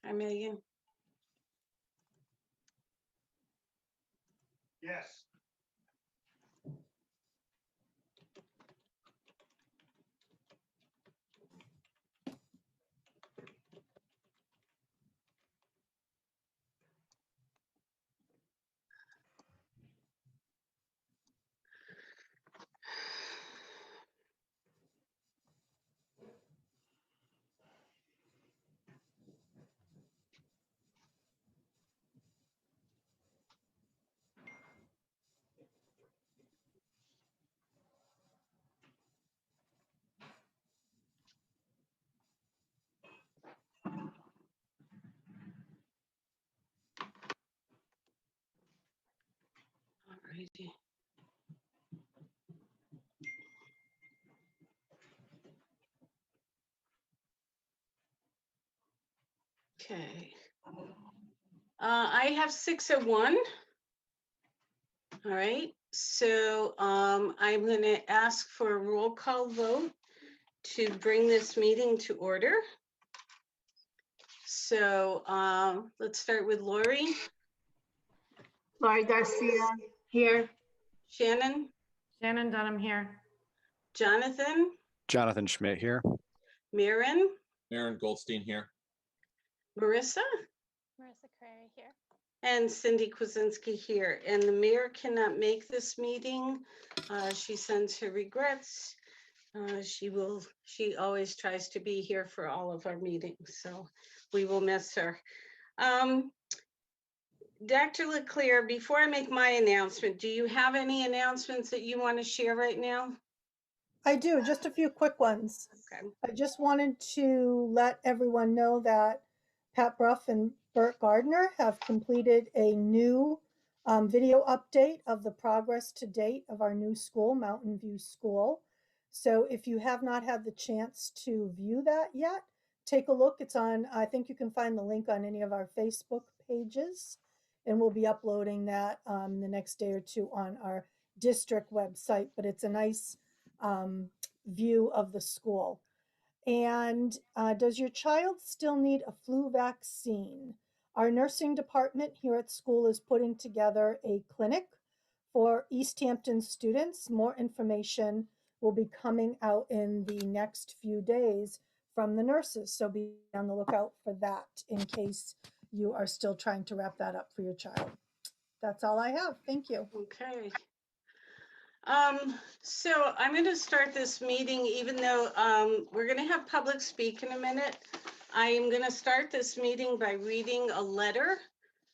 Hi, Megan. Yes. Alrighty. Okay. I have 601. All right, so I'm going to ask for a roll call vote to bring this meeting to order. So let's start with Lori. Lori Garcia here. Shannon. Shannon Dunham here. Jonathan. Jonathan Schmidt here. Maren. Aaron Goldstein here. Marissa. Marissa Kerry here. And Cindy Kwasinski here. And the mayor cannot make this meeting. She sends her regrets. She always tries to be here for all of our meetings, so we will miss her. Dr. Leclerc, before I make my announcement, do you have any announcements that you want to share right now? I do, just a few quick ones. Okay. I just wanted to let everyone know that Pat Bruff and Bert Gardner have completed a new video update of the progress to date of our new school, Mountain View School. So if you have not had the chance to view that yet, take a look. It's on, I think you can find the link on any of our Facebook pages, and we'll be uploading that the next day or two on our district website, but it's a nice view of the school. And does your child still need a flu vaccine? Our nursing department here at school is putting together a clinic for Easthampton students. More information will be coming out in the next few days from the nurses. So be on the lookout for that in case you are still trying to wrap that up for your child. That's all I have. Thank you. Okay. So I'm going to start this meeting, even though we're going to have public speak in a minute. I am going to start this meeting by reading a letter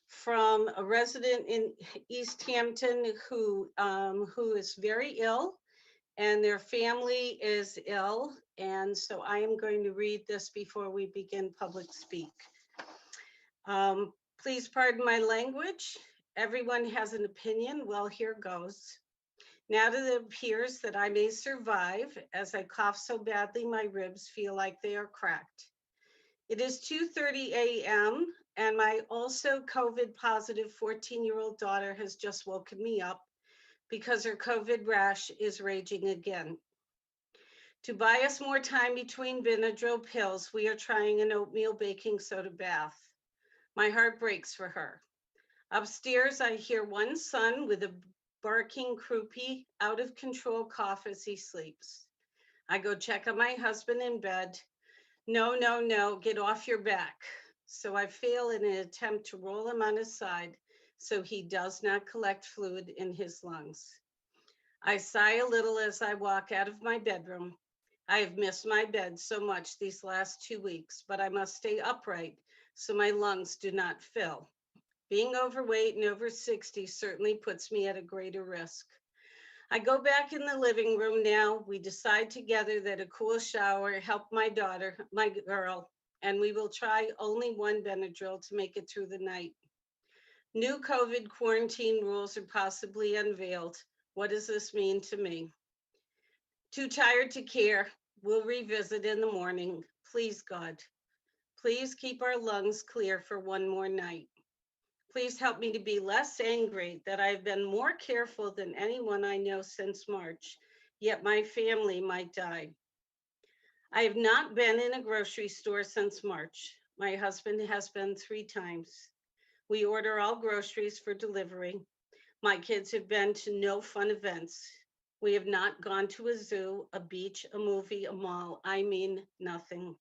from a resident in Easthampton who is very ill, and their family is ill. And so I am going to read this before we begin public speak. Please pardon my language. Everyone has an opinion. Well, here goes. Now that it appears that I may survive, as I cough so badly my ribs feel like they are cracked. It is 2:30 a.m. and my also COVID positive 14-year-old daughter has just woken me up because her COVID rash is raging again. To buy us more time between Benadryl pills, we are trying an oatmeal baking soda bath. My heart breaks for her. Upstairs, I hear one son with a barking, croupy, out of control cough as he sleeps. I go check on my husband in bed. No, no, no, get off your back. So I fail in an attempt to roll him on his side so he does not collect fluid in his lungs. I sigh a little as I walk out of my bedroom. I have missed my bed so much these last 2 weeks, but I must stay upright so my lungs do not fill. Being overweight and over 60 certainly puts me at a greater risk. I go back in the living room now. We decide together that a cool shower helped my daughter, my girl, and we will try only one Benadryl to make it through the night. New COVID quarantine rules are possibly unveiled. What does this mean to me? Too tired to care. We'll revisit in the morning. Please, God. Please keep our lungs clear for one more night. Please help me to be less angry that I've been more careful than anyone I know since March, yet my family might die. I have not been in a grocery store since March. My husband has been 3 times. We order all groceries for delivery. My kids have been to no fun events. We have not gone to a zoo, a beach, a movie, a mall. I mean, nothing.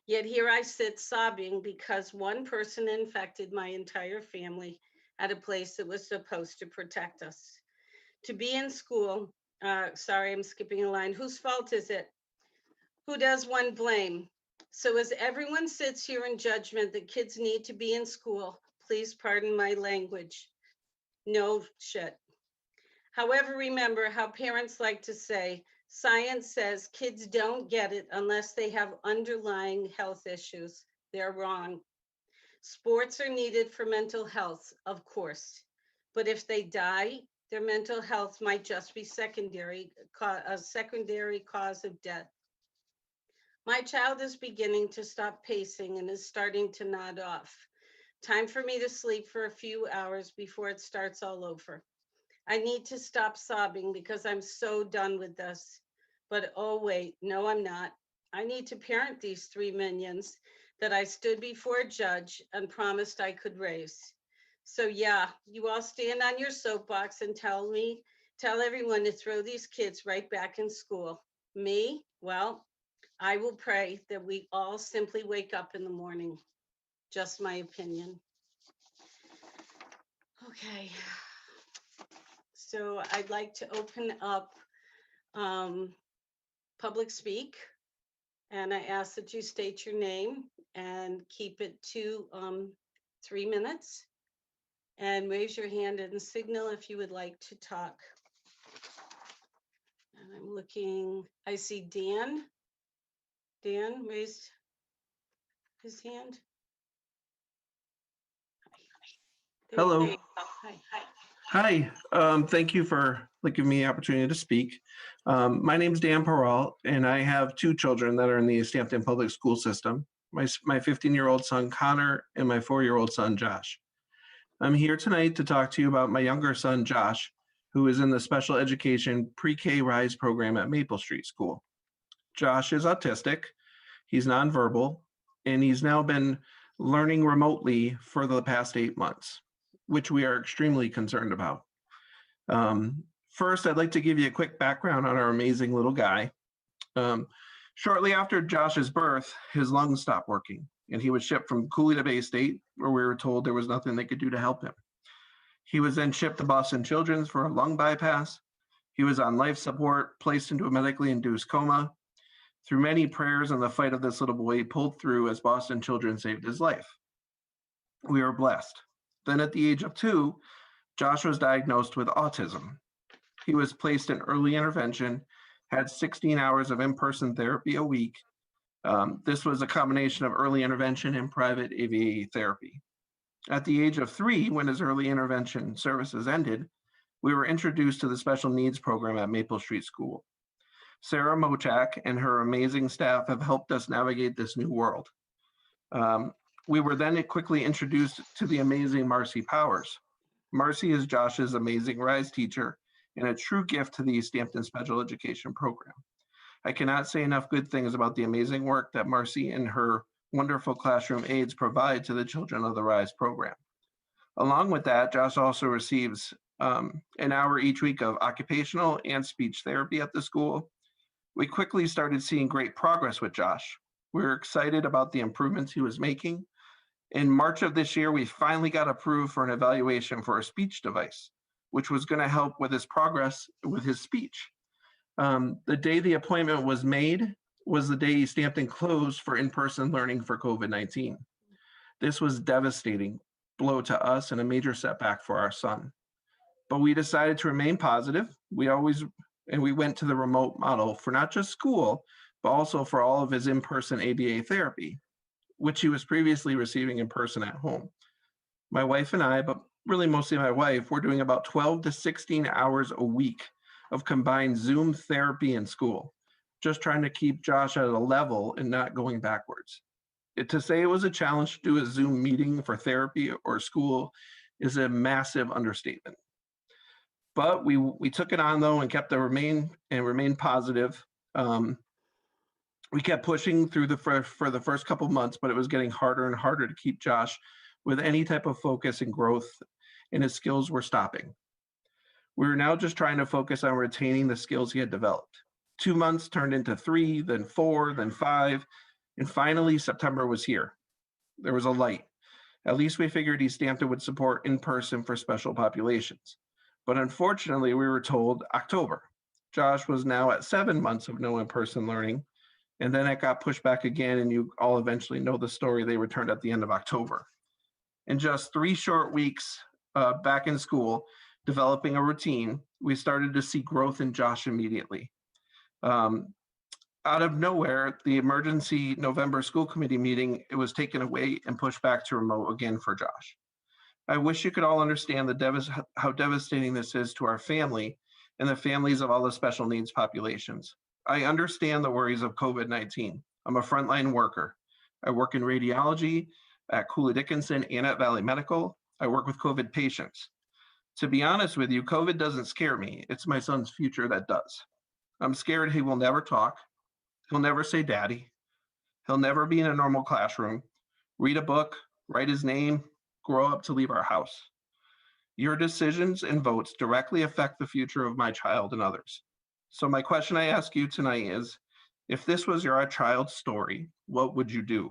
Yet here I sit sobbing because one person infected my entire family at a place that was supposed to protect us. To be in school, sorry, I'm skipping a line. Whose fault is it? Who does one blame? So as everyone sits here in judgment that kids need to be in school, please pardon my language. No shit. However, remember how parents like to say, science says kids don't get it unless they have underlying health issues. They're wrong. Sports are needed for mental health, of course. But if they die, their mental health might just be a secondary cause of death. My child is beginning to stop pacing and is starting to nod off. Time for me to sleep for a few hours before it starts all over. I need to stop sobbing because I'm so done with this. But oh wait, no, I'm not. I need to parent these 3 minions that I stood before a judge and promised I could raise. So yeah, you all stand on your soapbox and tell everyone to throw these kids right back in school. Me, well, I will pray that we all simply wake up in the morning. Just my opinion. Okay. So I'd like to open up public speak. And I ask that you state your name and keep it to 3 minutes. And raise your hand and signal if you would like to talk. And I'm looking, I see Dan. Dan raised his hand. Hello. There you go. Hi. Hi, thank you for giving me the opportunity to speak. My name is Dan Perreault, and I have 2 children that are in the Easthampton public school system, my 15-year-old son, Connor, and my 4-year-old son, Josh. I'm here tonight to talk to you about my younger son, Josh, who is in the special education pre-K RISE program at Maple Street School. Josh is autistic, he's nonverbal, and he's now been learning remotely for the past 8 months, which we are extremely concerned about. First, I'd like to give you a quick background on our amazing little guy. Shortly after Josh's birth, his lungs stopped working, and he was shipped from Cooley to Bay State, where we were told there was nothing they could do to help him. He was then shipped to Boston Children's for a lung bypass. He was on life support, placed into a medically induced coma. Through many prayers and the fight of this little boy, he pulled through as Boston Children's saved his life. We were blessed. Then at the age of 2, Josh was diagnosed with autism. He was placed in early intervention, had 16 hours of in-person therapy a week. This was a combination of early intervention and private AVA therapy. At the age of 3, when his early intervention services ended, we were introduced to the special needs program at Maple Street School. Sarah Mochak and her amazing staff have helped us navigate this new world. We were then quickly introduced to the amazing Marcy Powers. Marcy is Josh's amazing RISE teacher and a true gift to the Easthampton Special Education Program. I cannot say enough good things about the amazing work that Marcy and her wonderful classroom aides provide to the children of the RISE program. Along with that, Josh also receives an hour each week of occupational and speech therapy at the school. We quickly started seeing great progress with Josh. We were excited about the improvements he was making. In March of this year, we finally got approved for an evaluation for a speech device, which was going to help with his progress with his speech. The day the appointment was made was the day Easthampton closed for in-person learning for COVID-19. This was devastating blow to us and a major setback for our son. But we decided to remain positive. We went to the remote model for not just school, but also for all of his in-person ABA therapy, which he was previously receiving in person at home. My wife and I, but really mostly my wife, we're doing about 12 to 16 hours a week of combined Zoom therapy in school, just trying to keep Josh at a level and not going backwards. To say it was a challenge to do a Zoom meeting for therapy or school is a massive understatement. But we took it on though and kept remained positive. We kept pushing through for the first couple months, but it was getting harder and harder to keep Josh with any type of focus and growth, and his skills were stopping. We were now just trying to focus on retaining the skills he had developed. 2 months turned into 3, then 4, then 5, and finally September was here. There was a light. At least we figured Easthampton would support in person for special populations. But unfortunately, we were told October. Josh was now at 7 months of no in-person learning, and then it got pushed back again, and you all eventually know the story. They returned at the end of October. In just 3 short weeks back in school, developing a routine, we started to see growth in Josh immediately. Out of nowhere, the emergency November school committee meeting, it was taken away and pushed back to remote again for Josh. I wish you could all understand how devastating this is to our family and the families of all the special needs populations. I understand the worries of COVID-19. I'm a frontline worker. I work in radiology at Cooley Dickinson and at Valley Medical. I work with COVID patients. To be honest with you, COVID doesn't scare me. It's my son's future that does. I'm scared he will never talk. He'll never say daddy. He'll never be in a normal classroom, read a book, write his name, grow up to leave our house. Your decisions and votes directly affect the future of my child and others. So my question I ask you tonight is, if this was your child's story, what would you do?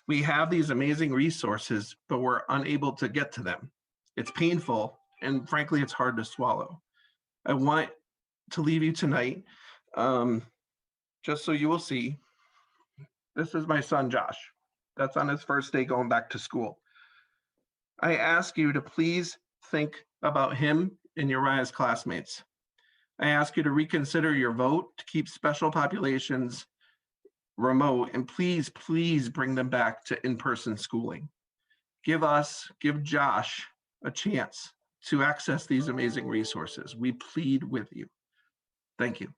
We have these amazing resources, but we're unable to get to them. It's painful, and frankly, it's hard to swallow. I want to leave you tonight, just so you will see, this is my son, Josh. That's on his first day going back to school. I ask you to please think about him and Uriah's classmates. I ask you to reconsider your vote to keep special populations remote, and please, please bring them back to in-person schooling. Give Josh a chance to access these amazing resources. We plead with you. Thank you.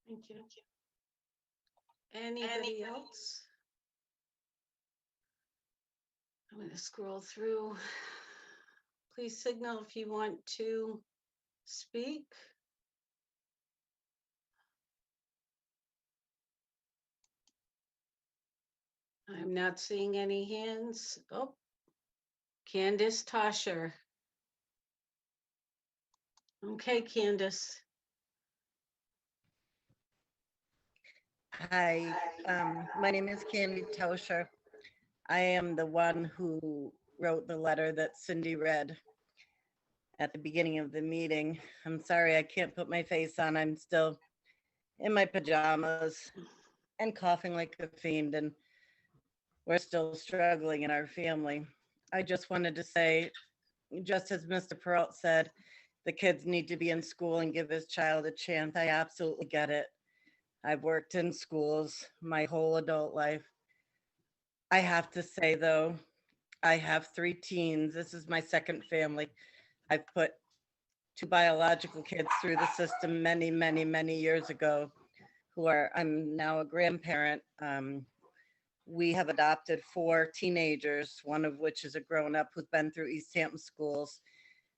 Thank you. Anybody else? I'm going to scroll through. Please signal if you want to speak. I'm not seeing any hands. Oh, Candace Tosher. Okay, Candace. Hi, my name is Candy Tosher. I am the one who wrote the letter that Cindy read at the beginning of the meeting. I'm sorry I can't put my face on. I'm still in my pajamas and coughing like a fiend, and we're still struggling in our family. I just wanted to say, just as Mr. Perreault said, the kids need to be in school and give his child a chance. I absolutely get it. I've worked in schools my whole adult life. I have to say, though, I have 3 teens. This is my second family. I've put 2 biological kids through the system many, many, many years ago, I'm now a grandparent. We have adopted 4 teenagers, one of which is a grown-up who's been through Easthampton schools.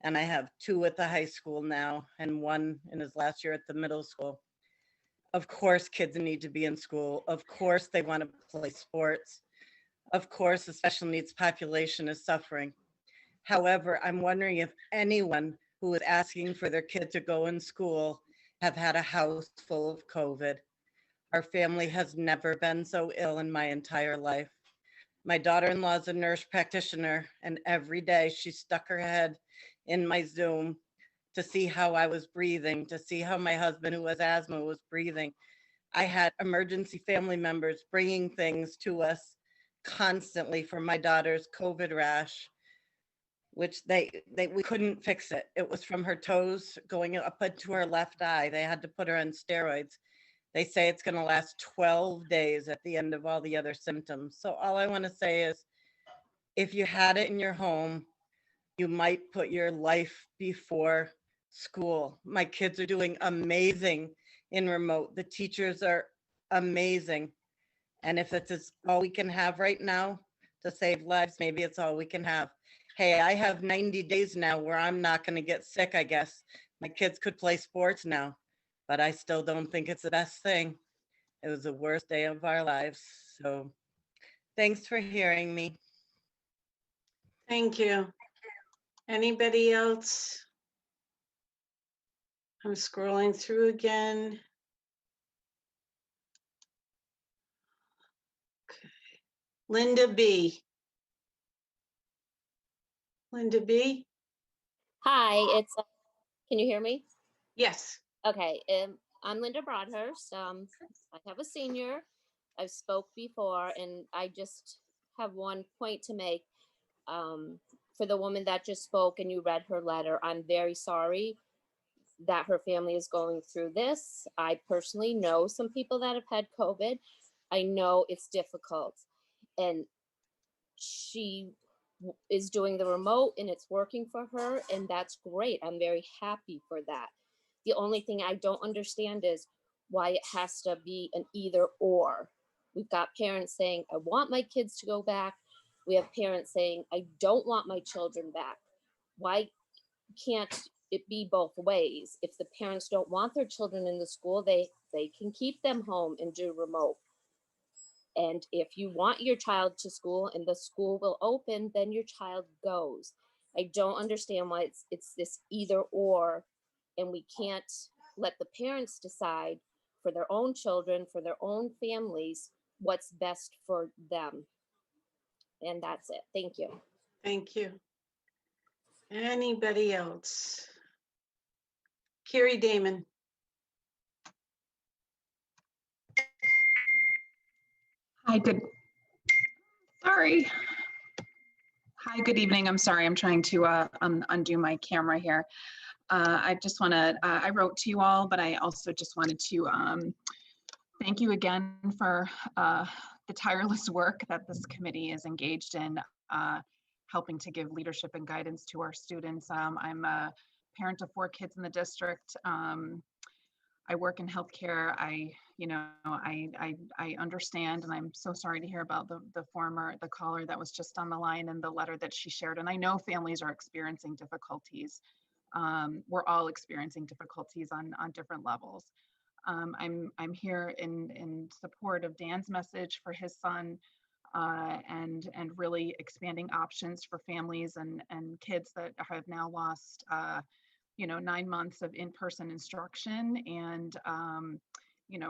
And I have 2 at the high school now and 1 in his last year at the middle school. Of course, kids need to be in school. Of course, they want to play sports. Of course, the special needs population is suffering. However, I'm wondering if anyone who is asking for their kid to go in school have had a house full of COVID. Our family has never been so ill in my entire life. My daughter-in-law is a nurse practitioner, and every day she stuck her head in my Zoom to see how I was breathing, to see how my husband, who has asthma, was breathing. I had emergency family members bringing things to us constantly for my daughter's COVID rash, which we couldn't fix it. It was from her toes going up into her left eye. They had to put her on steroids. They say it's going to last 12 days at the end of all the other symptoms. So all I want to say is, if you had it in your home, you might put your life before school. My kids are doing amazing in remote. The teachers are amazing. And if it's all we can have right now to save lives, maybe it's all we can have. Hey, I have 90 days now where I'm not going to get sick, I guess. My kids could play sports now, but I still don't think it's the best thing. It was the worst day of our lives. So thanks for hearing me. Thank you. Anybody else? I'm scrolling through again. Linda B. Linda B. Hi, can you hear me? Yes. Okay, I'm Linda Broadhurst. I have a senior. I've spoke before, and I just have one point to make. For the woman that just spoke and you read her letter, I'm very sorry that her family is going through this. I personally know some people that have had COVID. I know it's difficult, and she is doing the remote and it's working for her, and that's great. I'm very happy for that. The only thing I don't understand is why it has to be an either or. We've got parents saying, I want my kids to go back. We have parents saying, I don't want my children back. Why can't it be both ways? If the parents don't want their children in the school, they can keep them home and do remote. And if you want your child to school and the school will open, then your child goes. I don't understand why it's this either or, and we can't let the parents decide for their own children, for their own families, what's best for them. And that's it. Thank you. Thank you. Anybody else? Carrie Damon. Hi, sorry. Hi, good evening. I'm sorry, I'm trying to undo my camera here. I just want to, I wrote to you all, but I also just wanted to thank you again for the tireless work that this committee is engaged in, helping to give leadership and guidance to our students. I'm a parent of 4 kids in the district. I work in healthcare. I understand, and I'm so sorry to hear about the caller that was just on the line and the letter that she shared. And I know families are experiencing difficulties. We're all experiencing difficulties on different levels. I'm here in support of Dan's message for his son, and really expanding options for families and kids that have now lost 9 months of in-person instruction. And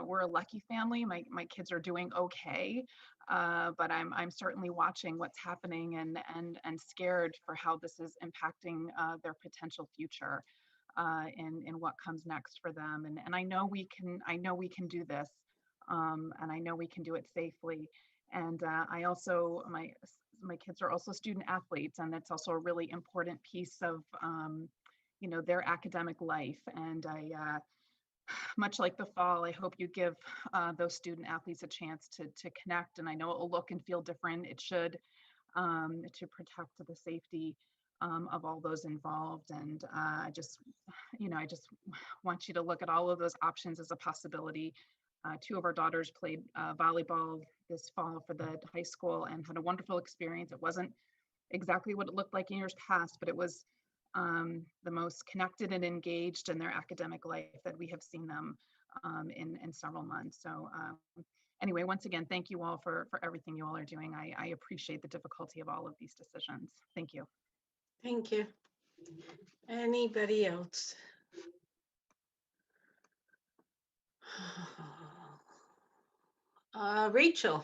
we're a lucky family. My kids are doing okay, but I'm certainly watching what's happening and scared for how this is impacting their potential future, in what comes next for them. And I know we can do this, and I know we can do it safely. And I also, my kids are also student athletes, and it's also a really important piece of their academic life. And I, much like the fall, I hope you give those student athletes a chance to connect. And I know it will look and feel different. It should, to protect the safety of all those involved. And I just want you to look at all of those options as a possibility. 2 of our daughters played volleyball this fall for the high school and had a wonderful experience. It wasn't exactly what it looked like in years past, but it was the most connected and engaged in their academic life that we have seen them in several months. So anyway, once again, thank you all for everything you all are doing. I appreciate the difficulty of all of these decisions. Thank you. Thank you. Anybody else? Rachel.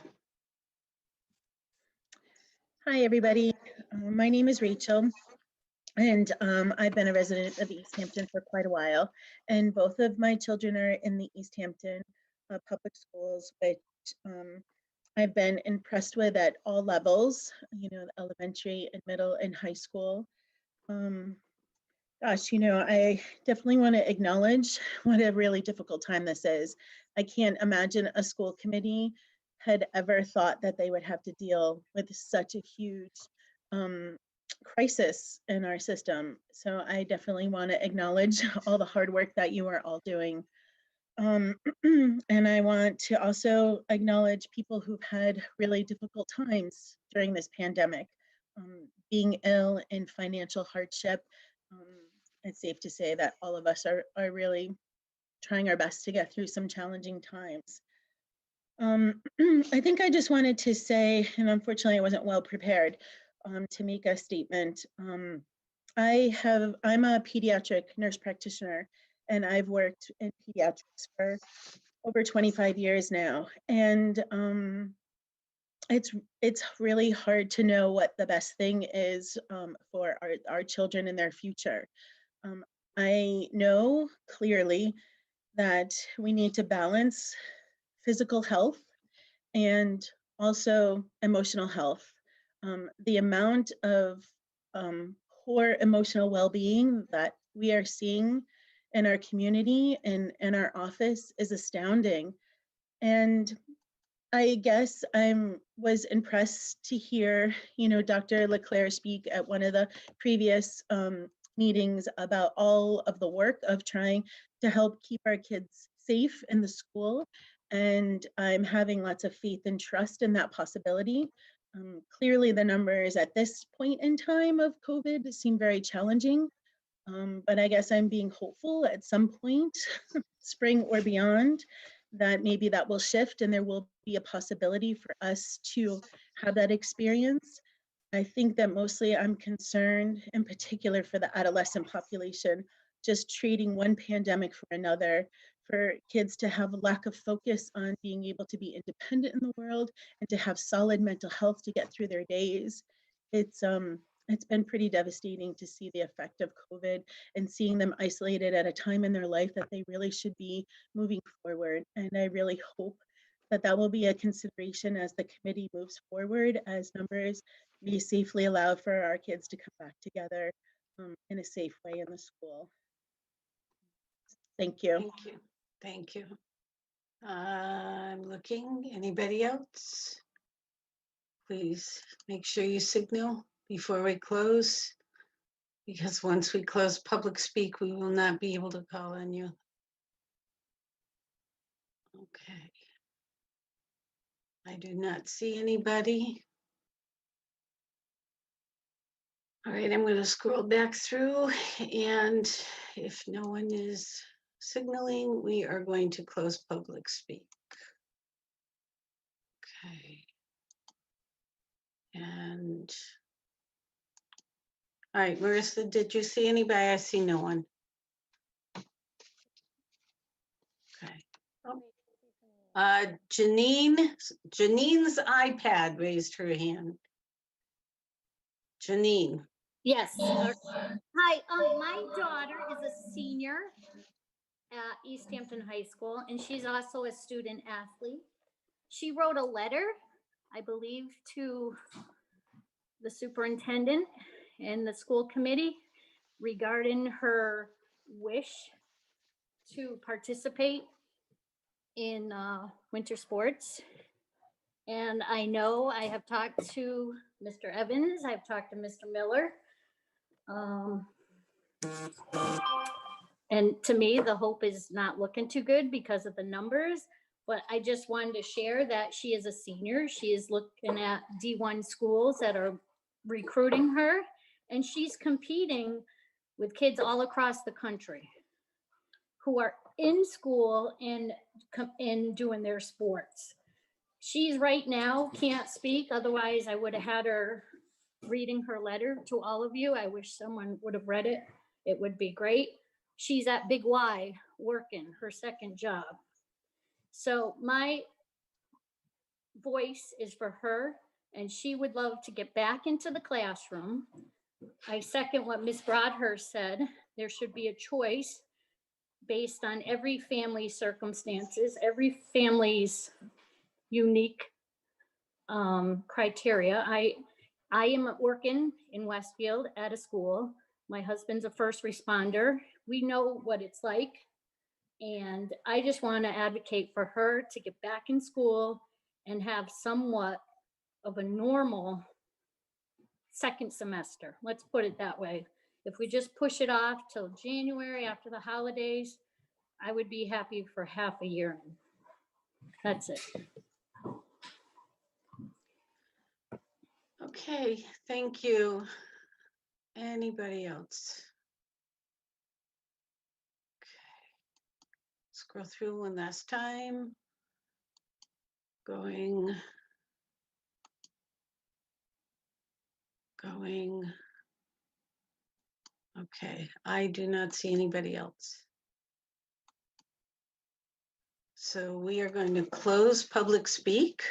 Hi, everybody. My name is Rachel, and I've been a resident of Easthampton for quite a while. And both of my children are in the Easthampton public schools, which I've been impressed with at all levels, elementary and middle and high school. Gosh, I definitely want to acknowledge what a really difficult time this is. I can't imagine a school committee had ever thought that they would have to deal with such a huge crisis in our system. So I definitely want to acknowledge all the hard work that you are all doing. And I want to also acknowledge people who've had really difficult times during this pandemic, being ill and financial hardship. It's safe to say that all of us are really trying our best to get through some challenging times. I think I just wanted to say, and unfortunately I wasn't well prepared to make a statement. I'm a pediatric nurse practitioner, and I've worked in pediatrics for over 25 years now. And it's really hard to know what the best thing is for our children and their future. I know clearly that we need to balance physical health and also emotional health. The amount of poor emotional well-being that we are seeing in our community and in our office is astounding. And I guess was impressed to hear, Dr. Leclerc speak at one of the previous meetings about all of the work of trying to help keep our kids safe in the school. And I'm having lots of faith and trust in that possibility. Clearly, the numbers at this point in time of COVID seem very challenging. But I guess I'm being hopeful at some point, spring or beyond, that maybe that will shift and there will be a possibility for us to have that experience. I think that mostly I'm concerned, in particular for the adolescent population, just treating one pandemic for another, for kids to have a lack of focus on being able to be independent in the world and to have solid mental health to get through their days. It's been pretty devastating to see the effect of COVID and seeing them isolated at a time in their life that they really should be moving forward. And I really hope that that will be a consideration as the committee moves forward, as numbers may safely allow for our kids to come back together in a safe way in the school. Thank you. Thank you. Thank you. I'm looking. Anybody else? Please make sure you signal before we close, because once we close public speak, we will not be able to call on you. Okay. I do not see anybody. All right, I'm going to scroll back through, and if no one is signaling, we are going to close public speak. Okay. And all right, Marissa, did you see anybody? I see no one. Okay. Oh. Janine's iPad raised her hand. Janine. Yes. Hi, my daughter is a senior at Easthampton High School, and she's also a student athlete. She wrote a letter, I believe, to the superintendent and the school committee regarding her wish to participate in winter sports. And I know I have talked to Mr. Evans, I've talked to Mr. Miller. And to me, the hope is not looking too good because of the numbers, but I just wanted to share that she is a senior. She is looking at D1 schools that are recruiting her, and she's competing with kids all across the country who are in school and doing their sports. She's right now can't speak, otherwise I would have had her reading her letter to all of you. I wish someone would have read it. It would be great. She's at Big Y working her second job. So my voice is for her, and she would love to get back into the classroom. I second what Ms. Broadhurst said. There should be a choice based on every family's circumstances, every family's unique criteria. I am working in Westfield at a school. My husband's a first responder. We know what it's like. And I just want to advocate for her to get back in school and have somewhat of a normal second semester. Let's put it that way. If we just push it off till January after the holidays, I would be happy for half a year. That's it. Okay, thank you. Anybody else? Okay. Scroll through one last time. Going. Okay, I do not see anybody else. So we are going to close public speak,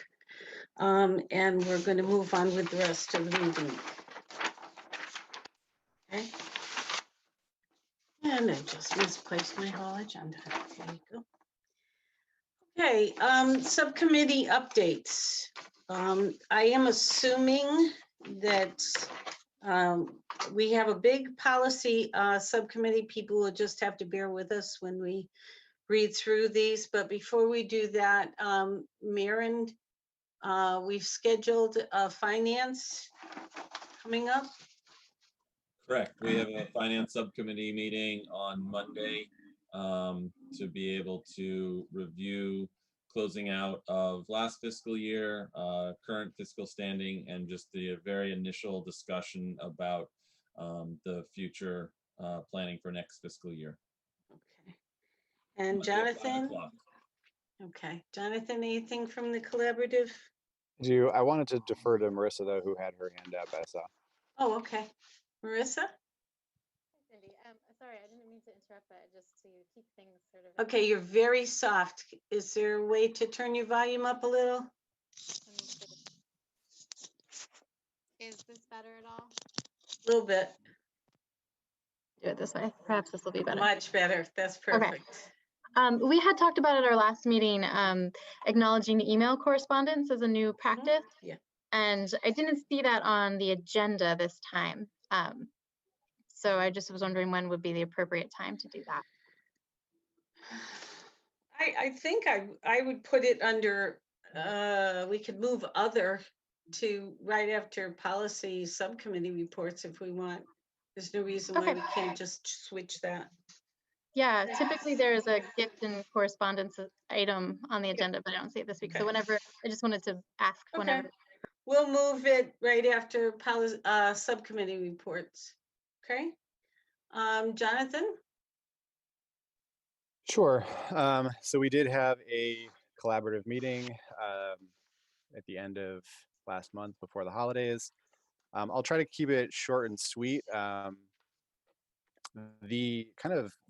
and we're going to move on with the rest of the meeting. Okay. And I just misplaced my whole agenda. There you go. Okay, subcommittee updates. I am assuming that we have a big policy subcommittee. People will just have to bear with us when we read through these. But before we do that, Maren, we've scheduled a finance coming up. Correct. We have a finance subcommittee meeting on Monday to be able to review closing out of last fiscal year, current fiscal standing, and just the very initial discussion about the future planning for next fiscal year. Okay. And Monday at 5 Jonathan? o'clock. Okay. Jonathan, anything from the collaborative? I wanted to defer to Marissa, though, who had her hand up, I saw. Oh, okay. Marissa? Cindy, sorry, I didn't mean to interrupt, but just to keep things sort of. Okay, you're very soft. Is there a way to turn your volume up a little? Let me see. Is this better at all? A little bit. Do it this way. Perhaps this will be better. Much better. That's perfect. We had talked about at our last meeting, acknowledging email correspondence as a new practice. Yeah. And I didn't see that on the agenda this time. So I just was wondering when would be the appropriate time to do that. I think I would put it under, we could move other to right after policy subcommittee reports if we want. There's no reason why we can't just switch that. Yeah, typically there is a gift and correspondence item on the agenda, but I don't see it this week. Okay. So whenever, I just wanted to ask whenever. We'll move it right after policy subcommittee reports. Okay. Jonathan? Sure. So we did have a collaborative meeting at the end of last month before the holidays. I'll try to keep it short and sweet. The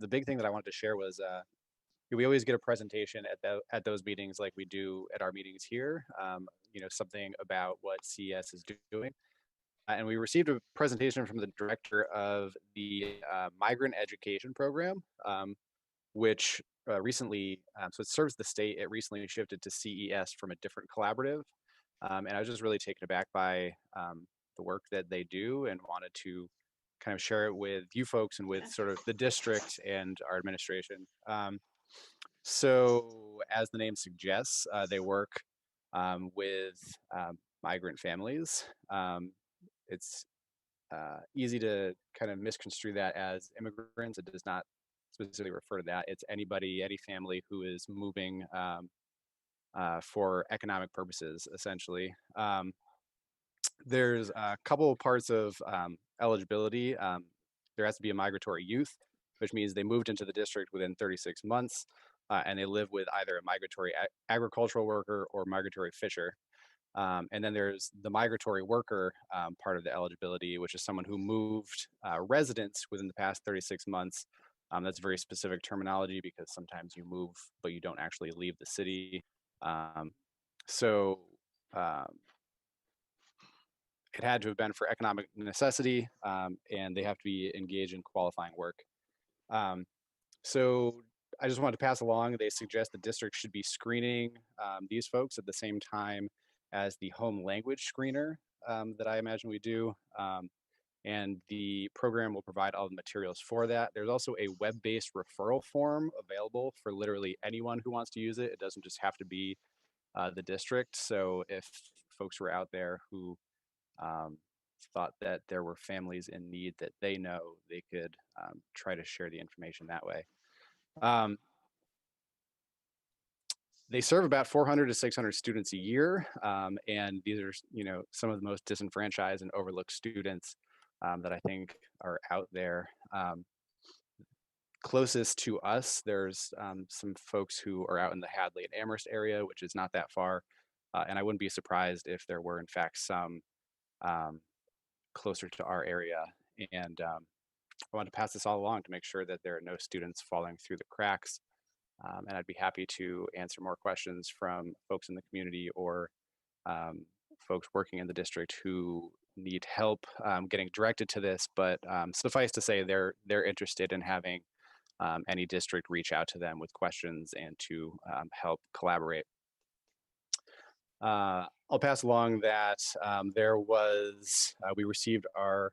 big thing that I wanted to share was we always get a presentation at those meetings like we do at our meetings here, something about what CES is doing. And we received a presentation from the director of the migrant education program, which recently, so it serves the state. It recently shifted to CES from a different collaborative. And I was just really taken aback by the work that they do and wanted to kind of share it with you folks and with sort of the district and our administration. So as the name suggests, they work with migrant families. It's easy to kind of misconstrue that as immigrants. It does not specifically refer to that. It's anybody, any family who is moving for economic purposes, essentially. There's a couple of parts of eligibility. There has to be a migratory youth, which means they moved into the district within 36 months, and they live with either a migratory agricultural worker or migratory fisher. And then there's the migratory worker part of the eligibility, which is someone who moved residence within the past 36 months. That's very specific terminology because sometimes you move, but you don't actually leave the city. It had to have been for economic necessity, and they have to be engaged in qualifying work. So I just wanted to pass along, they suggest the district should be screening these folks at the same time as the home language screener that I imagine we do. And the program will provide all the materials for that. There's also a web-based referral form available for literally anyone who wants to use it. It doesn't just have to be the district. So if folks were out there who thought that there were families in need that they know, they could try to share the information that way. They serve about 400 to 600 students a year, and these are, some of the most disenfranchised and overlooked students that I think are out there. Closest to us, there's some folks who are out in the Hadley and Amherst area, which is not that far. And I wouldn't be surprised if there were in fact some closer to our area. And I want to pass this all along to make sure that there are no students falling through the cracks. And I'd be happy to answer more questions from folks in the community or folks working in the district who need help getting directed to this. But suffice to say, they're interested in having any district reach out to them with questions and to help collaborate. I'll pass along that we received our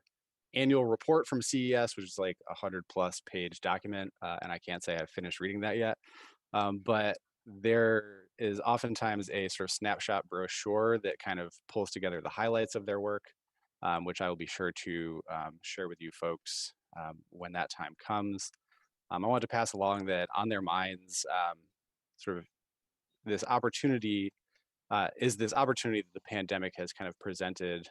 annual report from CES, which is like 100+ page document, and I can't say I've finished reading that yet. But there is oftentimes a sort of snapshot brochure that kind of pulls together the highlights of their work, which I will be sure to share with you folks when that time comes. I want to pass along that on their minds, sort of this opportunity is this opportunity that the pandemic has kind of presented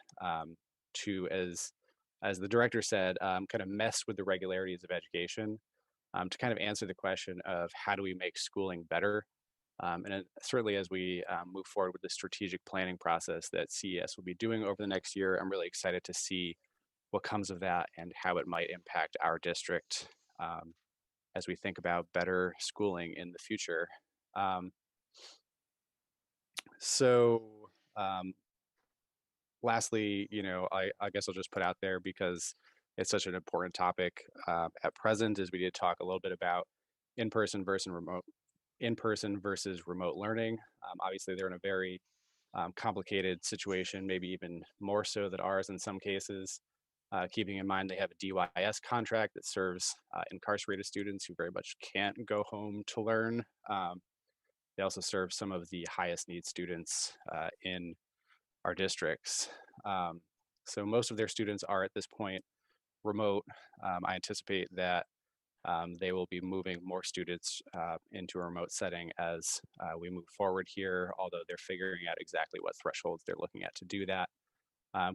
to, as the director said, kind of mess with the regularities of education, to kind of answer the question of how do we make schooling better. And certainly as we move forward with the strategic planning process that CES will be doing over the next year, I'm really excited to see what comes of that and how it might impact our district as we think about better schooling in the future. Lastly, I guess I'll just put out there, because it's such an important topic at present, as we did talk a little bit about in-person versus remote learning. Obviously, they're in a very complicated situation, maybe even more so than ours in some cases. Keeping in mind they have a DYS contract that serves incarcerated students who very much can't go home to learn. They also serve some of the highest need students in our districts. So most of their students are at this point remote. I anticipate that they will be moving more students into a remote setting as we move forward here, although they're figuring out exactly what thresholds they're looking at to do that.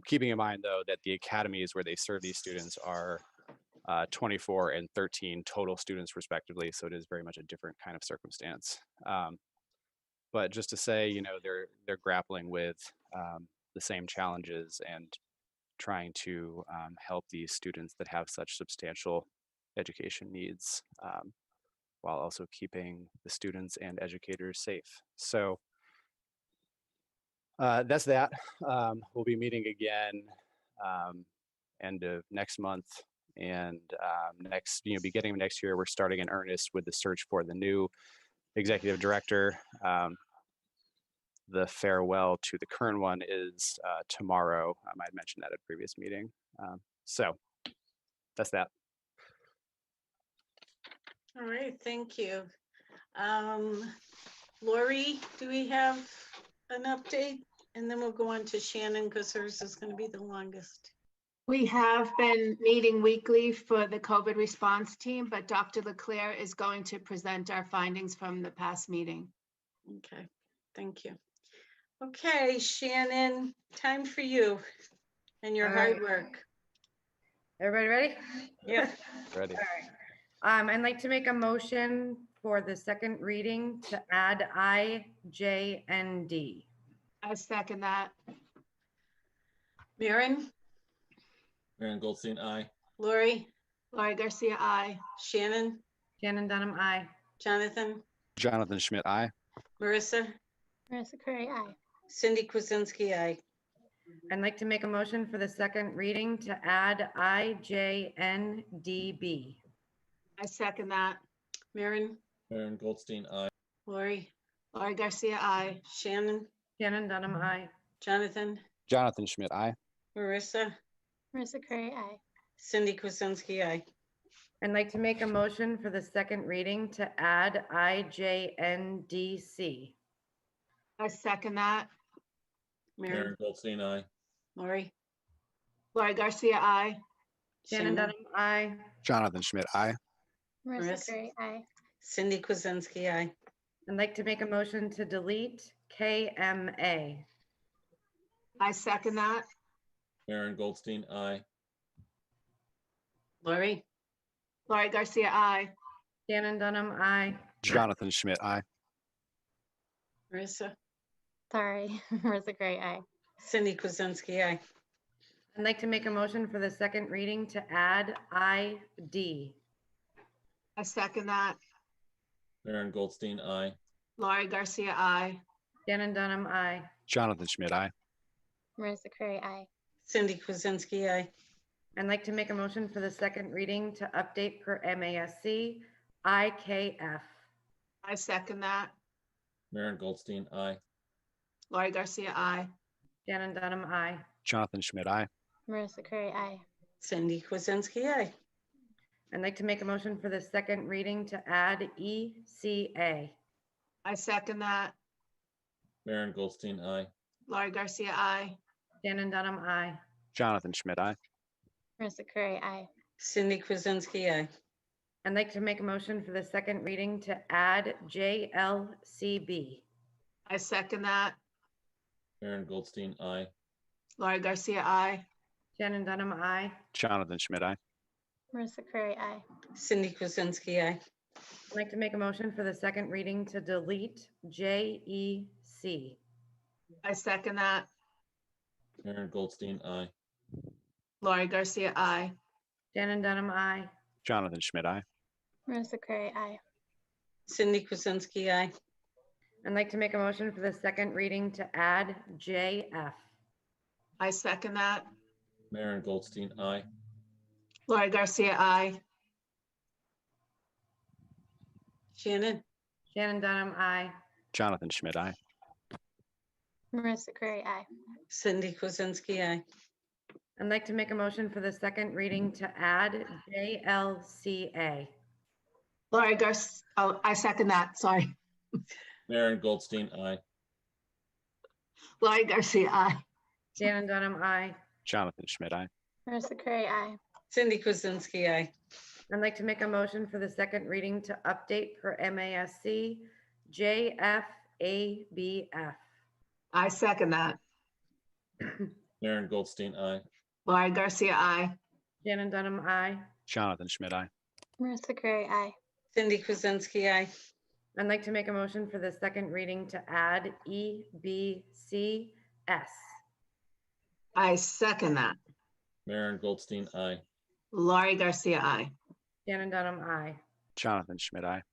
Keeping in mind, though, that the academies where they serve these students are 24 and 13 total students respectively, so it is very much a different kind of circumstance. But just to say, they're grappling with the same challenges and trying to help these students that have such substantial education needs, while also keeping the students and educators safe. So that's that. We'll be meeting again end of next month, and beginning of next year, we're starting in earnest with the search for the new executive director. The farewell to the current one is tomorrow. I might mention that at a previous meeting. So that's that. All right, thank you. Lori, do we have an update? And then we'll go on to Shannon, because hers is going to be the longest. We have been meeting weekly for the COVID response team, but Dr. Leclerc is going to present our findings from the past meeting. Okay, thank you. Okay, Shannon, time for you and your hard work. Everybody ready? Yeah. Ready. All right. I'd like to make a motion for the second reading to add I, J, and D. I second that. Maren, Goldstein, aye. Lori, Laurie Garcia, aye. Shannon, Shannon Dunham, aye. Jonathan, Jonathan Schmidt, aye. Marissa, Marissa Curry, aye. Cindy Kuzensky, aye. I'd like to make a motion for the second reading to add I, J, N, D, B. I second that. Maren, Goldstein, aye. Lori, Laurie Garcia, aye. Shannon, Shannon Dunham, aye. Jonathan, Jonathan Schmidt, aye. Marissa, Marissa Curry, aye. Cindy Kuzensky, aye. I'd like to make a motion for the second reading to add I, J, N, D, C. I second that. Maren, Goldstein, aye. Lori, Laurie Garcia, aye. Shannon Dunham, aye. Jonathan Schmidt, aye. Marissa Curry, aye. Cindy Kuzensky, aye. I'd like to make a motion to delete KMA. I second that. Goldstein, aye. Lori, Laurie Garcia, aye. Shannon Dunham, aye. Jonathan Schmidt, aye. Marissa, Sorry, Marissa Gray, aye. Cindy Kuzensky, aye. I'd like to make a motion for the second reading to add ID. I second that. Maren Goldstein, aye. Laurie Garcia, aye. Shannon Dunham, aye. Jonathan Schmidt, aye. Marissa Curry, aye. Cindy Kuzensky, aye. I'd like to make a motion for the second reading to update per MASC IKF. I second that. Maren Goldstein, aye. Laurie Garcia, aye. Shannon Dunham, aye. Jonathan Schmidt, aye. Marissa Curry, aye. Cindy Kuzensky, aye. I'd like to make a motion for the second reading to add ECA. I second that. Maren Goldstein, aye. Laurie Garcia, aye. Shannon Dunham, aye. Jonathan Schmidt, aye. Marissa Curry, aye. Cindy Kuzensky, aye. I'd like to make a motion for the second reading to add JLCB. I second that. Maren Goldstein, aye. Laurie Garcia, aye. Shannon Dunham, aye. Jonathan Schmidt, aye. Marissa Curry, aye. Cindy Kuzensky, aye. I'd like to make a motion for the second reading to delete JEC. I second that. Maren Goldstein, aye. Laurie Garcia, aye. Shannon Dunham, aye. Jonathan Schmidt, aye. Marissa Curry, aye. Cindy Kuzensky, aye. I'd like to make a motion for the second reading to add JF. I second that. Maren Goldstein, aye. Laurie Garcia, aye. Shannon, Shannon Dunham, aye. Jonathan Schmidt, aye. Marissa Curry, aye. Cindy Kuzensky, aye. I'd like to make a motion for the second reading to add JLCA. Laurie Garcia, oh, I second that, sorry. Maren Goldstein, aye. Laurie Garcia, aye. Shannon Dunham, aye. Jonathan Schmidt, aye. Marissa Curry, aye. Cindy Kuzensky, aye. I'd like to make a motion for the second reading to update per MASC JFABF. I second that. Maren Goldstein, aye. Laurie Garcia, aye. Shannon Dunham, aye. Jonathan Schmidt, aye. Marissa Curry, aye. Cindy Kuzensky, aye. I'd like to make a motion for the second reading to add EBCS. I second that. Maren Goldstein, aye. Laurie Garcia, aye. Shannon Dunham, aye. Jonathan Schmidt, aye.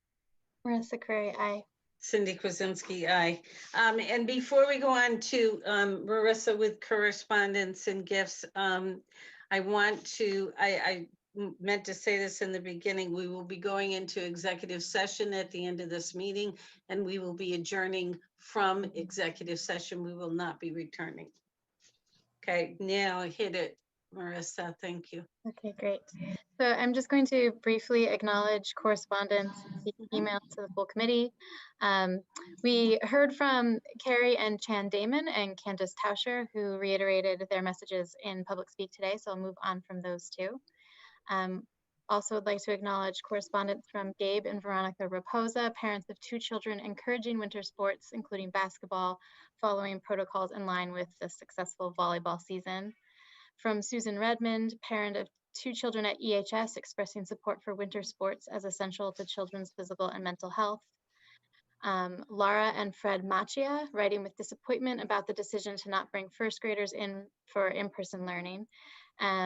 Marissa Curry, aye. Cindy Kuzensky, aye. And before we go on to Marissa with correspondence and gifts, I meant to say this in the beginning, we will be going into executive session at the end of this meeting, and we will be adjourning from executive session. We will not be returning. Okay, now hit it, Marissa, thank you. Okay, great. So I'm just going to briefly acknowledge correspondence, email to the full committee. We heard from Kerry and Damon and Candace Tauscher, who reiterated their messages in public speak today, so I'll move on from those two. Also would like to acknowledge correspondence from Gabe and Veronica Raposa, parents of 2 children encouraging winter sports, including basketball, following protocols in line with the successful volleyball season. From Susan Redmond, parent of 2 children at EHS, expressing support for winter sports as essential to children's physical and mental health. Laura and Fred Machia, writing with disappointment about the decision to not bring first graders in for in-person learning,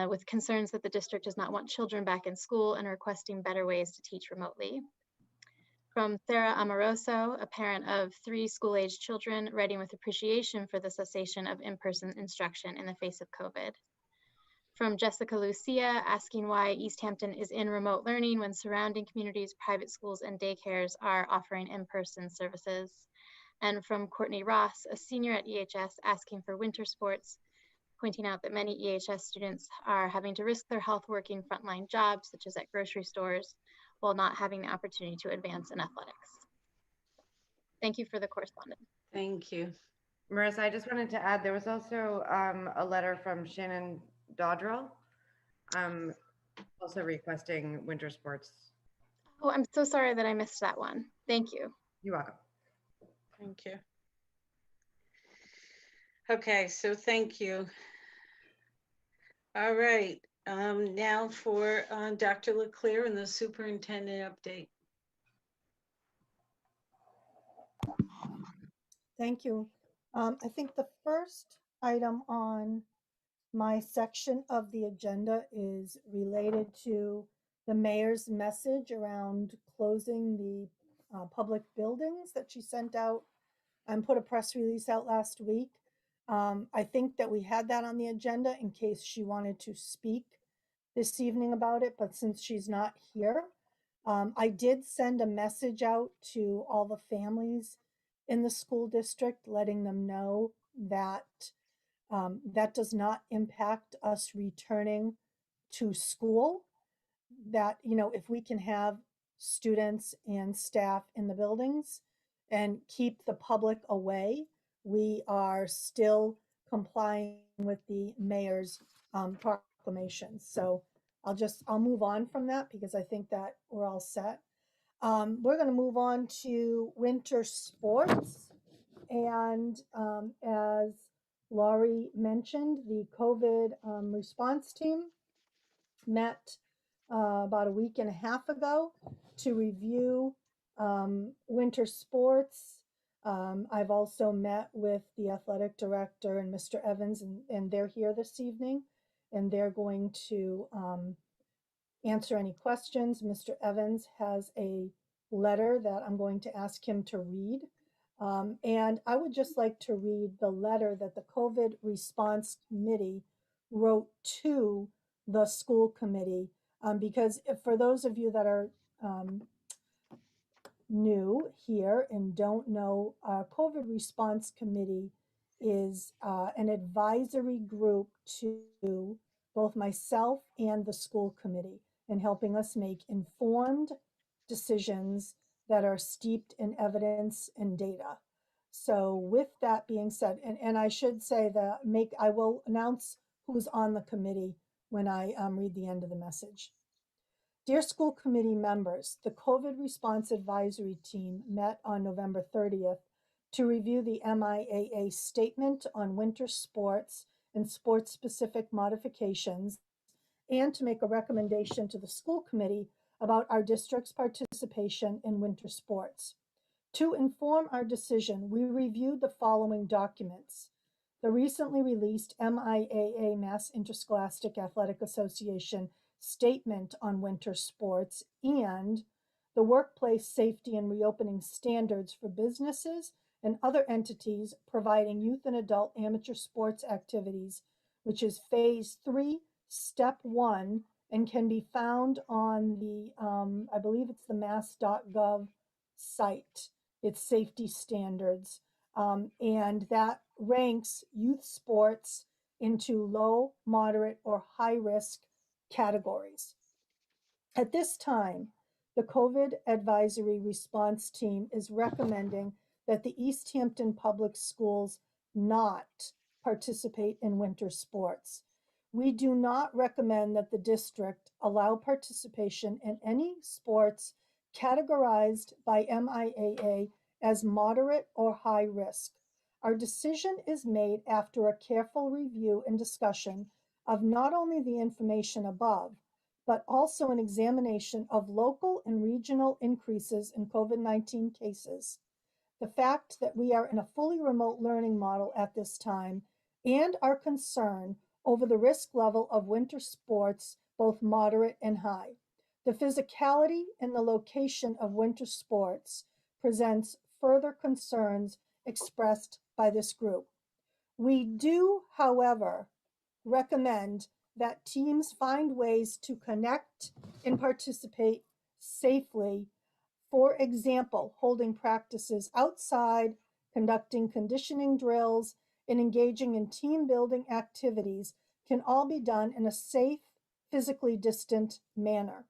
with concerns that the district does not want children back in school and requesting better ways to teach remotely. From Sarah Amoroso, a parent of 3 school-aged children, writing with appreciation for the cessation of in-person instruction in the face of COVID. From Jessica Lucia, asking why Easthampton is in remote learning when surrounding communities, private schools, and daycares are offering in-person services. And from Courtney Ross, a senior at EHS, asking for winter sports, pointing out that many EHS students are having to risk their health working frontline jobs, such as at grocery stores, while not having the opportunity to advance in athletics. Thank you for the correspondence. Thank you. Marissa, I just wanted to add, there was also a letter from Shannon Dodrell, also requesting winter sports. Oh, I'm so sorry that I missed that one. Thank you. You're welcome. Thank you. Okay, so thank you. All right, now for Dr. Leclerc and the superintendent update. Thank you. I think the first item on my section of the agenda is related to the mayor's message around closing the public buildings that she sent out and put a press release out last week. I think that we had that on the agenda in case she wanted to speak this evening about it, but since she's not here, I did send a message out to all the families in the school district, letting them know that that does not impact us returning to school. That, you know, if we can have students and staff in the buildings and keep the public away, we are still complying with the mayor's proclamation. So I'll move on from that because I think that we're all set. We're going to move on to winter sports. And as Laurie mentioned, the COVID response team met about a week and a half ago to review winter sports. I've also met with the athletic director and Mr. Evans, and they're here this evening, and they're going to answer any questions. Mr. Evans has a letter that I'm going to ask him to read. And I would just like to read the letter that the COVID response committee wrote to the school committee. Because for those of you that are new here and don't know, our COVID response committee is an advisory group to both myself and the school committee in helping us make informed decisions that are steeped in evidence and data. So with that being said, and I should say that I will announce who's on the committee when I read the end of the message. Dear school committee members, the COVID response advisory team met on November 30th to review the MIAA statement on winter sports and sports-specific modifications and to make a recommendation to the school committee about our district's participation in winter sports. To inform our decision, we reviewed the following documents: the recently released MIAA, Mass Interscholastic Athletic Association statement on winter sports, and the Workplace Safety and Reopening Standards for businesses and other entities providing youth and adult amateur sports activities, which is phase 3, step 1, and can be found on the, I believe it's the mass.gov site. It's safety standards. And that ranks youth sports into low, moderate, or high risk categories. At this time, the COVID advisory response team is recommending that the Easthampton Public Schools not participate in winter sports. We do not recommend that the district allow participation in any sports categorized by MIAA as moderate or high risk. Our decision is made after a careful review and discussion of not only the information above, but also an examination of local and regional increases in COVID-19 cases. The fact that we are in a fully remote learning model at this time, and our concern over the risk level of winter sports, both moderate and high. The physicality and the location of winter sports presents further concerns expressed by this group. We do, however, recommend that teams find ways to connect and participate safely. For example, holding practices outside, conducting conditioning drills, and engaging in team building activities can all be done in a safe, physically distant manner.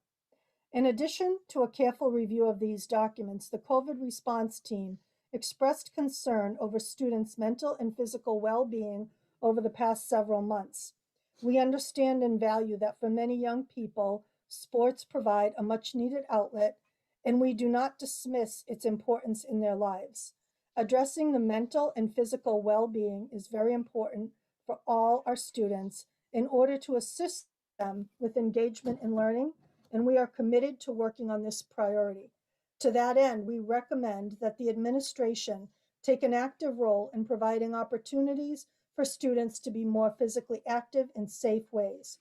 In addition to a careful review of these documents, the COVID response team expressed concern over students' mental and physical well-being over the past several months. We understand and value that for many young people, sports provide a much-needed outlet, and we do not dismiss its importance in their lives. Addressing the mental and physical well-being is very important for all our students in order to assist them with engagement in learning, and we are committed to working on this priority. To that end, we recommend that the administration take an active role in providing opportunities for students to be more physically active in safe ways.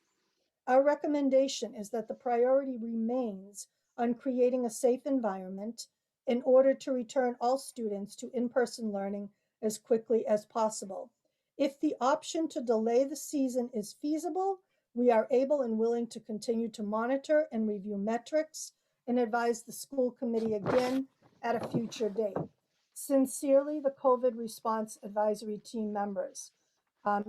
Our recommendation is that the priority remains on creating a safe environment in order to return all students to in-person learning as quickly as possible. If the option to delay the season is feasible, we are able and willing to continue to monitor and review metrics and advise the school committee again at a future date. Sincerely, the COVID Response Advisory Team members.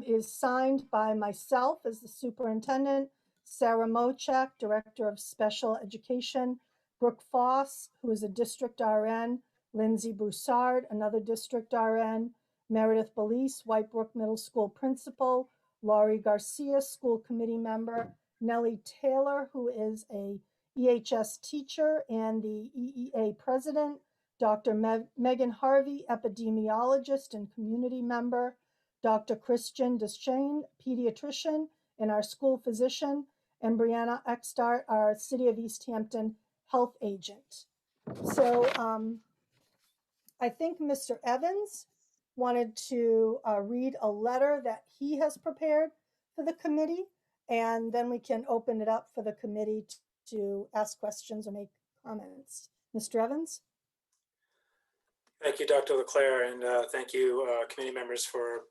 Is signed by myself as the superintendent, Sarah Mochak, Director of Special Education, Brooke Foss, who is a district RN, Lindsay Broussard, another district RN, Meredith Belize, Whitebrook Middle School Principal, Laurie Garcia, School Committee Member, Nellie Taylor, who is a EHS teacher and the EEA President, Dr. Megan Harvey, epidemiologist and community member, Dr. Christian Deschain, pediatrician and our school physician, and Brianna Ekstart, our City of Easthampton health agent. So I think Mr. Evans wanted to read a letter that he has prepared for the committee, and then we can open it up for the committee to ask questions or make comments. Mr. Evans? Thank you, Dr. LeClaire, and thank you, committee members, for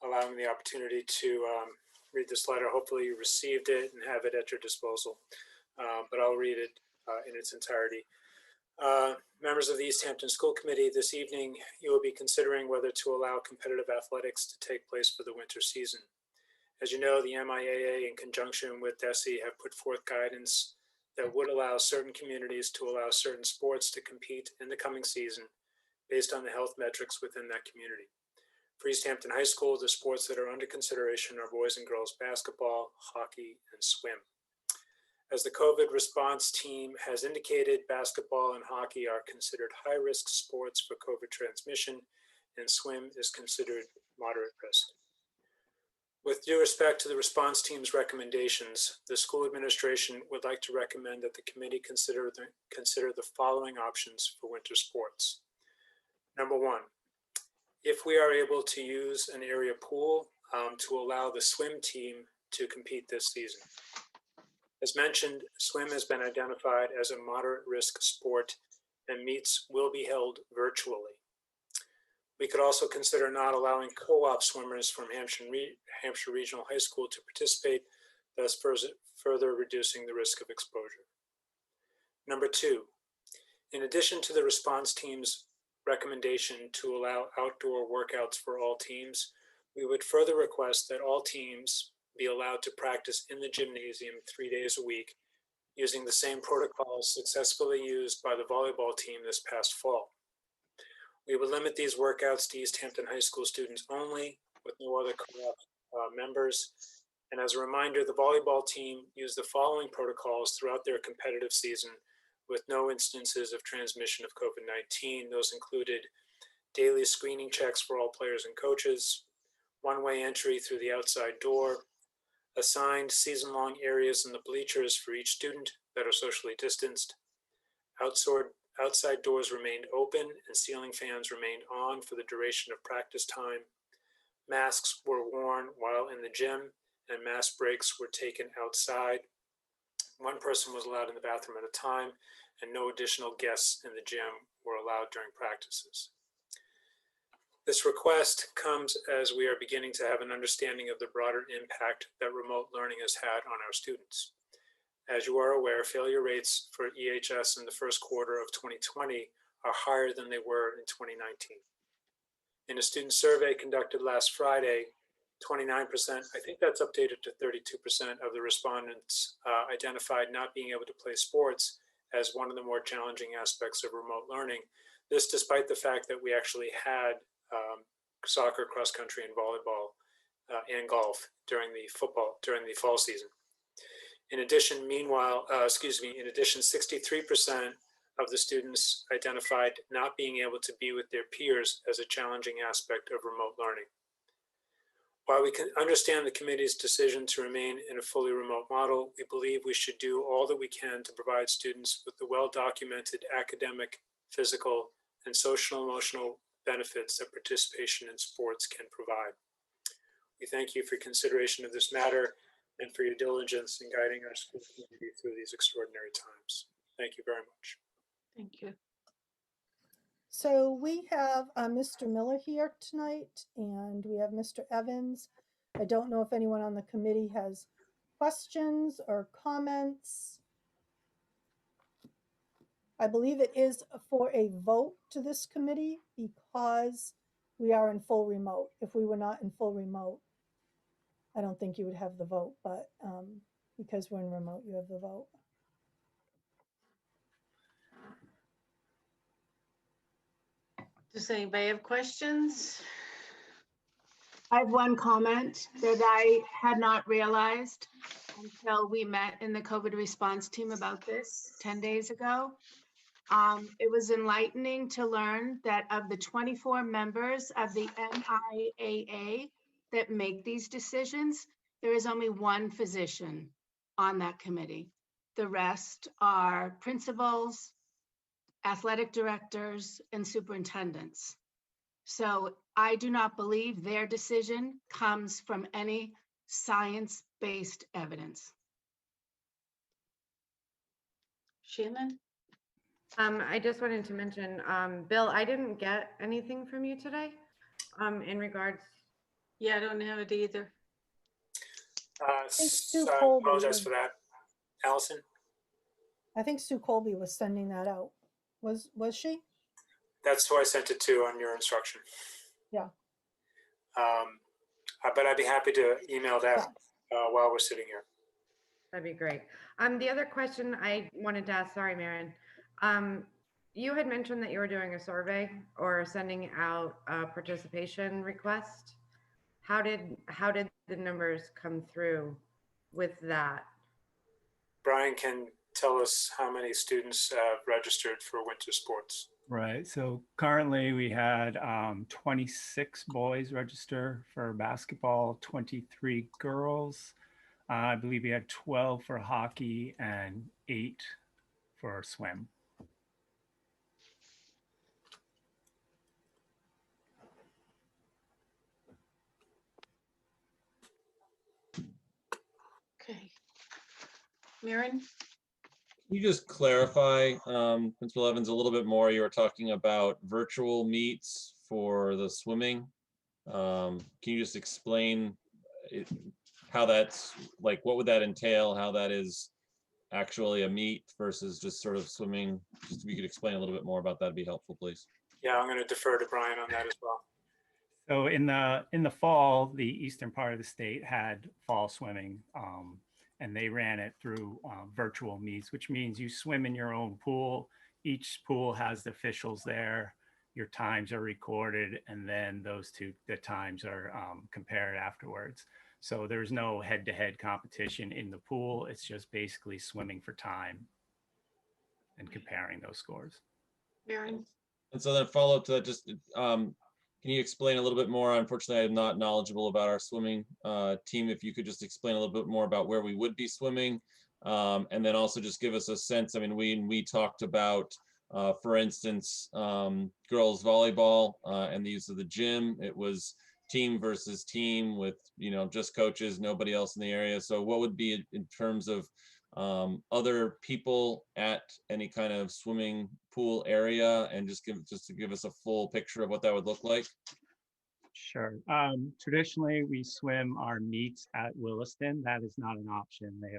allowing me the opportunity to read this letter. Hopefully you received it and have it at your disposal, but I'll read it in its entirety. Members of the Easthampton School Committee, this evening you will be considering whether to allow competitive athletics to take place for the winter season. As you know, the MIAA, in conjunction with DESE, have put forth guidance that would allow certain communities to allow certain sports to compete in the coming season based on the health metrics within that community. For Easthampton High School, the sports that are under consideration are boys and girls basketball, hockey, and swim. As the COVID response team has indicated, basketball and hockey are considered high-risk sports for COVID transmission, and swim is considered moderate risk. With due respect to the response team's recommendations, the school administration would like to recommend that the committee consider the following options for winter sports. Number one, if we are able to use an area pool to allow the swim team to compete this season. As mentioned, swim has been identified as a moderate risk sport and meets will be held virtually. We could also consider not allowing co-op swimmers from Hampshire Regional High School to participate, thus further reducing the risk of exposure. Number two, in addition to the response team's recommendation to allow outdoor workouts for all teams, we would further request that all teams be allowed to practice in the gymnasium 3 days a week using the same protocols successfully used by the volleyball team this past fall. We would limit these workouts to Easthampton High School students only, with no other co-op members. And as a reminder, the volleyball team used the following protocols throughout their competitive season with no instances of transmission of COVID-19. Those included daily screening checks for all players and coaches, one-way entry through the outside door, assigned season-long areas in the bleachers for each student that are socially distanced, outside doors remained open and ceiling fans remained on for the duration of practice time. Masks were worn while in the gym and mask breaks were taken outside. One person was allowed in the bathroom at a time, and no additional guests in the gym were allowed during practices. This request comes as we are beginning to have an understanding of the broader impact that remote learning has had on our students. As you are aware, failure rates for EHS in the first quarter of 2020 are higher than they were in 2019. In a student survey conducted last Friday, 29%, I think that's updated to 32% of the respondents identified not being able to play sports as one of the more challenging aspects of remote learning. This despite the fact that we actually had soccer, cross country, and volleyball and golf during the fall season. In addition, in addition, 63% of the students identified not being able to be with their peers as a challenging aspect of remote learning. While we can understand the committee's decision to remain in a fully remote model, we believe we should do all that we can to provide students with the well-documented academic, physical, and social emotional benefits that participation in sports can provide. We thank you for consideration of this matter and for your diligence in guiding our school community through these extraordinary times. Thank you very much. Thank you. So we have Mr. Miller here tonight, and we have Mr. Evans. I don't know if anyone on the committee has questions or comments. I believe it is for a vote to this committee because we are in full remote. If we were not in full remote, I don't think you would have the vote, but because we're in remote, you have the vote. Does anybody have questions? I have one comment that I had not realized until we met in the COVID response team about this 10 days ago. It was enlightening to learn that of the 24 members of the MIAA that make these decisions, there is only one physician on that committee. The rest are principals, athletic directors, and superintendents. So I do not believe their decision comes from any science-based evidence. Shannon? I just wanted to mention, Bill, I didn't get anything from you today in regards. Yeah, I don't have it either. Sue I Colby apologize was- for that. Allison? I think Sue Colby was sending that out. Was she? That's who I sent it to on your instruction. Yeah. But I'd be happy to email that while we're sitting here. That'd be great. The other question I wanted to ask, sorry, Marion. You had mentioned that you were doing a survey or sending out a participation request. How did the numbers come through with that? Brian can tell us how many students have registered for winter sports. Right. So currently we had 26 boys register for basketball, 23 girls. I believe we had 12 for hockey and 8 for swim. Okay. Maren? Can you just clarify, Principal Evans, a little bit more? You were talking about virtual meets for the swimming. Can you just explain how that's, like, what would that entail? How that is actually a meet versus just sort of swimming? Just if you could explain a little bit more about that, would be helpful, please. Yeah, I'm going to defer to Brian on that as well. So in the fall, the eastern part of the state had fall swimming, and they ran it through virtual meets, which means you swim in your own pool. Each pool has the officials there. Your times are recorded, and then the times are compared afterwards. So there's no head-to-head competition in the pool. It's just basically swimming for time and comparing those scores. Maren? And so then follow up to that, just can you explain a little bit more? Unfortunately, I'm not knowledgeable about our swimming team. If you could just explain a little bit more about where we would be swimming, and then also just give us a sense. I mean, we talked about, for instance, girls volleyball and the use of the gym. It was team versus team with, just coaches, nobody else in the area. So what would be in terms of other people at any kind of swimming pool area, and just to give us a full picture of what that would look like? Sure. Traditionally, we swim our meets at Williston. That is not an option. They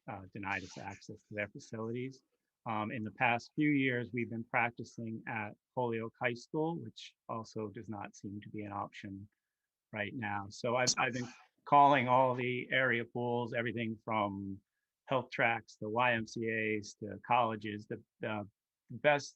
have denied us access to their facilities. In the past few years, we've been practicing at Perreault High School, which also does not seem to be an option right now. So I've been calling all the area pools, everything from health tracks to YMCAs to colleges. The best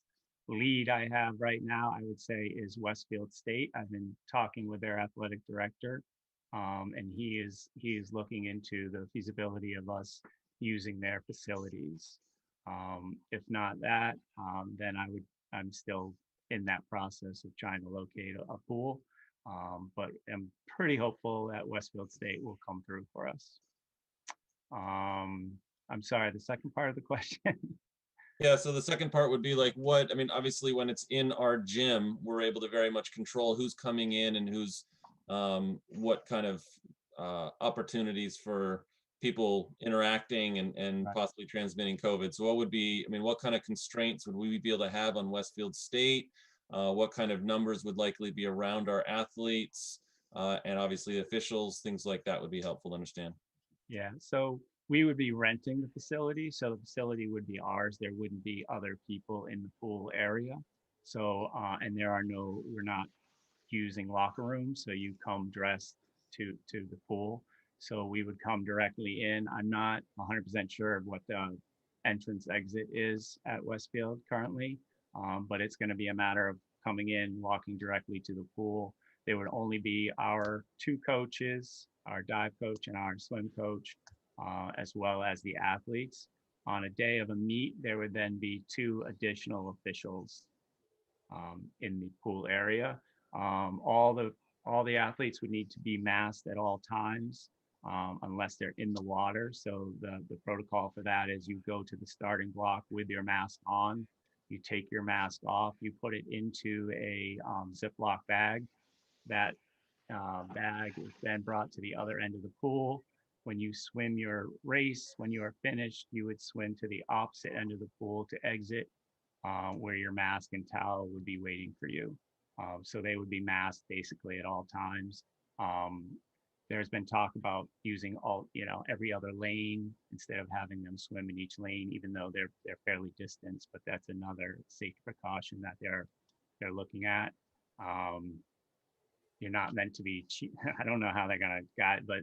lead I have right now, I would say, is Westfield State. I've been talking with their athletic director, and he is looking into the feasibility of us using their facilities. If not that, then I'm still in that process of trying to locate a pool, but I'm pretty hopeful that Westfield State will come through for us. I'm sorry, the second part of the question. Yeah, so the second part would be like what, I mean, obviously when it's in our gym, we're able to very much control who's coming in and who's, what kind of opportunities for people interacting and Right. possibly transmitting COVID. So what would be, I mean, what kind of constraints would we be able to have on Westfield State? What kind of numbers would likely be around our athletes? And obviously officials, things like that would be helpful to understand. Yeah, so we would be renting the facility, so the facility would be ours. There wouldn't be other people in the pool area. So, and we're not using locker rooms, so you come dressed to the pool. So we would come directly in. I'm not 100% sure of what the entrance exit is at Westfield currently, but it's going to be a matter of coming in, walking directly to the pool. There would only be our two coaches, our dive coach and our swim coach, as well as the athletes. On a day of a meet, there would then be two additional officials in the pool area. All the athletes would need to be masked at all times unless they're in the water. So the protocol for that is you go to the starting block with your mask on, you take your mask off, you put it into a Ziploc bag. That bag is then brought to the other end of the pool. When you swim your race, when you are finished, you would swim to the opposite end of the pool to exit, where your mask and towel would be waiting for you. So they would be masked basically at all times. There's been talk about using every other lane instead of having them swim in each lane, even though they're fairly distant. But that's another safety precaution that they're looking at. You're not meant to be cheap. I don't know how they're gonna guide, but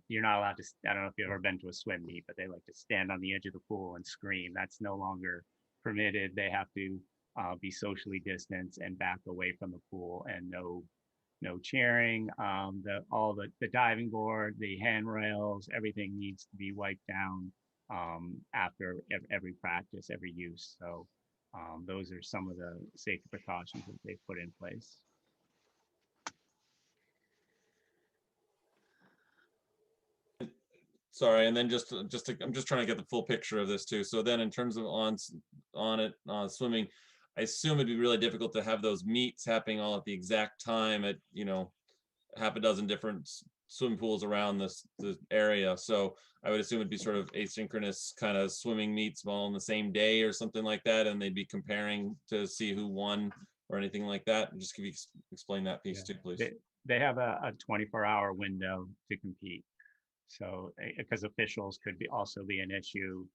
you're not allowed to. I don't know if you've ever been to a swim meet, but they like to stand on the edge of the pool and scream. That's no longer permitted. They have to be socially distanced and back away from the pool, and no cheering. All the diving board, the handrails, everything needs to be wiped down after every practice, every use. So those are some of the safety precautions that they put in place. Sorry, and then I'm just trying to get the full picture of this too. So then in terms of swimming, I assume it'd be really difficult to have those meets happening all at the exact time at, half a dozen different swimming pools around the area. So I would assume it'd be sort of asynchronous kind of swimming meets all on the same day or something like that, and they'd be comparing to see who won or anything like that. Just can you explain that piece too, please? They have a 24-hour window to compete. So, because officials could also be an issue,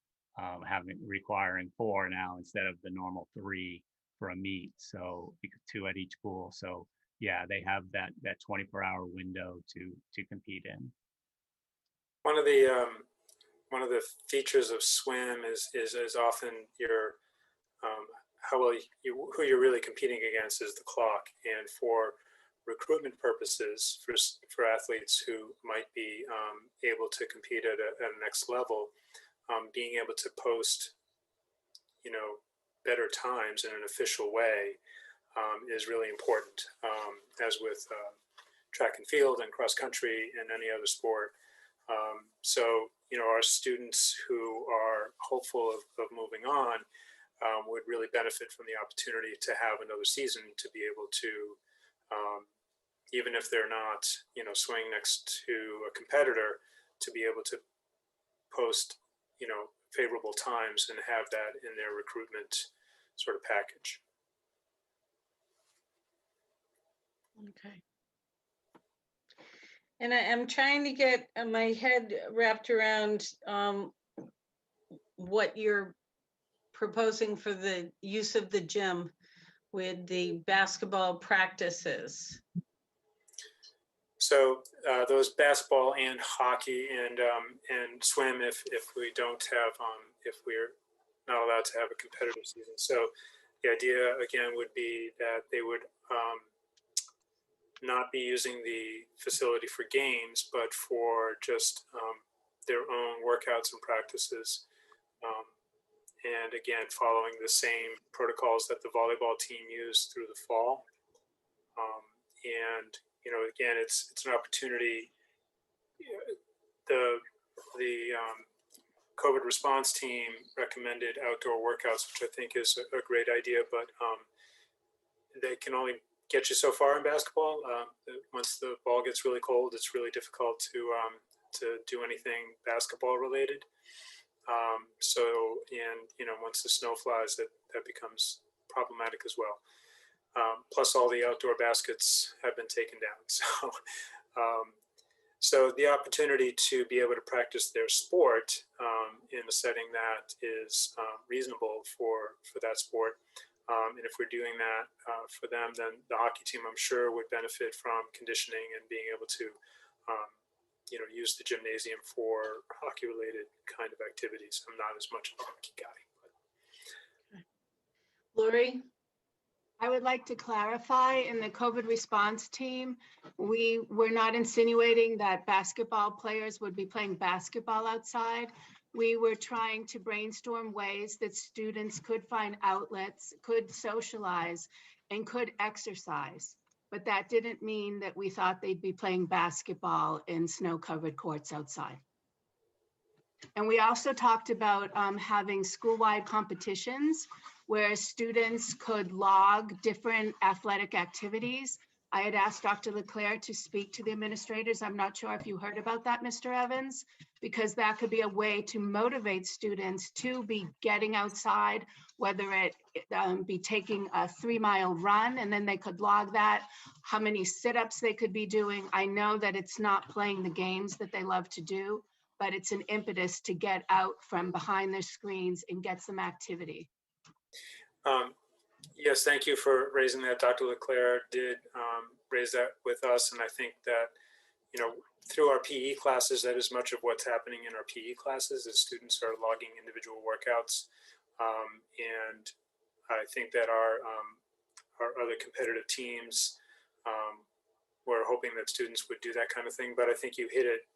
requiring 4 now instead of the normal 3 for a meet. So 2 at each pool. So yeah, they have that 24-hour window to compete in. One of the features of swim is often your who you're really competing against is the clock, and for recruitment purposes for athletes who might be able to compete at a next level, being able to post, better times in an official way is really important, as with track and field and cross country and any other sport. So, our students who are hopeful of moving on would really benefit from the opportunity to have another season to be able to, even if they're not, swinging next to a competitor, to be able to post, favorable times and have that in their recruitment sort of package. Okay. And I'm trying to get my head wrapped around what you're proposing for the use of the gym with the basketball practices. So those basketball and hockey and swim, if we don't have, if we're not allowed to have a competitive season. So the idea again would be that they would not be using the facility for games, but for just their own workouts and practices. And again, following the same protocols that the volleyball team used through the fall. And again, it's an opportunity. The COVID response team recommended outdoor workouts, which I think is a great idea, but they can only get you so far in basketball. Once the ball gets really cold, it's really difficult to do anything basketball related. And once the snow flies, that becomes problematic as well. Plus, all the outdoor baskets have been taken down. So the opportunity to be able to practice their sport in a setting that is reasonable for that sport. And if we're doing that for them, then the hockey team, I'm sure, would benefit from conditioning and being able to, use the gymnasium for hockey-related kind of activities. I'm not as much of a hockey guy. Lori? I would like to clarify, in the COVID response team, we were not insinuating that basketball players would be playing basketball outside. We were trying to brainstorm ways that students could find outlets, could socialize, and could exercise. But that didn't mean that we thought they'd be playing basketball in snow-covered courts outside. And we also talked about having school-wide competitions where students could log different athletic activities. I had asked Dr. Leclerc to speak to the administrators. I'm not sure if you heard about that, Mr. Evans, because that could be a way to motivate students to be getting outside, whether it be taking a 3-mile run, and then they could log that, how many sit-ups they could be doing. I know that it's not playing the games that they love to do, but it's an impetus to get out from behind their screens and get some activity. Yes, thank you for raising that. Dr. Leclerc did raise that with us, and I think that, through our PE classes, that is much of what's happening in our PE classes, is students are logging individual workouts, and I think that our other competitive teams, we're hoping that students would do that kind of thing. But I think you hit it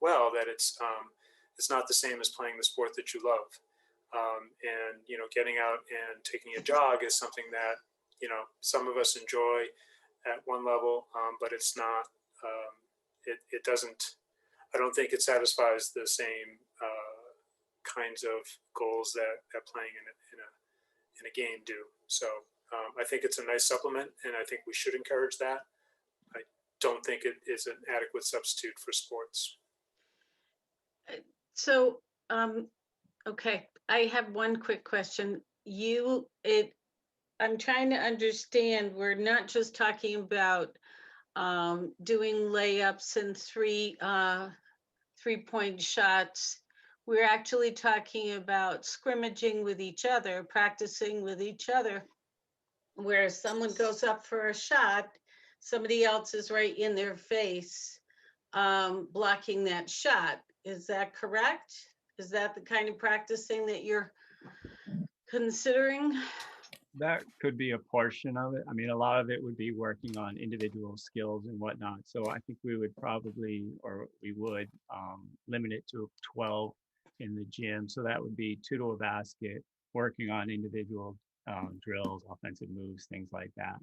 well, that it's not the same as playing the sport that you love. And getting out and taking a jog is something that some of us enjoy at one level, but it's not. It doesn't. I don't think it satisfies the same kinds of goals that playing in a game do. So I think it's a nice supplement, and I think we should encourage that. I don't think it is an adequate substitute for sports. So, okay, I have one quick question. I'm trying to understand, we're not just talking about doing layups and three-point shots. We're actually talking about scrimmaging with each other, practicing with each other, where someone goes up for a shot, somebody else is right in their face, blocking that shot. Is that correct? Is that the kind of practicing that you're considering? That could be a portion of it. I mean, a lot of it would be working on individual skills and whatnot. So I think we would probably, or we would limit it to 12 in the gym. So that would be 2 to a basket, working on individual drills, offensive moves, things like that.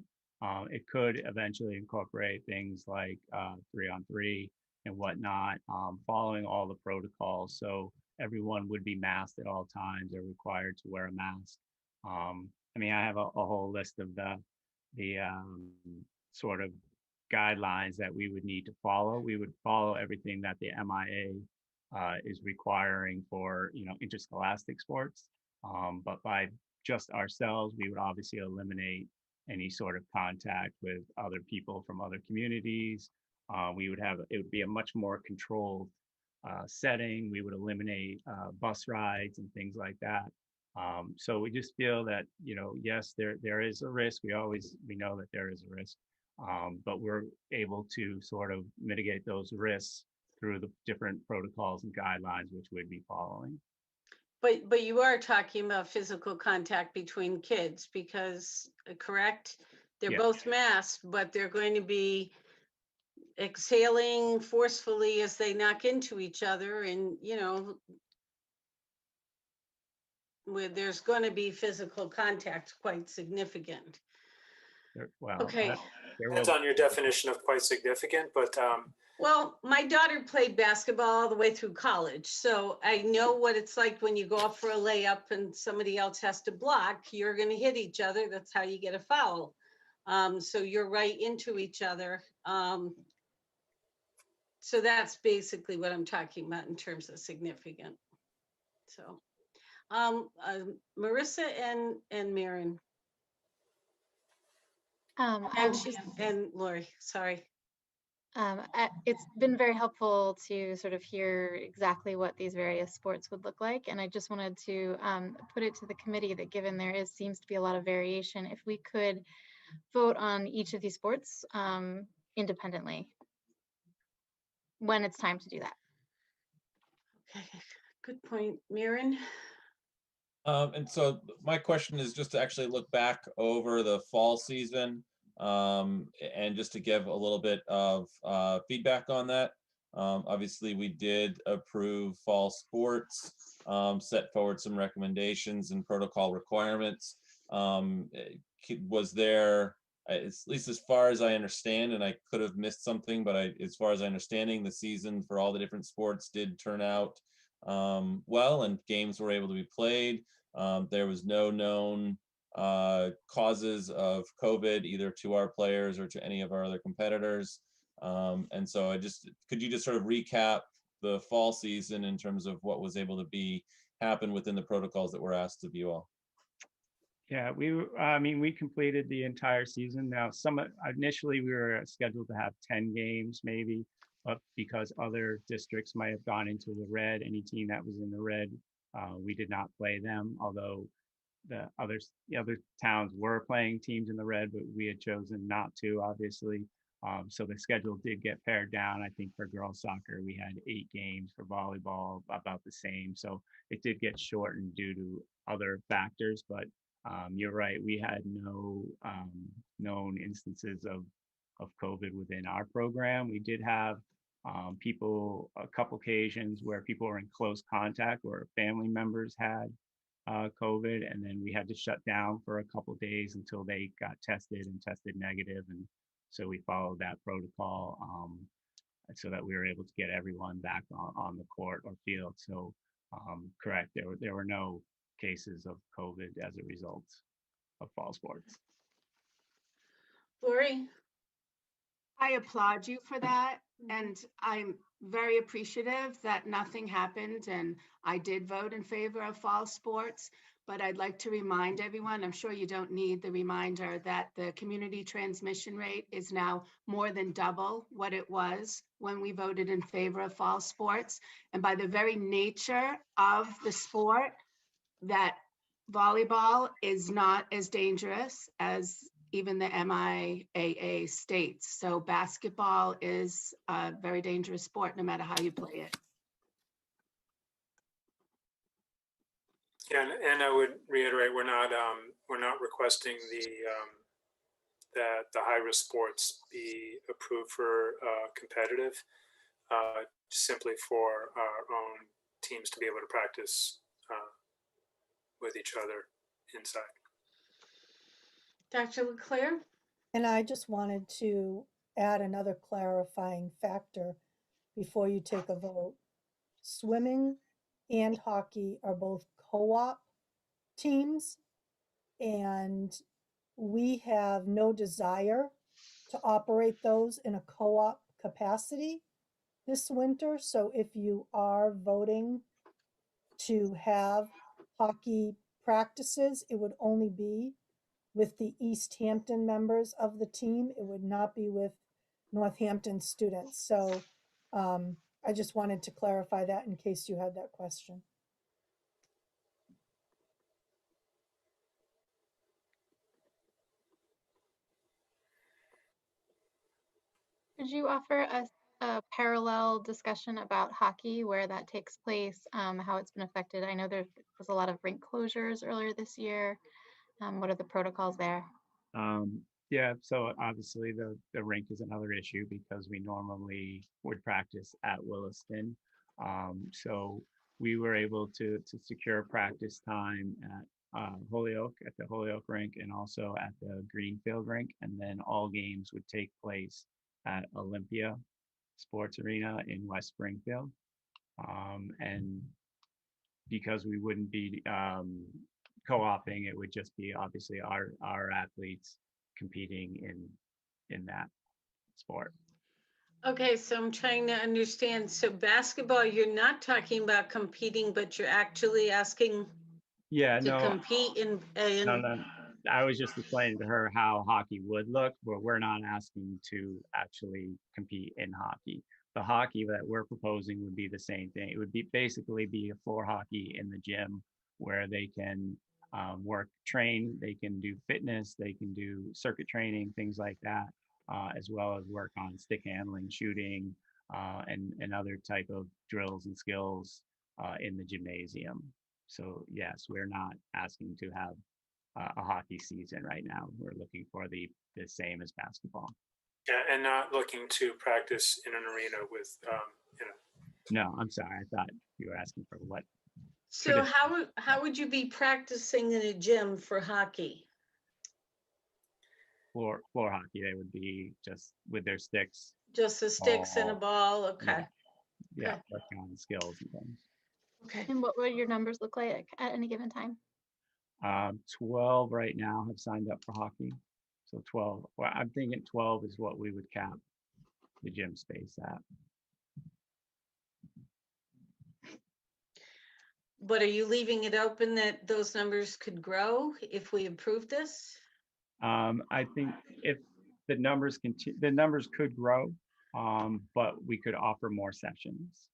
It could eventually incorporate things like 3-on-3 and whatnot, following all the protocols. So everyone would be masked at all times. They're required to wear a mask. I mean, I have a whole list of the sort of guidelines that we would need to follow. We would follow everything that the MIA is requiring for, interscholastic sports. But by just ourselves, we would obviously eliminate any sort of contact with other people from other communities. It would be a much more controlled setting. We would eliminate bus rides and things like that. So we just feel that, yes, there is a risk. We know that there is a risk, but we're able to sort of mitigate those risks through the different protocols and guidelines which we'd be following. But you are talking about physical contact between kids because, correct? They're Yeah. both masked, but they're going to be exhaling forcefully as they knock into each other, and there's going to be physical contact quite significant. Well, Okay. there Depends will, on your definition of quite significant, but Well, my daughter played basketball all the way through college, so I know what it's like when you go up for a layup and somebody else has to block. You're going to hit each other. That's how you get a foul. So you're right into each other. So that's basically what I'm talking about in terms of significant. So, Marissa and Maren and Lori. Sorry. It's been very helpful to sort of hear exactly what these various sports would look like. And I just wanted to put it to the committee that given there seems to be a lot of variation, if we could vote on each of these sports independently when it's time to do that. Okay, good point. Maren? And so my question is just to actually look back over the fall season and just to give a little bit of feedback on that. Obviously, we did approve fall sports, set forward some recommendations and protocol requirements. Was there, at least as far as I understand, and I could have missed something, but as far as I understanding, the season for all the different sports did turn out well, and games were able to be played. There was no known causes of COVID either to our players or to any of our other competitors. And so could you just sort of recap the fall season in terms of what was able to happen within the protocols that were asked of you all? yeah, we completed the entire season. Now, initially we were scheduled to have 10 games maybe, but because other districts might have gone into the red, any team that was in the red, we did not play them, although the other towns were playing teams in the red, but we had chosen not to, obviously. So the schedule did get pared down. I think for girls soccer, we had 8 games, for volleyball, about the same. So it did get shortened due to other factors, but you're right, we had no known instances of COVID within our program. We did have a couple occasions where people were in close contact where family members had COVID, and then we had to shut down for a couple days until they got tested and tested negative. And so we followed that protocol so that we were able to get everyone back on the court or field. So correct, there were no cases of COVID as a result of fall sports. Lori? I applaud you for that. And I'm very appreciative that nothing happened and I did vote in favor of fall sports. But I'd like to remind everyone, I'm sure you don't need the reminder, that the community transmission rate is now more than double what it was when we voted in favor of fall sports. And by the very nature of the sport, that volleyball is not as dangerous as even the MIAA states. So basketball is a very dangerous sport, no matter how you play it. yeah, and I would reiterate, we're not requesting that the high-risk sports be approved for competitive, simply for our own teams to be able to practice with each other inside. Dr. LeClaire? And I just wanted to add another clarifying factor before you take a vote. Swimming and hockey are both co-op teams, and we have no desire to operate those in a co-op capacity this winter. So if you are voting to have hockey practices, it would only be with the Easthampton members of the team. It would not be with Northampton students. So I just wanted to clarify that in case you had that question. Could you offer us a parallel discussion about hockey, where that takes place, how it's been affected? I know there was a lot of rink closures earlier this year. What are the protocols there? Yeah, so obviously the rink is another issue because we normally would practice at Williston. So we were able to secure practice time at Holyoke, at the Holyoke rink, and also at the Greenfield rink. And then all games would take place at Olympia Sports Arena in West Springfield. And because we wouldn't be co-oping, it would just be obviously our athletes competing in that sport. Okay, so I'm trying to understand. So basketball, you're not talking about competing, but you're actually asking Yeah, to no, compete in. no. I was just explaining to her how hockey would look, but we're not asking to actually compete in hockey. The hockey that we're proposing would be the same thing. It would be basically be a floor hockey in the gym where they can train, they can do fitness, they can do circuit training, things like that, as well as work on stick handling, shooting, and other type of drills and skills in the gymnasium. So yes, we're not asking to have a hockey season right now. We're looking for the same as basketball. Yeah, and not looking to practice in an arena with, No, I'm sorry. I thought you were asking for what. So how would you be practicing in a gym for hockey? Floor hockey, they would be just with their sticks. Just the sticks and a ball, okay. Yeah, working on skills and things. Okay. And what would your numbers look like at any given time? 12 right now have signed up for hockey. So 12, well, I'm thinking 12 is what we would cap the gym space at. But are you leaving it open that those numbers could grow if we approve this? I think if the numbers the numbers could grow, but we could offer more sessions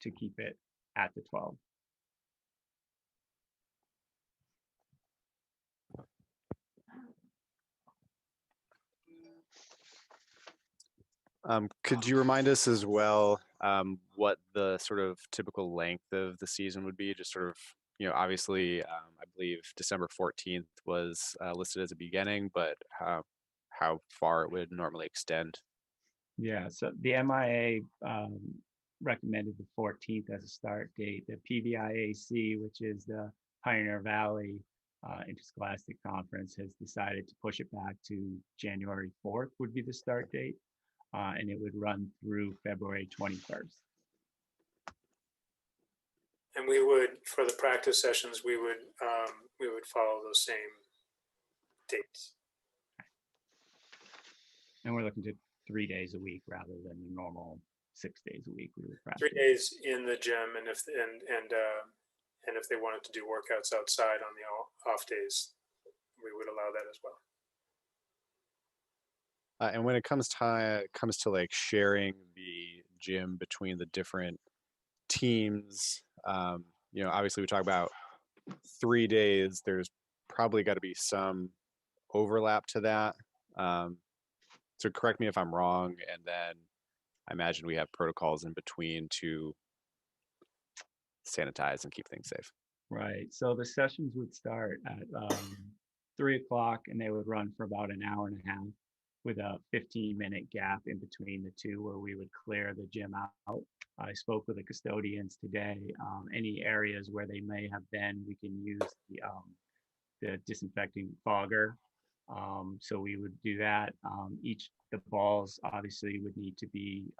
to keep it at the 12. Could you remind us as well what the sort of typical length of the season would be? Just sort of, obviously, I believe December 14th was listed as a beginning, but how far it would normally extend? Yeah, so the MIA recommended the 14th as a start date. The PBIAC, which is the Pioneer Valley Interscholastic Conference, has decided to push it back to January 4th would be the start date. And it would run through February 21st. and we would, for the practice sessions, we would follow those same dates. And we're looking to 3 days a week rather than the normal 6 days a week we would practice. 3 days in the gym, and if they wanted to do workouts outside on the off days, we would allow that as well. And when it comes to like sharing the gym between the different teams, obviously we talk about 3 days. There's probably got to be some overlap to that. So correct me if I'm wrong. And then I imagine we have protocols in between to sanitize and keep things safe. Right. So the sessions would start at 3 o'clock and they would run for about an hour and a half, with a 15-minute gap in between the two where we would clear the gym out. I spoke with the custodians today. Any areas where they may have been, we can use the disinfecting fogger. So we would do that. The balls obviously would need to be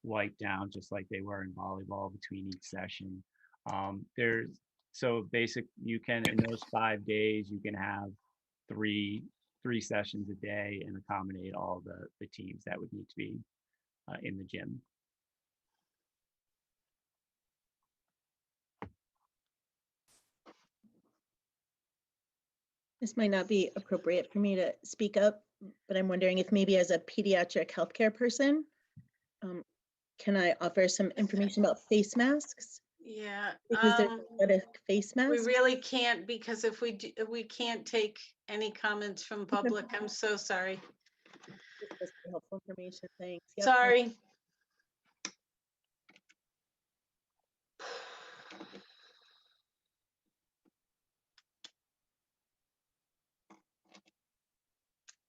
wiped down just like they were in volleyball between each session. You can, in those 5 days, you can have three sessions a day and accommodate all the teams that would need to be in the gym. This might not be appropriate for me to speak up, but I'm wondering if maybe as a pediatric healthcare person, can I offer some information about face masks? Yeah. Because there's a lot of face masks. We really can't, because if we do, we can't take any comments from public. I'm so sorry. That's helpful information. Thanks. Yep. Sorry.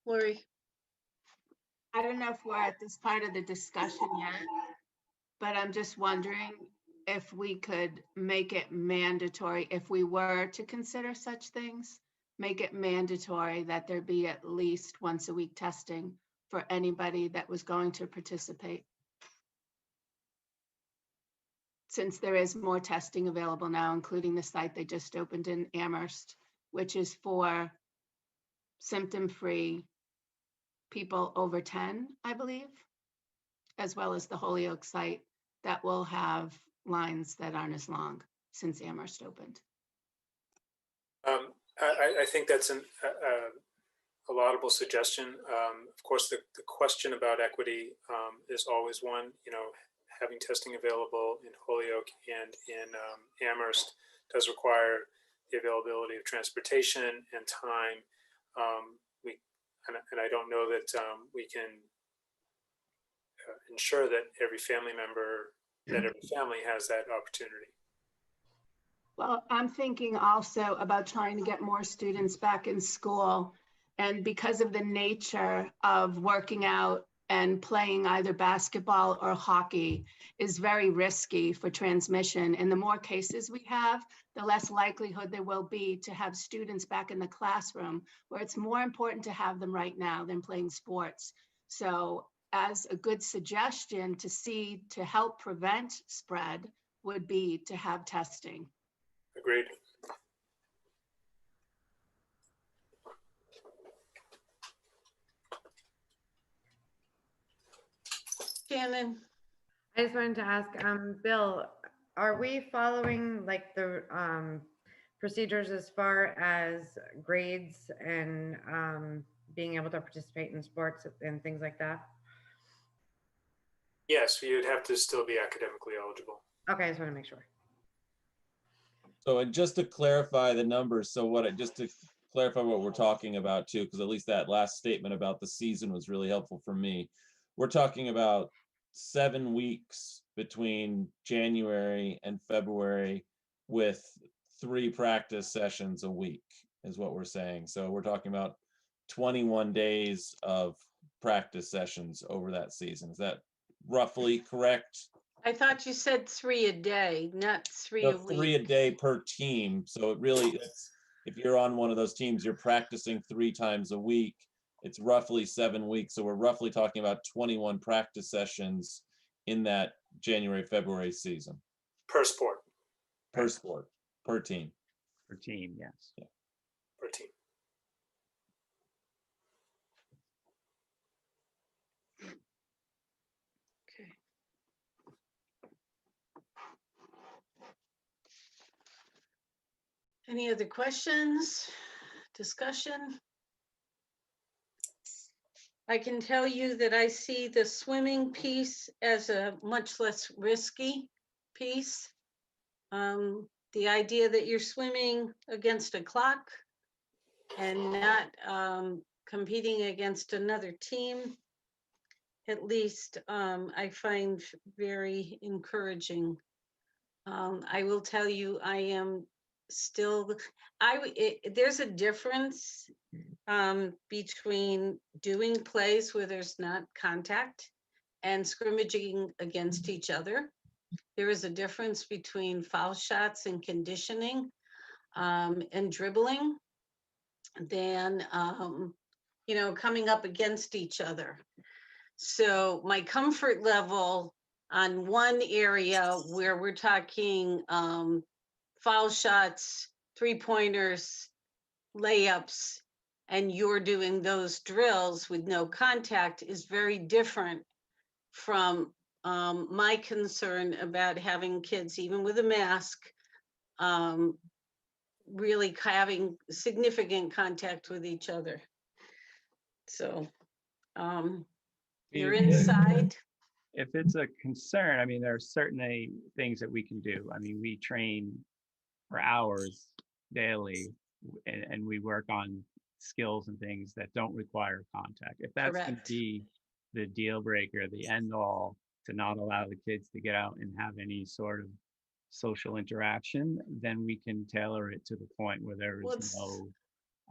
Lori. I don't know if we're at this part of the discussion yet, but I'm just wondering if we could make it mandatory, if we were to consider such things, make it mandatory that there be at least once a week testing for anybody that was going to participate. Since there is more testing available now, including the site they just opened in Amherst, which is for symptom-free people over 10, I believe, as well as the Holyoke site that will have lines that aren't as long since Amherst opened. I think that's a laudable suggestion. Of course, the question about equity is always one. You know, having testing available in Holyoke and in Amherst does require the availability of transportation and time. And I don't know that we can ensure that every family member, that every family has that opportunity. Well, I'm thinking also about trying to get more students back in school. And because of the nature of working out and playing either basketball or hockey is very risky for transmission. And the more cases we have, the less likelihood there will be to have students back in the classroom, where it's more important to have them right now than playing sports. So as a good suggestion to help prevent spread would be to have testing. Agreed. Shannon. I just wanted to ask, Bill, are we following like the procedures as far as grades and being able to participate in sports and things like that? Yes, you'd have to still be academically eligible. Okay, I just want to make sure. So just to clarify the numbers, just to clarify what we're talking about too, because at least that last statement about the season was really helpful for me. We're talking about 7 weeks between January and February with 3 practice sessions a week is what we're saying. So we're talking about 21 days of practice sessions over that season. Is that roughly correct? I thought you said 3 a day, not 3 a No, week. 3 a day per team. So it really, if you're on one of those teams, you're practicing 3 times a week. It's roughly 7 weeks. So we're roughly talking about 21 practice sessions in that January, February season. Per sport. Per sport, per team. Per team, yes. Yeah. Per team. Okay. Any other questions, discussion? I can tell you that I see the swimming piece as a much less risky piece. The idea that you're swimming against a clock and not competing against another team, at least I find very encouraging. I will tell you, I am still, there's a difference between doing plays where there's not contact and scrimmaging against each other. There is a difference between foul shots and conditioning and dribbling than, coming up against each other. So my comfort level on one area where we're talking foul shots, 3-pointers, layups, and you're doing those drills with no contact is very different from my concern about having kids, even with a mask, really having significant contact with each other. So you're inside. If it's a concern, I mean, there are certainly things that we can do. I mean, we train for hours daily and we work on skills and things that don't require contact. If that's going to be the deal breaker, the end all to not allow the kids to get out and have any sort of social interaction, then we can tailor it to the point where there is no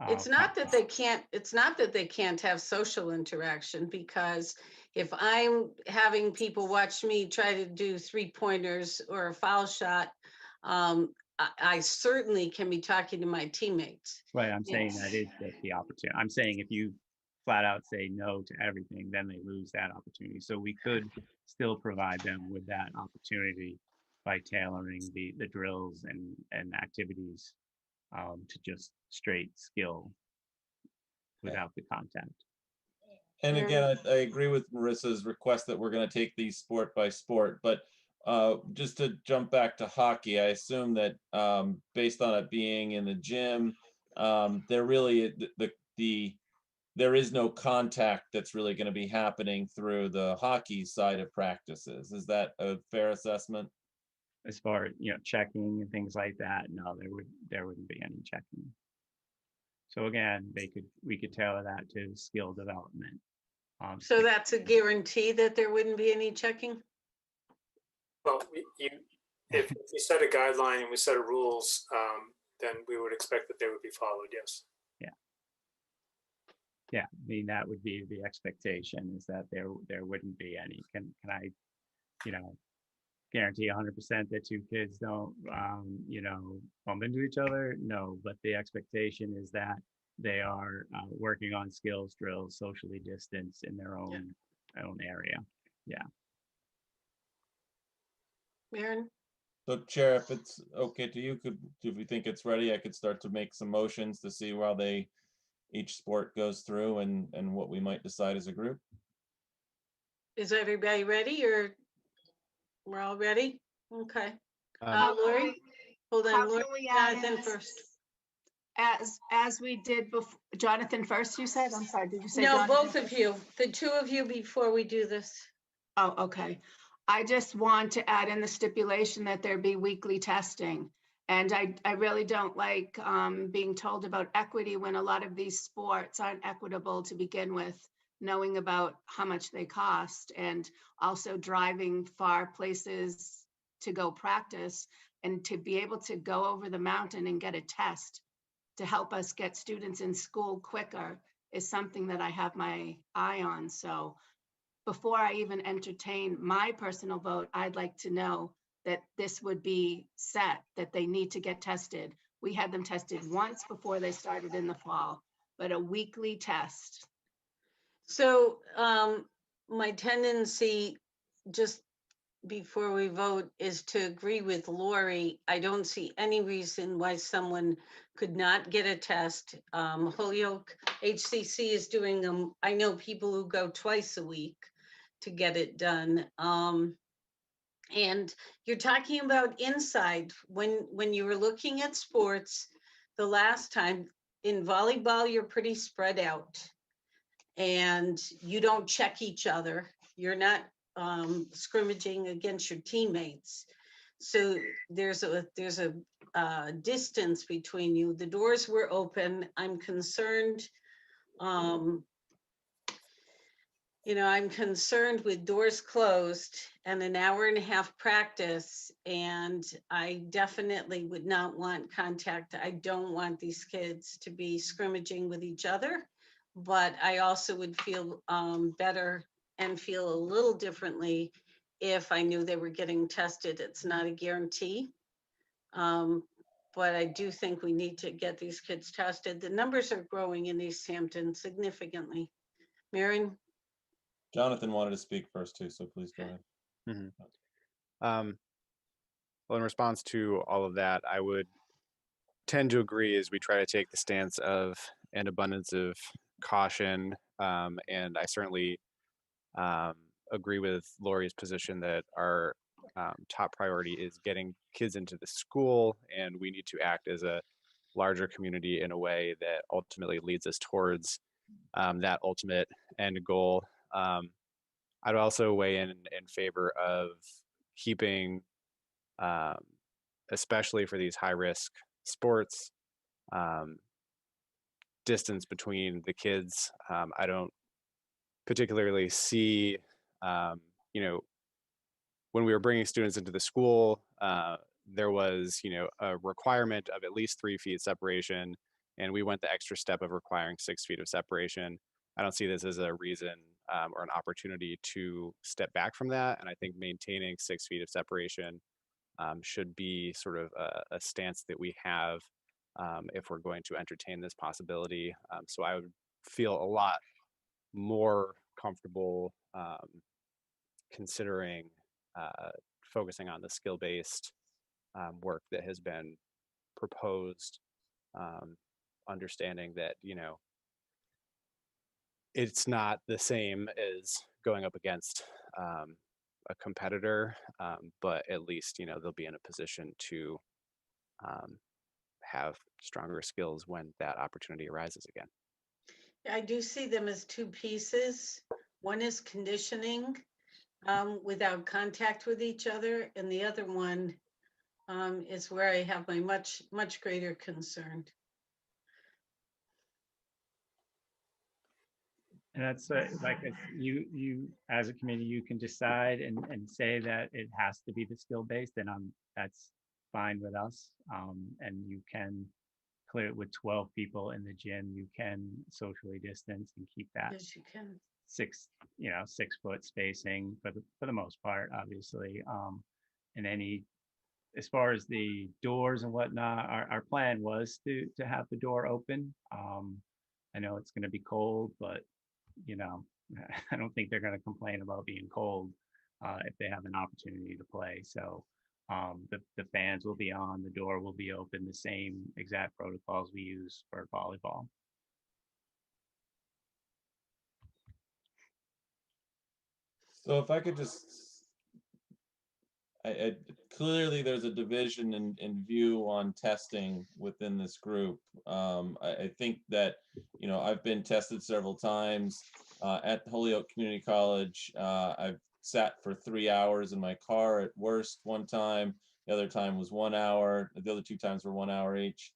It's not that they can't, it's not that they can't have social interaction, because if I'm having people watch me try to do 3-pointers or a foul shot, I certainly can be talking to my teammates. Right, I'm saying Yes. that is the opportunity. I'm saying if you flat out say no to everything, then they lose that opportunity. So we could still provide them with that opportunity by tailoring the drills and activities to just straight skill without the contact. And again, I agree with Marissa's request that we're going to take these sport by sport, but just to jump back to hockey, I assume that based on it being in the gym, there really there is no contact that's really going to be happening through the hockey side of practices. Is that a fair assessment? As far as, checking and things like that, no, there wouldn't be any checking. So again, we could tailor that to skill development. So that's a guarantee that there wouldn't be any checking? Well, if you set a guideline and we set a rules, then we would expect that they would be followed, yes. Yeah, I mean, that would be the expectation, is that there wouldn't be any. Can I, guarantee 100% that two kids don't, bump into each other? No, but the expectation is that they are working on skills drills, socially distanced in their own area. Yeah. Maren? So Chair, if it's okay to you, if you think it's ready, I could start to make some motions to see while each sport goes through and what we might decide as a group. Is everybody ready, or we're all ready? Okay. Lori? Hold on, How Lori, can we add Jonathan in first. As we did before, Jonathan first, you said? I'm sorry, did you say No, Jonathan both of first? you, the two of you before we do this. Oh, okay. I just want to add in the stipulation that there be weekly testing. And I really don't like being told about equity when a lot of these sports aren't equitable to begin with, knowing about how much they cost, and also driving far places to go practice, and to be able to go over the mountain and get a test to help us get students in school quicker is something that I have my eye on. So before I even entertain my personal vote, I'd like to know that this would be set, that they need to get tested. We had them tested once before they started in the fall, but a weekly test. So my tendency, just before we vote, is to agree with Lori. I don't see any reason why someone could not get a test. Holyoke HCC is doing them. I know people who go twice a week to get it done. And you're talking about inside. When you were looking at sports the last time, in volleyball, you're pretty spread out and you don't check each other. You're not scrimmaging against your teammates. So there's a distance between you. The doors were open. I'm concerned. I'm concerned with doors closed and an hour and a half practice, and I definitely would not want contact. I don't want these kids to be scrimmaging with each other, but I also would feel better and feel a little differently if I knew they were getting tested. It's not a guarantee, but I do think we need to get these kids tested. The numbers are growing in Easthampton significantly. Marion? Jonathan wanted to speak first too, so please go ahead. Well, in response to all of that, I would tend to agree as we try to take the stance of an abundance of caution. And I certainly agree with Lori's position that our top priority is getting kids into the school, and we need to act as a larger community in a way that ultimately leads us towards that ultimate end goal. I'd also weigh in favor of keeping, especially for these high risk sports, distance between the kids. I don't particularly see, when we were bringing students into the school, there was, a requirement of at least 3 feet separation and we went the extra step of requiring 6 feet of separation. I don't see this as a reason or an opportunity to step back from that. And I think maintaining 6 feet of separation should be sort of a stance that we have if we're going to entertain this possibility. So I would feel a lot more comfortable considering focusing on the skill-based work that has been proposed, understanding that, you know, it's not the same as going up against a competitor, but at least, you know, they'll be in a position to have stronger skills when that opportunity arises again. I do see them as two pieces. One is conditioning without contact with each other, and the other one is where I have my much greater concern. And that's you as a committee, you can decide and say that it has to be the skill-based, and that's fine with us. And you can clear it with 12 people in the gym. You can socially distance and keep that. Yes, you can. 6 foot spacing for the most part, obviously. And as far as the doors and whatnot, our plan was to have the door open. I know it's going to be cold, but you know, I don't think they're going to complain about being cold if they have an opportunity to play. So the fans will be on, the door will be open, the same exact protocols we use for volleyball. So if I could just, clearly there's a division in view on testing within this group. I think that, you know, I've been tested several times at Holyoke Community College. I've sat for 3 hours in my car at worst one time. The other time was 1 hour. The other 2 times were 1 hour each.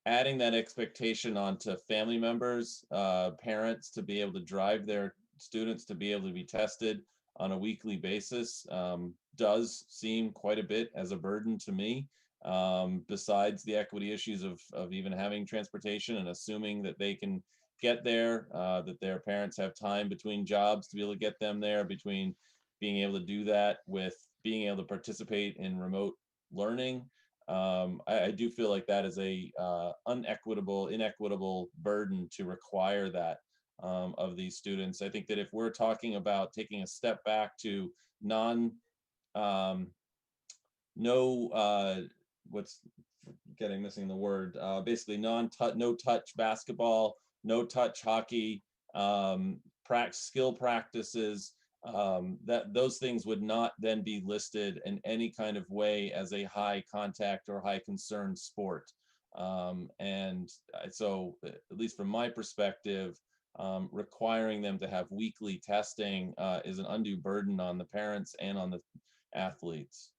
Adding that expectation onto family members, parents, to be able to drive their students to be able to be tested on a weekly basis does seem quite a bit as a burden to me. Besides the equity issues of even having transportation and assuming that they can get there, that their parents have time between jobs to be able to get them there, between being able to do that with being able to participate in remote learning. I do feel like that is a inequitable burden to require that of these students. I think that if we're talking about taking a step back to basically no touch basketball, no touch hockey, skill practices, that those things would not then be listed in any kind of way as a high contact or high concern sport. And so, at least from my perspective, requiring them to have weekly testing is an undue burden on the parents and on the athletes.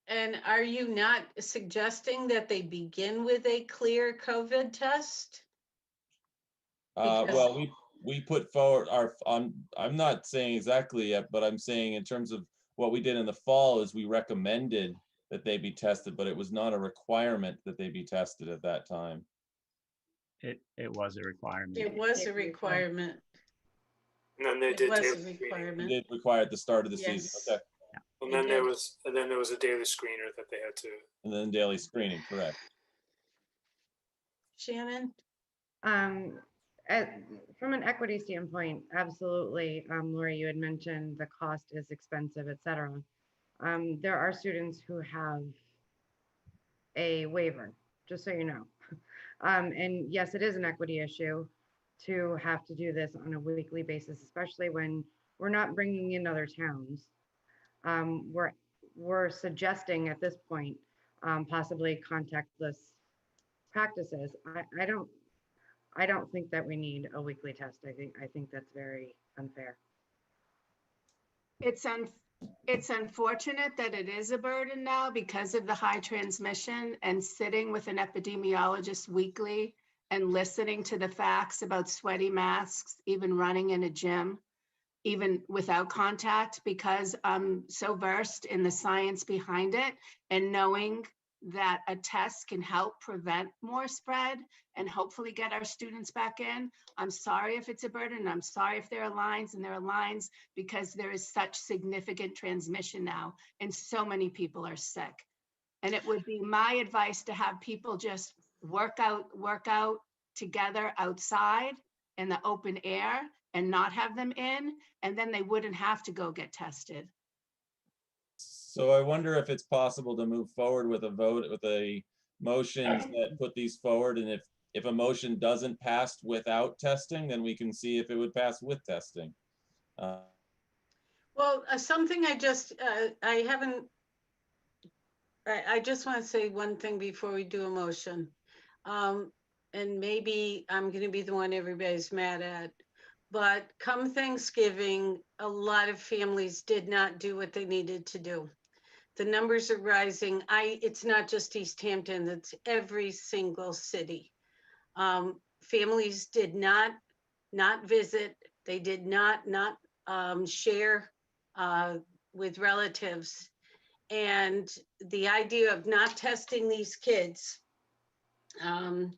And are you not suggesting that they begin with a clear COVID test? Well, we put forward I'm not saying exactly yet, but I'm saying in terms of what we did in the fall is we recommended that they be tested, but it was not a requirement that they be tested at that time. It was a requirement. It was a requirement. And then they It did was daily a screening. requirement. It did require at the start of the season. Yes. Okay. And They then there did. was a daily screener that they had to. And then daily screening, correct. Shannon? From an equity standpoint, absolutely. Lori, you had mentioned the cost is expensive, et cetera. There are students who have a waiver, just so you know. And yes, it is an equity issue to have to do this on a weekly basis, especially when we're not bringing in other towns. We're suggesting at this point possibly contactless practices. I don't think that we need a weekly test. I think that's very unfair. It's unfortunate that it is a burden now because of the high transmission, and sitting with an epidemiologist weekly and listening to the facts about sweaty masks, even running in a gym, even without contact, because I'm so versed in the science behind it and knowing that a test can help prevent more spread and hopefully get our students back in. I'm sorry if it's a burden. I'm sorry if there are lines, and there are lines because there is such significant transmission now and so many people are sick. And it would be my advice to have people just work out together outside in the open air and not have them in, and then they wouldn't have to go get tested. So I wonder if it's possible to move forward with a vote, with a motion that put these forward, and if a motion doesn't pass without testing, then we can see if it would pass with testing. Well, something I just, I haven't, I just want to say one thing before we do a motion. And maybe I'm going to be the one everybody's mad at. But come Thanksgiving, a lot of families did not do what they needed to do. The numbers are rising. It's not just Easthampton, it's every single city. Families did not visit. They did not share with relatives. And the idea of not testing these kids, and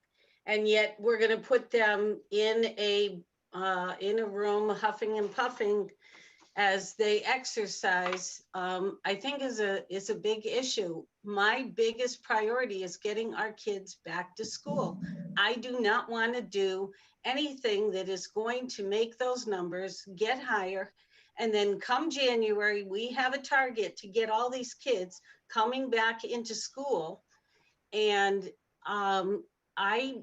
yet we're going to put them in a room huffing and puffing as they exercise, I think is a big issue. My biggest priority is getting our kids back to school. I do not want to do anything that is going to make those numbers get higher. And then come January, we have a target to get all these kids coming back into school. And my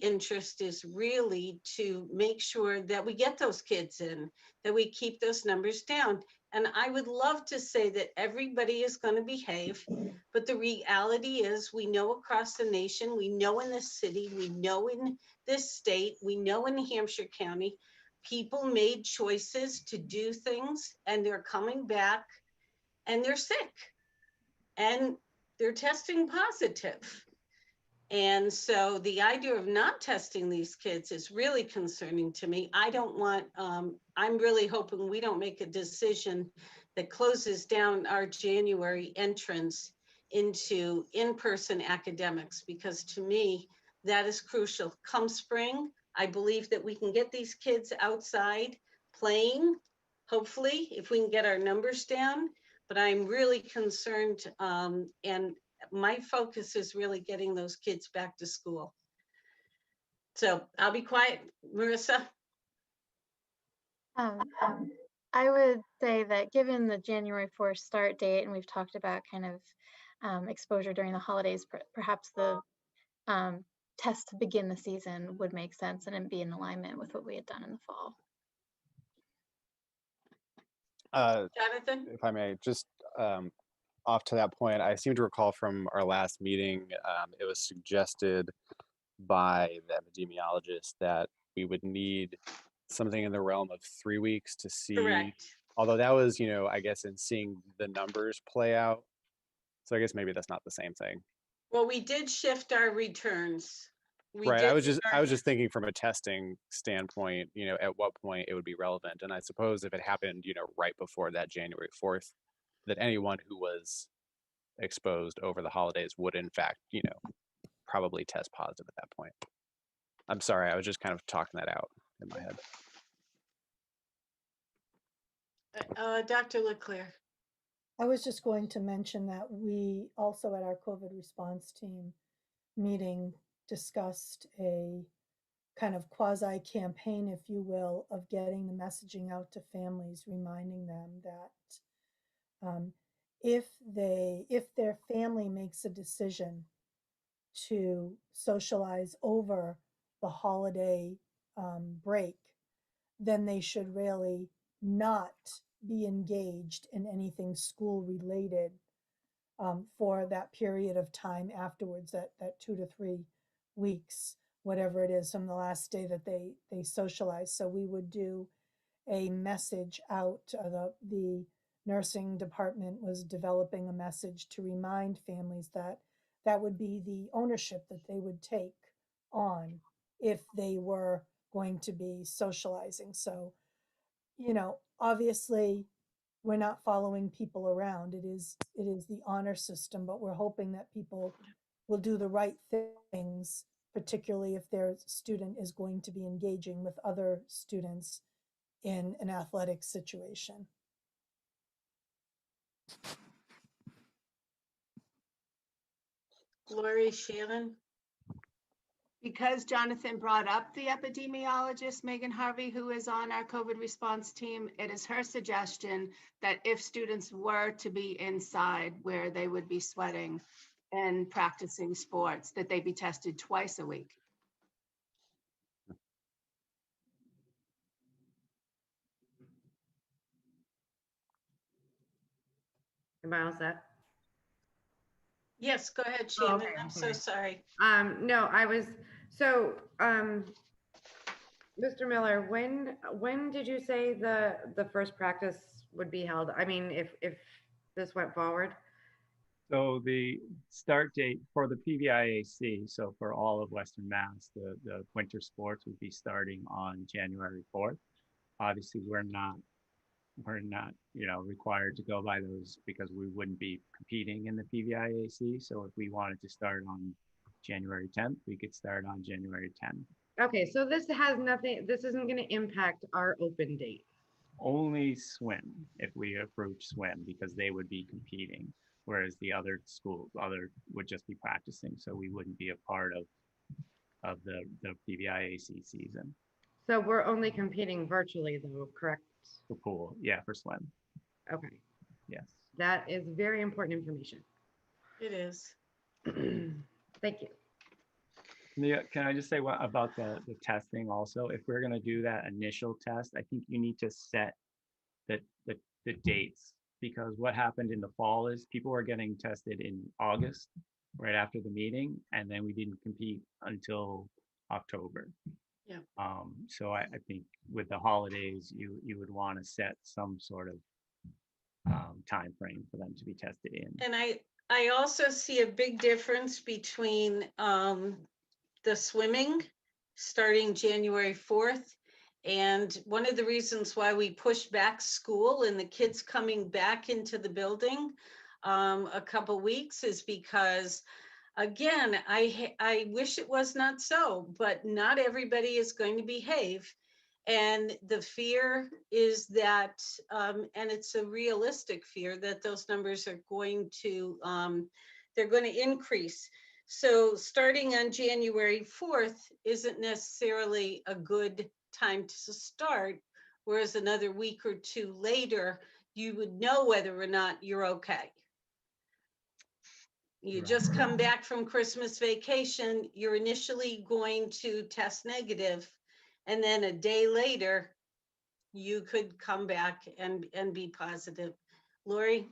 interest is really to make sure that we get those kids in, that we keep those numbers down. And I would love to say that everybody is going to behave, but the reality is we know across the nation, we know in this city, we know in this state, we know in Hampshire County, people made choices to do things and they're coming back and they're sick and they're testing positive. And so the idea of not testing these kids is really concerning to me. I don't want, I'm really hoping we don't make a decision that closes down our January entrance into in-person academics, because to me, that is crucial. Come spring, I believe that we can get these kids outside playing, hopefully, if we can get our numbers down. But I'm really concerned, and my focus is really getting those kids back to school. So I'll be quiet. Marissa? I would say that given the January 4th start date, and we've talked about kind of exposure during the holidays, perhaps the test to begin the season would make sense and be in alignment with what we had done in the fall. Jonathan? If I may, just off to that point, I seem to recall from our last meeting, it was suggested by the epidemiologist that we would need something in the realm of 3 weeks to see. Correct. Although that was, I guess in seeing the numbers play out. So I guess maybe that's not the same thing. Well, we did shift our returns. Right. I was just thinking from a testing standpoint, at what point it would be relevant. And I suppose if it happened, right before that January 4th, that anyone who was exposed over the holidays would in fact, probably test positive at that point. I'm sorry, I was just kind of talking that out in my head. Dr. Leclerc. I was just going to mention that we also at our COVID response team meeting discussed a kind of quasi campaign, if you will, of getting the messaging out to families, reminding them that if their family makes a decision to socialize over the holiday break, then they should really not be engaged in anything school related for that period of time afterwards, that 2 to 3 weeks, whatever it is from the last day that they socialize. So we would do a message out. The nursing department was developing a message to remind families that that would be the ownership that they would take on if they were going to be socializing. So obviously we're not following people around. It is the honor system, but we're hoping that people will do the right things, particularly if their student is going to be engaging with other students in an athletic situation. Lori, Shannon? Because Jonathan brought up the epidemiologist, Megan Harvey, who is on our COVID response team, it is her suggestion that if students were to be inside where they would be sweating and practicing sports, that they be tested twice a week. Am I all set? Yes, go ahead, Oh, Shannon. okay, I'm so sorry. No, I was, so, Mr. Miller, when did you say the first practice would be held? I mean, if this went forward? So the start date for the PVIAC, so for all of Western Mass, the winter sports would be starting on January 4th. Obviously, we're not, required to go by those because we wouldn't be competing in the PVIAC. So if we wanted to start on January 10th, we could start on January 10th. Okay, so this isn't going to impact our open date. Only swim, if we approach swim, because they would be competing, whereas the other schools would just be practicing. So we wouldn't be a part of the PVIAC season. So we're only competing virtually though, correct? The pool, yeah, for swim. Okay. Yes. That is very important information. It is. Thank you. Can I just say what about the testing also? If we're going to do that initial test, I think you need to set the dates, because what happened in the fall is people were getting tested in August, right after the meeting, and then we didn't compete until October. Yeah. So I think with the holidays, you would want to set some sort of time frame for them to be tested in. And I also see a big difference between the swimming starting January 4th. And one of the reasons why we pushed back school and the kids coming back into the building a couple weeks is because, again, I wish it was not so, but not everybody is going to behave. And the fear is that, and it's a realistic fear, that those numbers are going to, they're going to increase. So starting on January 4th isn't necessarily a good time to start, whereas another week or two later, you would know whether or not you're okay. You just come back from Christmas vacation, you're initially going to test negative, and then a day later, you could come back and be positive. Lori?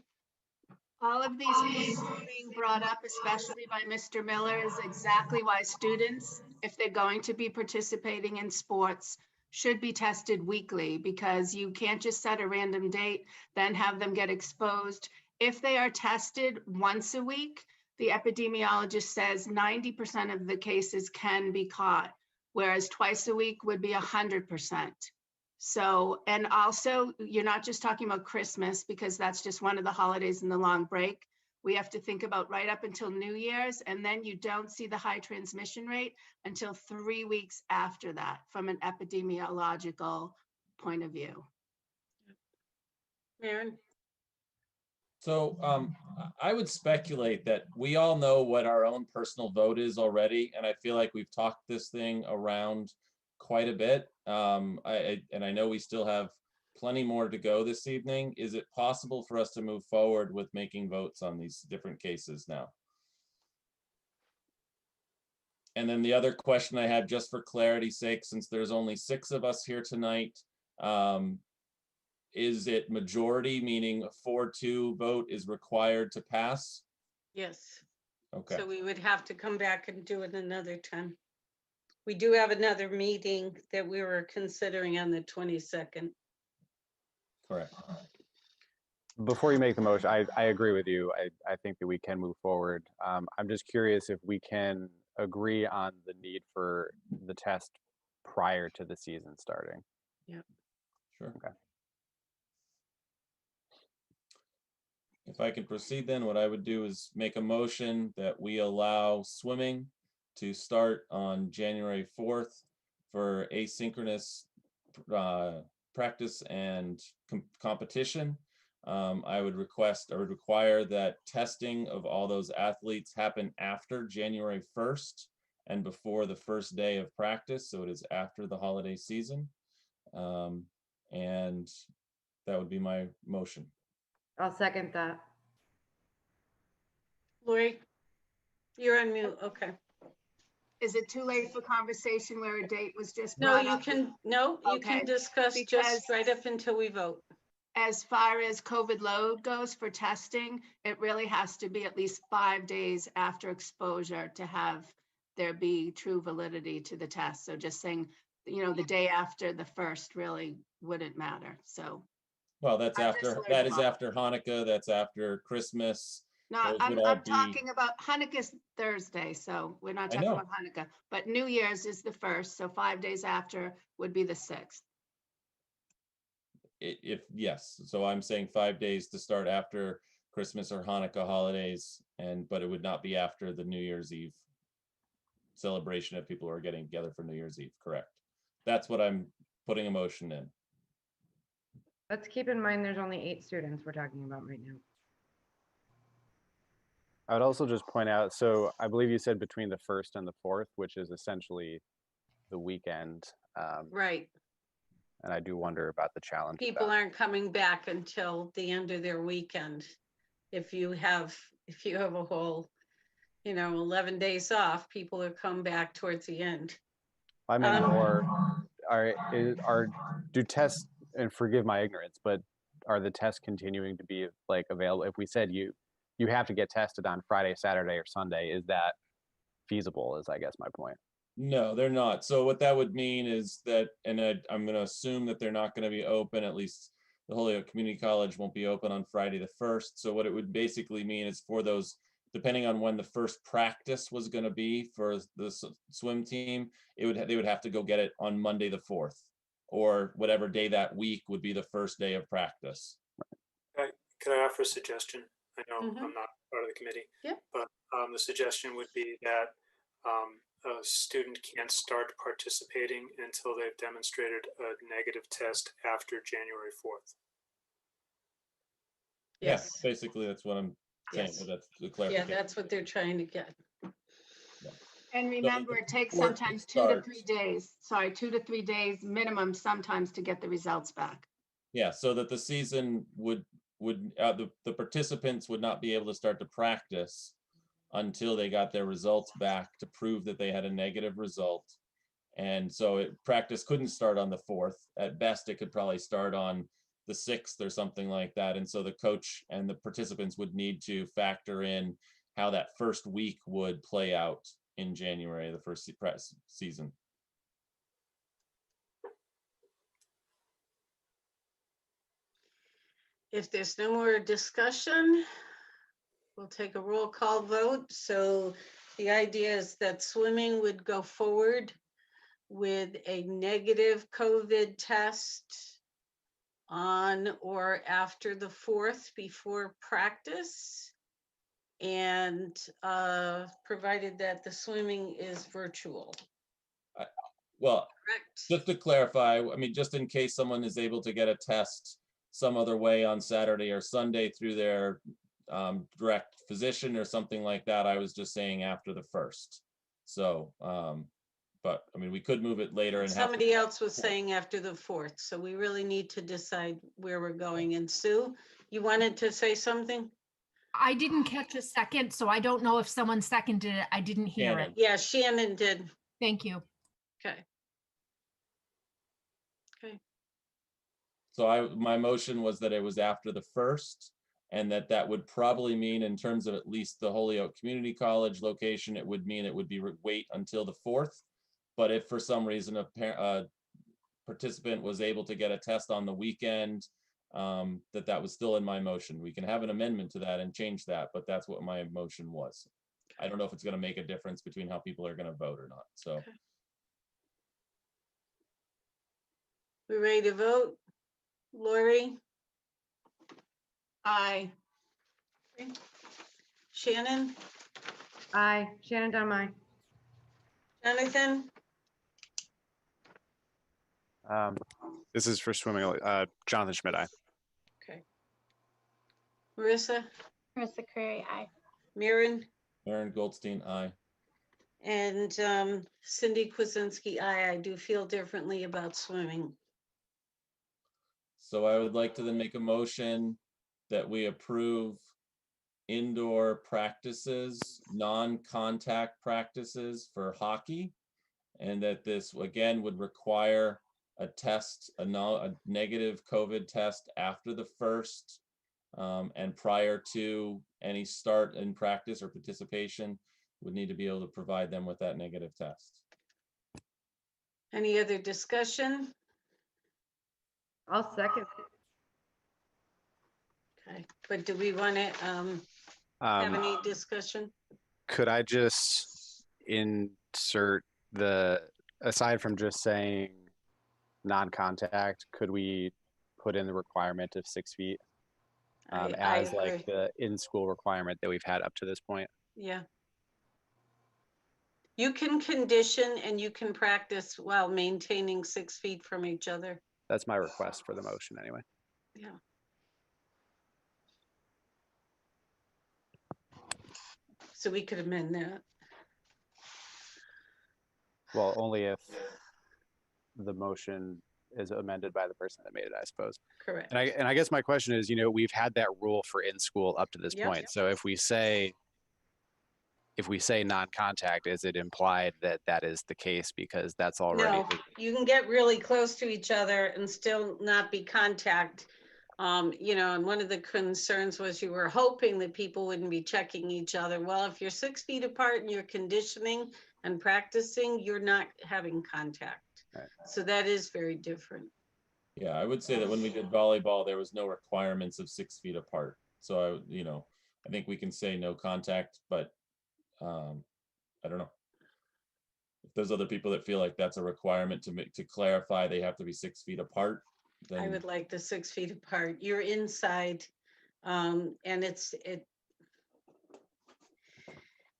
All of these points being brought up, especially by Mr. Miller, is exactly why students, if they're going to be participating in sports, should be tested weekly, because you can't just set a random date, then have them get exposed. If they are tested once a week, the epidemiologist says 90% of the cases can be caught, whereas twice a week would be 100%. So, and also, you're not just talking about Christmas, because that's just one of the holidays in the long break. We have to think about right up until New Year's, and then you don't see the high transmission rate until 3 weeks after that from an epidemiological point of view. Maren? So I would speculate that we all know what our own personal vote is already, and I feel like we've talked this thing around quite a bit. And I know we still have plenty more to go this evening. Is it possible for us to move forward with making votes on these different cases now? And then the other question I had, just for clarity's sake, since there's only 6 of us here tonight, is it majority, meaning a 4-2 vote is required to pass? Yes. Okay. So we would have to come back and do it another time. We do have another meeting that we were considering on the 22nd. Correct. Before you make the motion, I agree with you. I think that we can move forward. I'm just curious if we can agree on the need for the test prior to the season starting. Yeah. Sure. Okay. If I can proceed, then what I would do is make a motion that we allow swimming to start on January 4th for asynchronous practice and competition. I would request or require that testing of all those athletes happen after January 1st and before the first day of practice. So it is after the holiday season. And that would be my motion. I'll second that. Lori, you're on mute. Okay. Is it too late for conversation where a date was just No, brought you up? can, no, you Okay, can discuss because- just right up until we vote. As far as COVID load goes for testing, it really has to be at least 5 days after exposure to have there be true validity to the test. So just saying, you know, the day after the first really wouldn't matter. So, Well, that's I just after, learned that is about it. after Hanukkah, that's after Christmas. no, Those I'm, would all I'm be- talking about Hanukkah's Thursday, so we're not I talking know. about Hanukkah. But New Year's is the first, so 5 days after would be the 6th. If, yes, so I'm saying 5 days to start after Christmas or Hanukkah holidays, but it would not be after the New Year's Eve celebration if people are getting together for New Year's Eve, correct? That's what I'm putting a motion in. Let's keep in mind there's only 8 students we're talking about right now. I would also just point out, so I believe you said between the 1st and the 4th, which is essentially the weekend. Right. And I do wonder about the challenge. People aren't coming back until the end of their weekend. If you have a whole, 11 days off, people will come back towards the end. I meant more, do tests, and forgive my ignorance, but are the tests continuing to be like available? If we said you have to get tested on Friday, Saturday, or Sunday, is that feasible, is I guess my point. No, they're not. So what that would mean is that, and I'm going to assume that they're not going to be open, at least the Holyoke Community College won't be open on Friday the 1st. So what it would basically mean is for those, depending on when the first practice was going to be for the swim team, they would have to go get it on Monday the 4th, or whatever day that week would be the first day of practice. Can I offer a suggestion? I know I'm not part of the committee, but the suggestion would be that a student can't start participating until they've demonstrated a negative test after January 4th. Yes. Yeah, basically that's what I'm saying. Yes. That's the Yeah, clarification. that's what they're trying to get. And remember, it takes Before it sometimes 2 to starts. 3 days, 2 to 3 days minimum sometimes to get the results back. Yeah, so that the season the participants would not be able to start to practice until they got their results back to prove that they had a negative result. And so practice couldn't start on the 4th. At best, it could probably start on the 6th or something like that. And so the coach and the participants would need to factor in how that first week would play out in January, the first season. If there's no more discussion, we'll take a roll call vote. So the idea is that swimming would go forward with a negative COVID test on or after the 4th before practice. And provided that the swimming is virtual. Well, Correct. just to clarify, I mean, just in case someone is able to get a test some other way on Saturday or Sunday through their direct physician or something like that, I was just saying after the 1st. So, but I mean, we could move it later. And Somebody else was saying after the 4th. So we really need to decide where we're going. And Sue, you wanted to say something? I didn't catch a second, so I don't know if someone seconded it. I didn't hear it. Yeah, Shannon did. Thank you. Okay. Okay. So my motion was that it was after the 1st, and that would probably mean, in terms of at least the Holyoke Community College location, it would mean it would be wait until the 4th. But if for some reason a participant was able to get a test on the weekend, that was still in my motion. We can have an amendment to that and change that, but that's what my motion was. I don't know if it's going to make a difference between how people are going to vote or not. So. Okay. We ready to vote? Lori? Aye. Shannon, Aye. Shannon Dunn, aye. Jonathan, This is for swimming. Jonathan Schmidt, aye. okay. Marissa, Marissa Curry, aye. Maren, Aaron Goldstein, aye. and Cindy Kuzensky, aye. I do feel differently about swimming. So I would like to then make a motion that we approve indoor practices, non-contact practices for hockey. And that this, again, would require a test, a negative COVID test after the first and prior to any start in practice or participation, would need to be able to provide them with that negative test. Any other discussion? I'll second. Okay, but do we want to have any discussion? Could I just insert aside from just saying non-contact, could we put in the requirement of 6 feet as like the in-school requirement that we've had up to this point? Yeah. You can condition and you can practice while maintaining 6 feet from each other. That's my request for the motion anyway. Yeah. So we could amend that. Well, only if the motion is amended by the person that made it, I suppose. Correct. And I guess my question is, we've had that rule for in school up to this Yep. point. So if we say non-contact, is it implied that that is the case because that's already No, you can get really close to each other and still not be contact. And one of the concerns was you were hoping that people wouldn't be checking each other. Well, if you're 6 feet apart and you're conditioning and practicing, you're not having contact. Right. So that is very different. Yeah, I would say that when we did volleyball, there was no requirements of 6 feet apart. So I think we can say no contact, but I don't know. If there's other people that feel like that's a requirement to clarify they have to be 6 feet apart, then I would like the 6 feet apart. You're inside, and the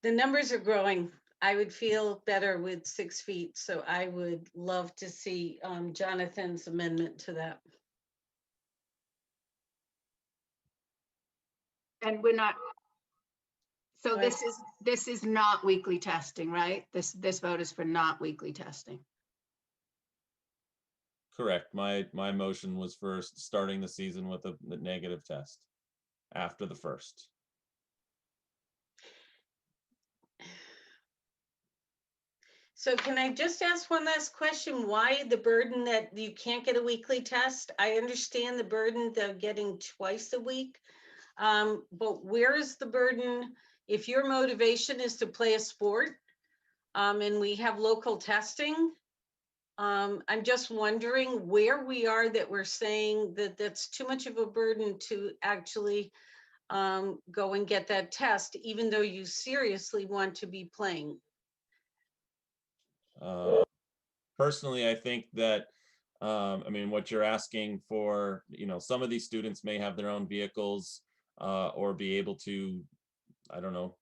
numbers are growing. I would feel better with 6 feet, so I would love to see Jonathan's amendment to that. And we're not, so this is not weekly testing, right? This vote is for not weekly testing. correct. My motion was for starting the season with the negative test after the first. So can I just ask one last question? Why the burden that you can't get a weekly test? I understand the burden of getting twice a week, but where is the burden if your motivation is to play a sport and we have local testing? I'm just wondering where we are that we're saying that that's too much of a burden to actually go and get that test, even though you seriously want to be playing. Personally, I think that, what you're asking for, some of these students may have their own vehicles or be able to, I don't know,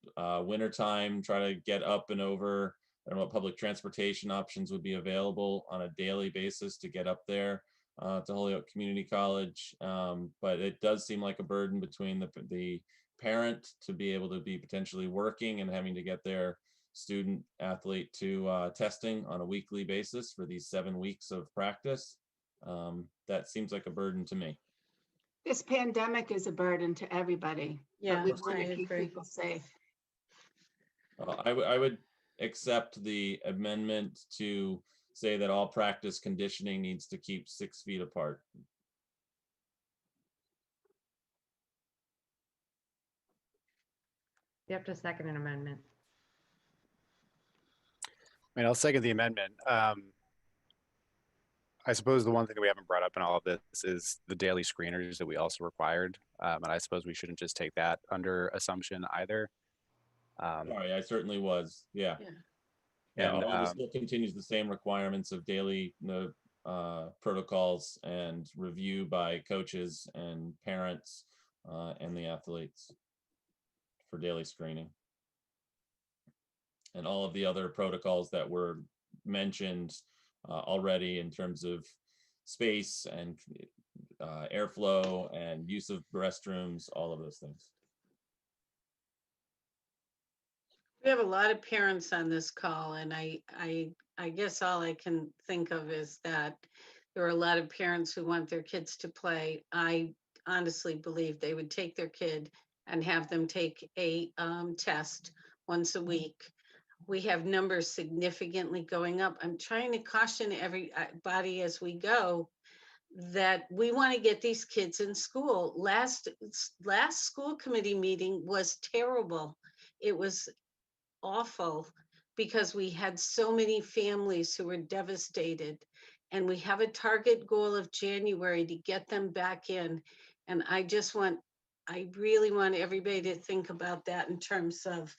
wintertime, try to get up and over. I don't know what public transportation options would be available on a daily basis to get up there to Holyoke Community College. But it does seem like a burden between the parent to be able to be potentially working and having to get their student athlete to testing on a weekly basis for these 7 weeks of practice. That seems like a burden to me. This pandemic is a burden to everybody. Yeah, but we want I to keep agree. people safe. I would accept the amendment to say that all practice conditioning needs to keep 6 feet apart. You have to second an amendment. I'll second the amendment. I suppose the one thing that we haven't brought up in all of this is the daily screeners that we also required. And I suppose we shouldn't just take that under assumption either. Sorry, I certainly was. Yeah. And, although this still continues the same requirements of daily protocols and review by coaches and parents and the athletes. for daily screening. And all of the other protocols that were mentioned already in terms of space and airflow and use of restrooms, all of those things. We have a lot of parents on this call, and I guess all I can think of is that there are a lot of parents who want their kids to play. I honestly believe they would take their kid and have them take a test once a week. We have numbers significantly going up. I'm trying to caution everybody as we go that we want to get these kids in school. Last school committee meeting was terrible. It was awful because we had so many families who were devastated, and we have a target goal of January to get them back in. And I really want everybody to think about that in terms of,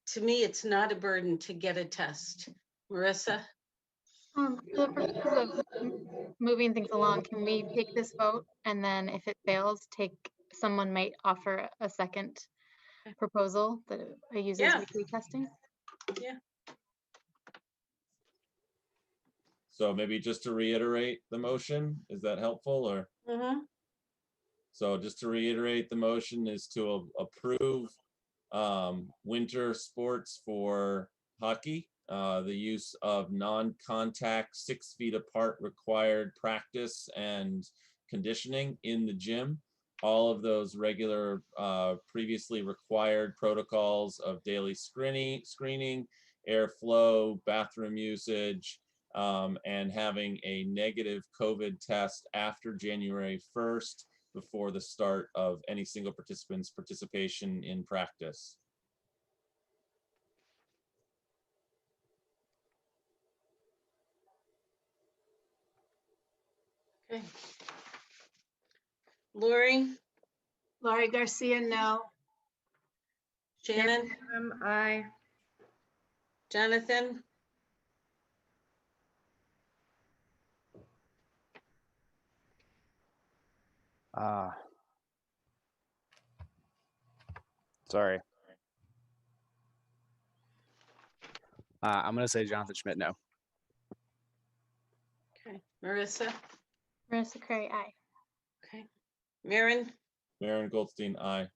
to me, it's not a burden to get a test. Marissa? For the purposes of moving things along, can we take this vote and then if it fails, someone might offer a second proposal that uses Yeah. weekly testing? Yeah. So maybe just to reiterate the motion, is that helpful or? Mm-hmm. So just to reiterate, the motion is to approve winter sports for hockey, the use of non-contact 6 feet apart required practice and conditioning in the gym. All of those regular previously required protocols of daily screening, airflow, bathroom usage, and having a negative COVID test after January 1st before the start of any single participant's participation in practice. Okay. Lori? Laurie Garcia, no. Shannon? Aye. Jonathan? Sorry. I'm going to say Jonathan Schmidt, no. Okay. Marissa? Marissa Curry, aye. Okay. Maren? Maren Goldstein, aye.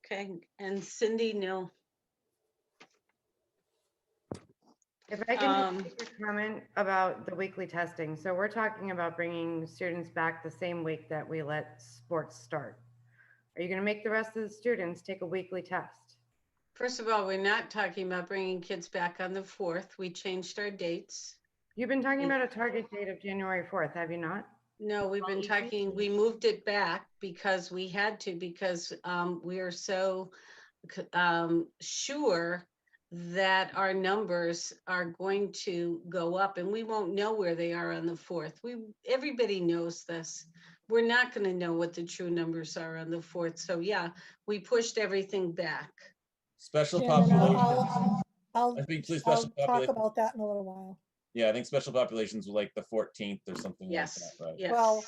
Okay. And Cindy, no. If I can just make a comment about the weekly testing. So we're talking about bringing students back the same week that we let sports start. Are you going to make the rest of the students take a weekly test? First of all, we're not talking about bringing kids back on the 4th. We changed our dates. You've been talking about a target date of January 4th, have you not? No, we've been talking, we moved it back because we had to, because we are so sure that our numbers are going to go up and we won't know where they are on the 4th. Everybody knows this. We're not going to know what the true numbers are on the 4th. So yeah, we pushed everything back. Special Shannon, populations. I'll I think please talk special population. about that in a little while. Yeah, I think special populations were like the 14th or something Yes. like that, right? Yes. Well,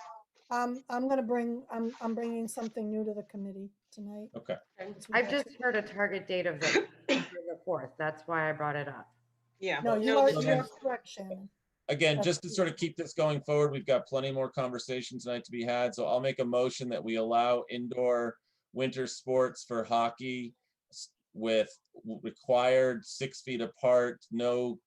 I'm bringing something new to the committee tonight. Okay. I've just heard a target date of the 4th. That's why I brought it up. Yeah. No, you are correct, Shannon. Again, just to sort of keep this going forward, we've got plenty more conversations tonight to be had. So I'll make a motion that we allow indoor winter sports for hockey with required 6 feet apart, no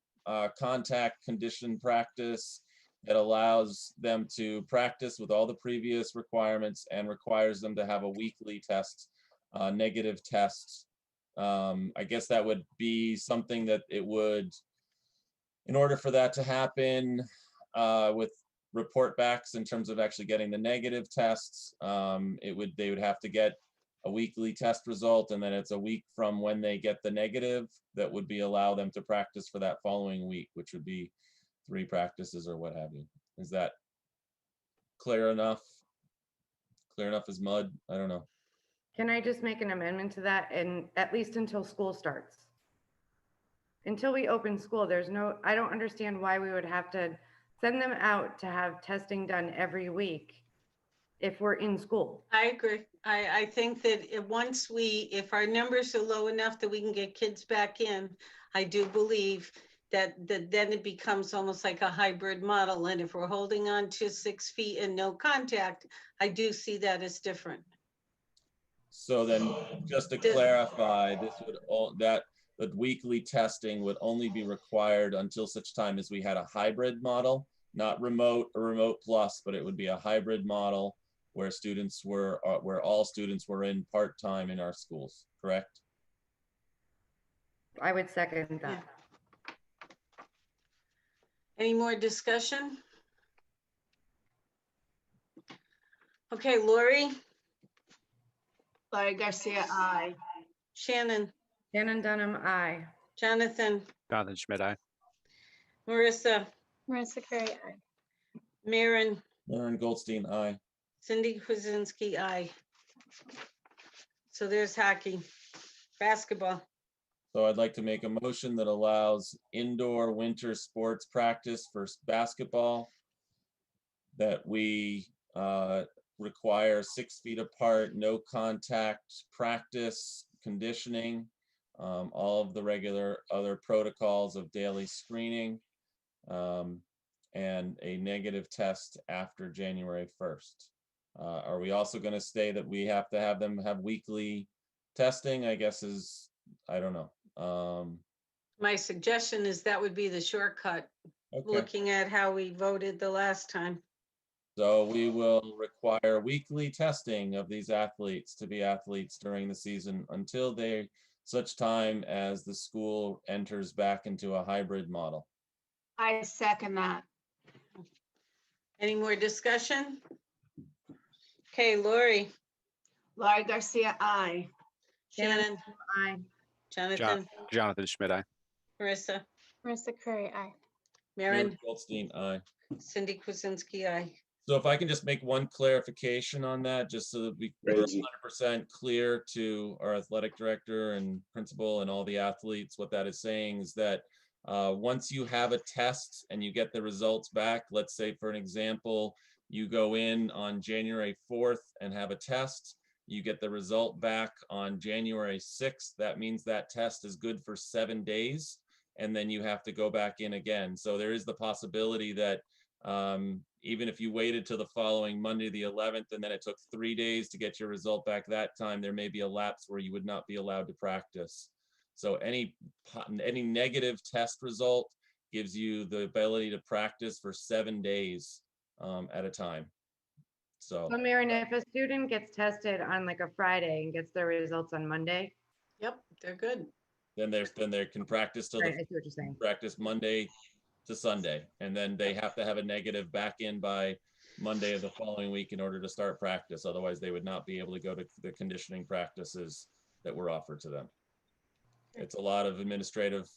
contact condition practice that allows them to practice with all the previous requirements and requires them to have a weekly test, negative test. I guess that would be something that it would, in order for that to happen with report backs in terms of actually getting the negative tests, they would have to get a weekly test result, and then it's a week from when they get the negative that would be allow them to practice for that following week, which would be 3 practices or what have you. Is that clear enough? Clear enough as mud? I don't know. Can I just make an amendment to that, and at least until school starts? Until we open school, I don't understand why we would have to send them out to have testing done every week if we're in school. I agree. I think that if our numbers are low enough that we can get kids back in, I do believe that then it becomes almost like a hybrid model. And if we're holding on to 6 feet and no contact, I do see that as different. So then, just to clarify, this would that weekly testing would only be required until such time as we had a hybrid model, not remote or remote plus, but it would be a hybrid model where all students were in part-time in our schools, correct? I would second that. Yeah. Any more discussion? Okay, Lori? Laurie Garcia, aye. Shannon? Shannon Dunham, aye. Jonathan? Jonathan Schmidt, aye. Marissa? Marissa Curry, aye. Maren? Maren Goldstein, aye. Cindy Kuzensky, aye. So there's hockey. Basketball. So I'd like to make a motion that allows indoor winter sports practice for basketball, that we require 6 feet apart, no contact practice, conditioning, all of the regular other protocols of daily screening, and a negative test after January 1st. Are we also going to say that we have to have them have weekly testing? I guess I don't know. My suggestion is that would be the shortcut, Okay. looking at how we voted the last time. So we will require weekly testing of these athletes to be athletes during the season until such time as the school enters back into a hybrid model. I second that. Any more discussion? Okay, Lori? Laurie Garcia, aye. Shannon? Aye. Jonathan? Jonathan Schmidt, aye. Marissa? Marissa Curry, aye. Maren? Goldstein, aye. Cindy Kuzensky, aye. So if I can just make one clarification on that, just so that we're 100% clear to our athletic director and principal and all the athletes, what that is saying is that once you have a test and you get the results back, let's say for an example, you go in on January 4th and have a test, you get the result back on January 6th. That means that test is good for 7 days, and then you have to go back in again. So there is the possibility that even if you waited till the following Monday, the 11th, and then it took 3 days to get your result back that time, there may be a lapse where you would not be allowed to practice. So any negative test result gives you the ability to practice for 7 days at a time. So Maren, if a student gets tested on like a Friday and gets their results on Monday. Yep, they're good. then they can practice till Right, I see what you're saying. practice Monday to Sunday, and then they have to have a negative back in by Monday of the following week in order to start practice. Otherwise, they would not be able to go to the conditioning practices that were offered to them. It's a lot of administrative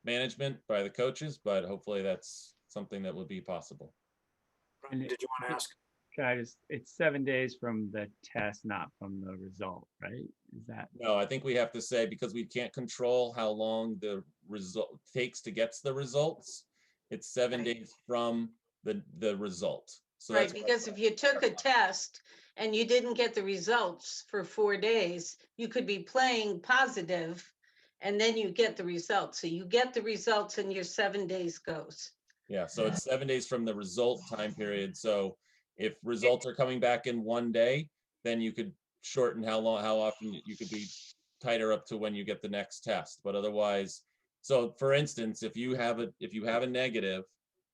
management by the coaches, but hopefully that's something that will be possible. Did you want to ask? It's 7 days from the test, not from the result, right? Is that? No, I think we have to say, because we can't control how long the result takes to get the results, it's 7 days from the result. So Right, because if you took a test and you didn't get the results for 4 days, you could be playing positive and then you get the results. So you get the results and your 7 days goes. Yeah, so it's 7 days from the result time period. So if results are coming back in 1 day, then you could shorten how often you could be tighter up to when you get the next test. But otherwise, so for instance, if you have a negative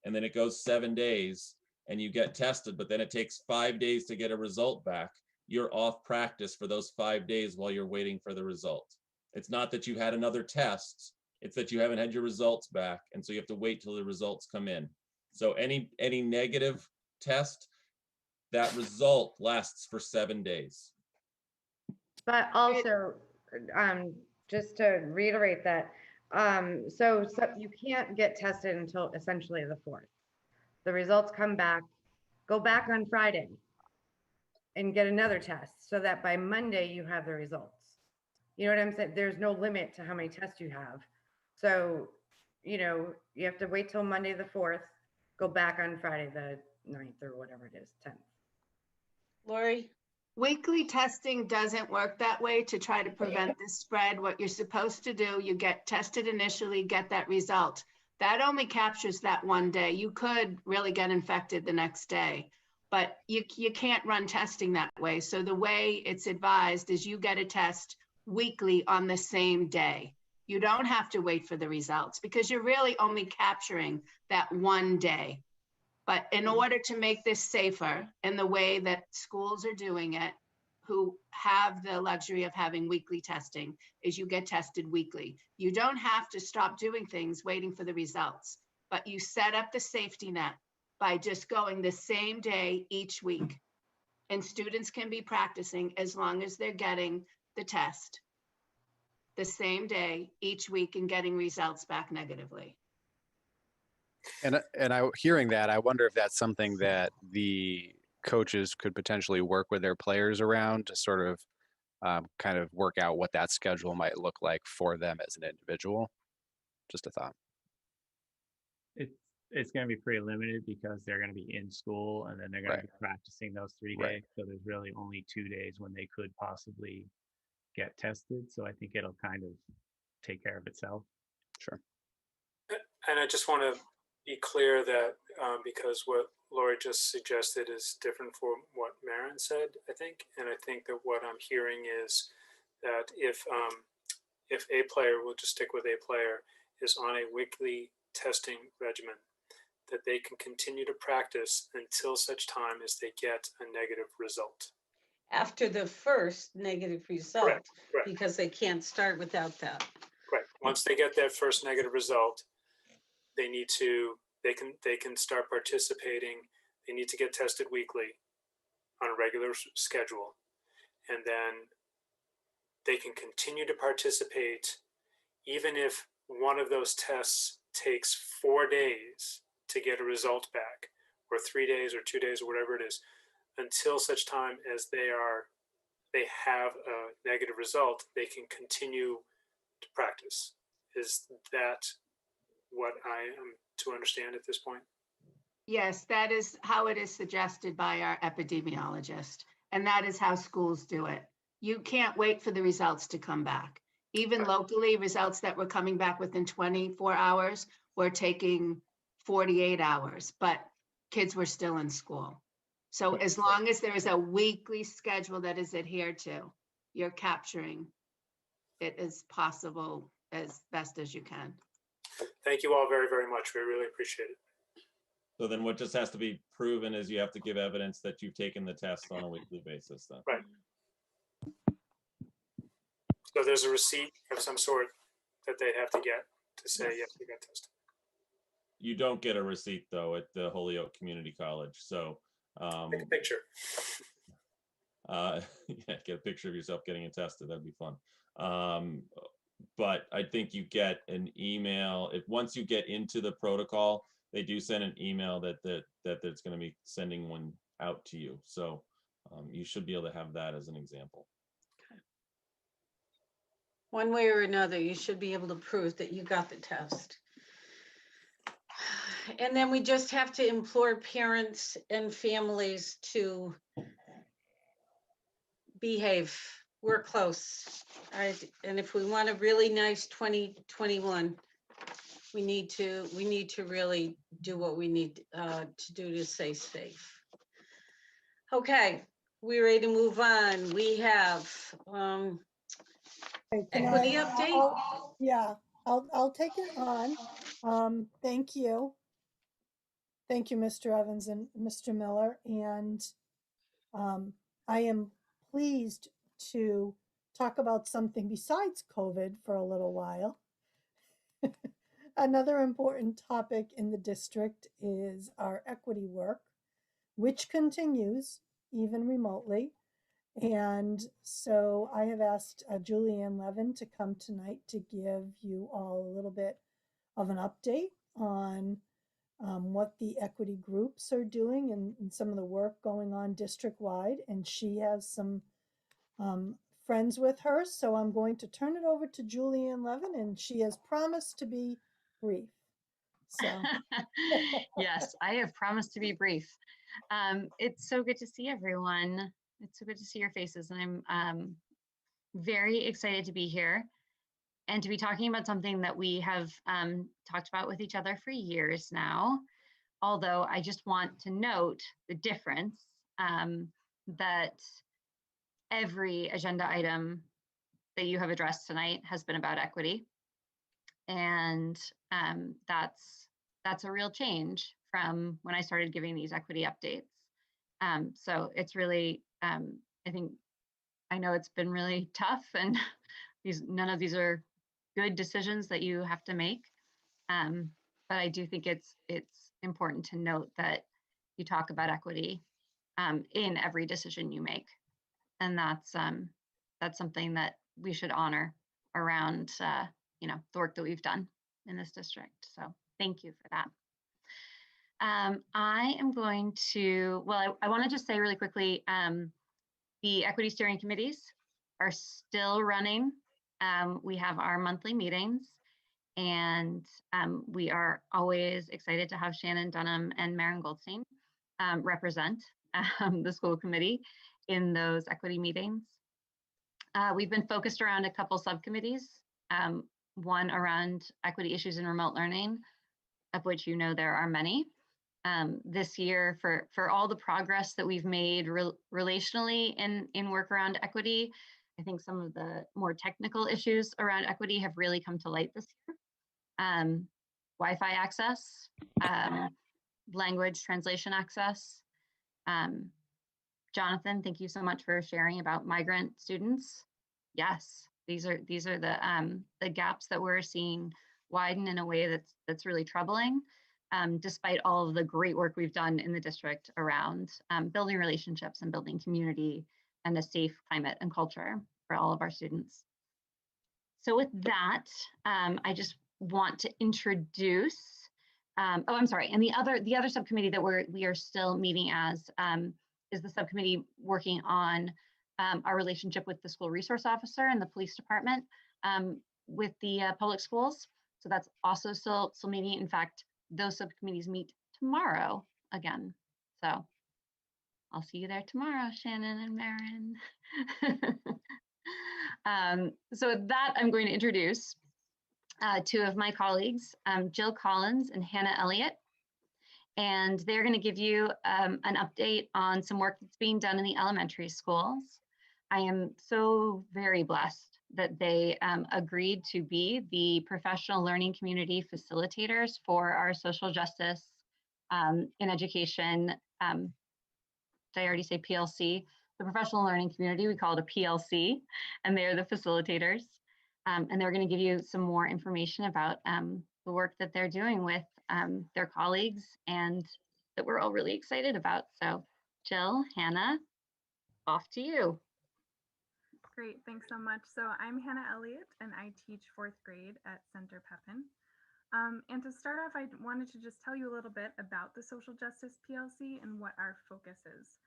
and then it goes 7 days and you get tested, but then it takes 5 days to get a result back, you're off practice for those 5 days while you're waiting for the result. It's not that you had another test, it's that you haven't had your results back, and so you have to wait till the results come in. So any negative test, that result lasts for 7 days. But also, just to reiterate that, so you can't get tested until essentially the 4th. The results come back, go back on Friday and get another test so that by Monday you have the results. You know what I'm saying? There's no limit to how many tests you have. So, you have to wait till Monday the 4th, go back on Friday the 9th or whatever it is, 10th. Lori? Weekly testing doesn't work that way to try to prevent this spread. What you're supposed to do, you get tested initially, get that result. That only captures that one day. You could really get infected the next day, but you can't run testing that way. So the way it's advised is you get a test weekly on the same day. You don't have to wait for the results because you're really only capturing that one day. But in order to make this safer in the way that schools are doing it, who have the luxury of having weekly testing, is you get tested weekly. You don't have to stop doing things waiting for the results, but you set up the safety net by just going the same day each week. And students can be practicing as long as they're getting the test the same day each week and getting results back negatively. And hearing that, I wonder if that's something that the coaches could potentially work with their players around to sort of kind of work out what that schedule might look like for them as an individual. Just a thought. It's going to be pretty limited because they're going to be in school and then they're going to be practicing those 3 days. So there's really only 2 days when they could possibly get tested. So I think it'll kind of take care of itself. Sure. And I just want to be clear that because what Lori just suggested is different from what Maren said, I think. And I think that what I'm hearing is that if a player, we'll just stick with a player, is on a weekly testing regimen, that they can continue to practice until such time as they get a negative result. After the first negative result, Correct. because they can't start without that. Right. Once they get that first negative result, they can start participating. They need to get tested weekly on a regular schedule. And then they can continue to participate even if one of those tests takes 4 days to get a result back, or 3 days or 2 days or whatever it is, until such time as they have a negative result, they can continue to practice. Is that what I am to understand at this point? Yes, that is how it is suggested by our epidemiologist. And that is how schools do it. You can't wait for the results to come back. Even locally, results that were coming back within 24 hours were taking 48 hours, but kids were still in school. So as long as there is a weekly schedule that is adhered to, you're capturing it as possible as best as you can. Thank you all very, very much. We really appreciate it. So then what just has to be proven is you have to give evidence that you've taken the test on a weekly basis then. Right. So there's a receipt of some sort that they have to get to say, yes, we got tested. You don't get a receipt though at the Holyoke Community College. So take a picture. Yeah, get a picture of yourself getting it tested. That'd be fun. But I think you get an email. If once you get into the protocol, they do send an email that it's going to be sending one out to you. So you should be able to have that as an example. One way or another, you should be able to prove that you got the test. And then we just have to implore parents and families to behave. We're close. All right. And if we want a really nice 2021, we need to really do what we need to do to stay safe. Okay, we're ready to move on. We have equity update. I'll take it on. Thank you. Thank you, Mr. Evans and Mr. Miller. And I am pleased to talk about something besides COVID for a little while. Another important topic in the district is our equity work, which continues even remotely. And so I have asked Julianne Levin to come tonight to give you all a little bit of an update on what the equity groups are doing and some of the work going on district-wide. And she has some friends with her. So I'm going to turn it over to Julianne Levin, and she has promised to be brief. So yes, I have promised to be brief. It's so good to see everyone. It's so good to see your faces, and I'm very excited to be here and to be talking about something that we have talked about with each other for years now. Although I just want to note the difference that every agenda item that you have addressed tonight has been about equity. And that's a real change from when I started giving these equity updates. So it's really, I know it's been really tough, and none of these are good decisions that you have to make. But I do think it's important to note that you talk about equity in every decision you make. And that's something that we should honor around the work that we've done in this district. So thank you for that. I am going to, well, I want to just say really quickly, the equity steering committees are still running. We have our monthly meetings, and we are always excited to have Shannon Dunham and Maren Goldstein represent the school committee in those equity meetings. We've been focused around a couple subcommittees, one around equity issues in remote learning, of which there are many. This year, for all the progress that we've made relationally in work around equity, I think some of the more technical issues around equity have really come to light this year. Wi-Fi access, language translation access. Jonathan, thank you so much for sharing about migrant students. Yes, these are the gaps that we're seeing widen in a way that's really troubling, despite all of the great work we've done in the district around building relationships and building community and a safe climate and culture for all of our students. So with that, I just want to introduce, I'm sorry, and the other subcommittee that we are still meeting as is the subcommittee working on our relationship with the school resource officer and the police department with the public schools. So that's also still meeting. In fact, those subcommittees meet tomorrow again. So I'll see you there tomorrow, Shannon and Maren. So with that, I'm going to introduce two of my colleagues, Jill Collins and Hannah Elliott. And they're going to give you an update on some work that's being done in the elementary schools. I am so very blessed that they agreed to be the professional learning community facilitators for our social justice in education. Did I already say PLC? The professional learning community, we call it a PLC, and they are the facilitators. And they're going to give you some more information about the work that they're doing with their colleagues and that we're all really excited about. So Jill, Hannah, off to you. Great, thanks so much. So I'm Hannah Elliott and I teach 4th grade at Center Pepin. And to start off, I wanted to just tell you a little bit about the Social Justice PLC and what our focus is.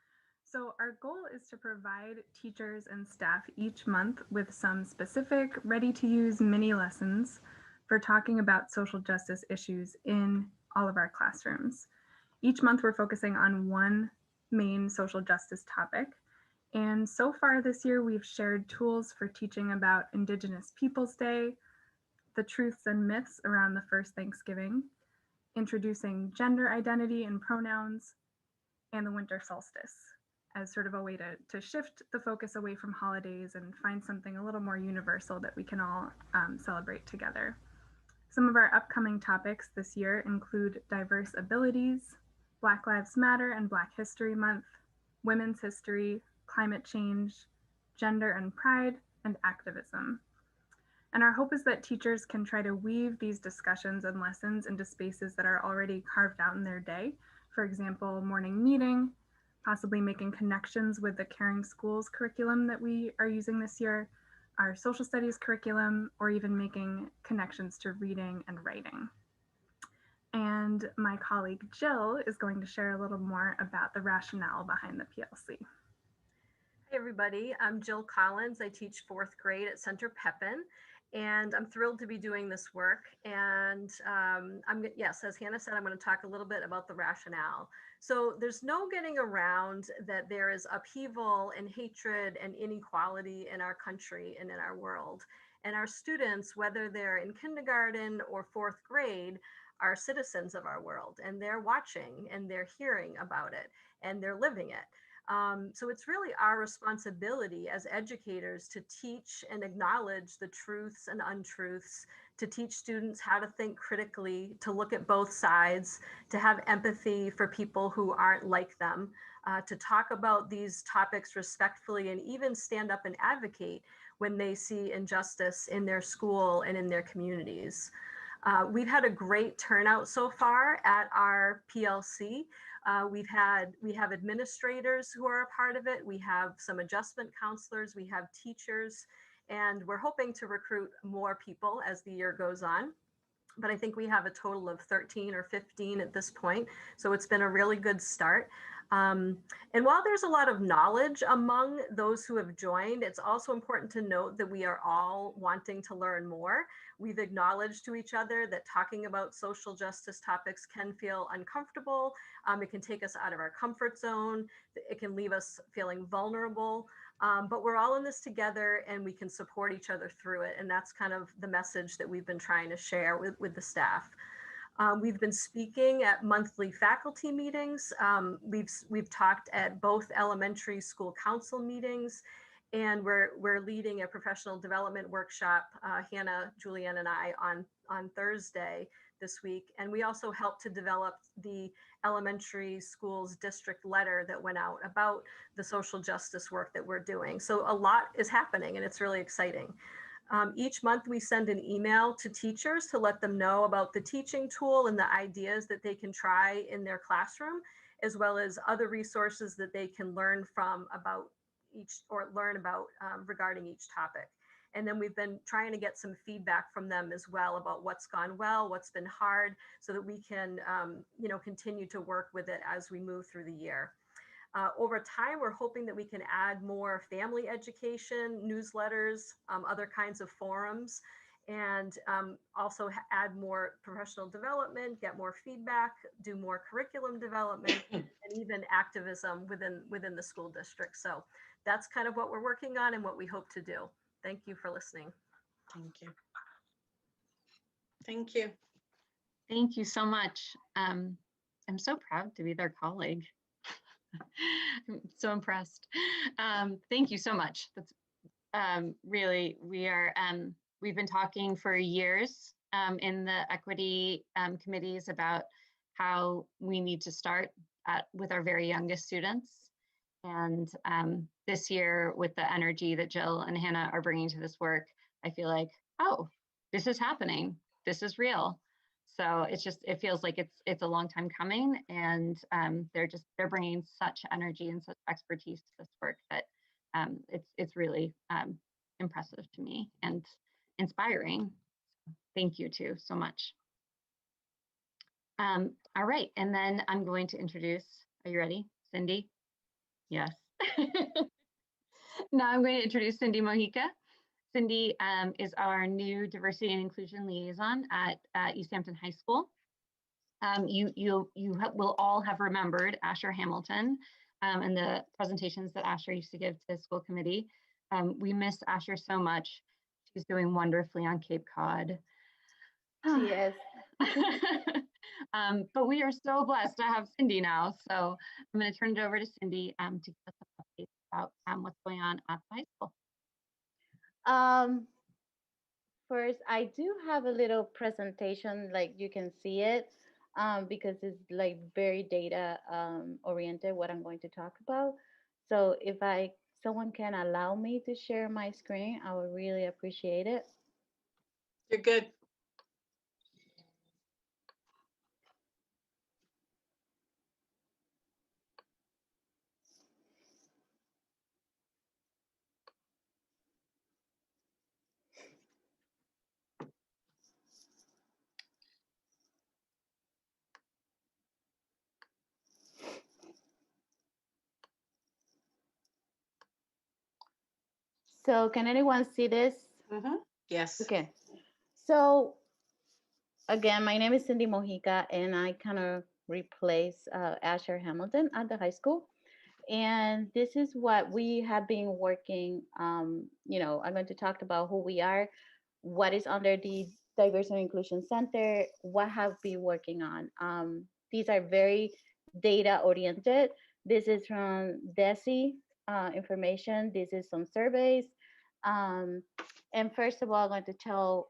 So our goal is to provide teachers and staff each month with some specific, ready-to-use mini lessons for talking about social justice issues in all of our classrooms. Each month we're focusing on one main social justice topic. And so far this year, we've shared tools for teaching about Indigenous Peoples Day, the truths and myths around the first Thanksgiving, introducing gender identity and pronouns, and the winter solstice as sort of a way to shift the focus away from holidays and find something a little more universal that we can all celebrate together. Some of our upcoming topics this year include diverse abilities, Black Lives Matter and Black History Month, women's history, climate change, gender and pride, and activism. And our hope is that teachers can try to weave these discussions and lessons into spaces that are already carved out in their day. For example, morning meeting, possibly making connections with the Caring Schools curriculum that we are using this year, our social studies curriculum, or even making connections to reading and writing. And my colleague Jill is going to share a little more about the rationale behind the PLC. Hey everybody, I'm Jill Collins. I teach 4th grade at Center Pepin. And I'm thrilled to be doing this work. And yes, as Hannah said, I'm going to talk a little bit about the rationale. So there's no getting around that there is upheaval and hatred and inequality in our country and in our world. And our students, whether they're in kindergarten or fourth grade, are citizens of our world, and they're watching and they're hearing about it and they're living it. So it's really our responsibility as educators to teach and acknowledge the truths and untruths, to teach students how to think critically, to look at both sides, to have empathy for people who aren't like them, to talk about these topics respectfully, and even stand up and advocate when they see injustice in their school and in their communities. We've had a great turnout so far at our PLC. We have administrators who are a part of it. We have some adjustment counselors, we have teachers, and we're hoping to recruit more people as the year goes on. But I think we have a total of 13 or 15 at this point. So it's been a really good start. And while there's a lot of knowledge among those who have joined, it's also important to note that we are all wanting to learn more. We've acknowledged to each other that talking about social justice topics can feel uncomfortable. It can take us out of our comfort zone. It can leave us feeling vulnerable. But we're all in this together and we can support each other through it. And that's kind of the message that we've been trying to share with the staff. We've been speaking at monthly faculty meetings. We've talked at both elementary school council meetings, and we're leading a professional development workshop, Hannah, Julianne, and I on Thursday this week. And we also helped to develop the elementary schools district letter that went out about the social justice work that we're doing. So a lot is happening and it's really exciting. Each month we send an email to teachers to let them know about the teaching tool and the ideas that they can try in their classroom, as well as other resources that they can learn from about regarding each topic. And then we've been trying to get some feedback from them as well about what's gone well, what's been hard, so that we can continue to work with it as we move through the year. Over time, we're hoping that we can add more family education, newsletters, other kinds of forums, and also add more professional development, get more feedback, do more curriculum development, and even activism within the school district. So that's kind of what we're working on and what we hope to do. Thank you for listening. Thank you. Thank you. Thank you so much. I'm so proud to be their colleague. I'm so impressed. Thank you so much. That's really, we've been talking for years in the equity committees about how we need to start with our very youngest students. And this year, with the energy that Jill and Hannah are bringing to this work, I feel like, oh, this is happening. This is real. So it feels like it's a long time coming, and they're bringing such energy and such expertise to this work that it's really impressive to me and inspiring. Thank you too so much. All right, and then I'm going to introduce, are you ready, Cindy? Yes. Now I'm going to introduce Cindy Mojica. Cindy is our new diversity and inclusion liaison at Easthampton High School. You will all have remembered Asher Hamilton and the presentations that Asher used to give to the school committee. We miss Asher so much. She's doing wonderfully on Cape Cod. She is. But we are so blessed to have Cindy now. So I'm going to turn it over to Cindy to give us an update about what's going on at the high school. First, I do have a little presentation, like you can see it, because it's like very data oriented what I'm going to talk about. So if someone can allow me to share my screen, I would really appreciate it. You're good. So can anyone see this? Yes. Okay. So again, my name is Cindy Mojica, and I kind of replace Asher Hamilton at the high school. And this is what we have been working. I'm going to talk about who we are, what is under the Diversity and Inclusion Center, what have we working on. These are very data oriented. This is from DESI information. This is some surveys. Um, and first of all, I'm going to tell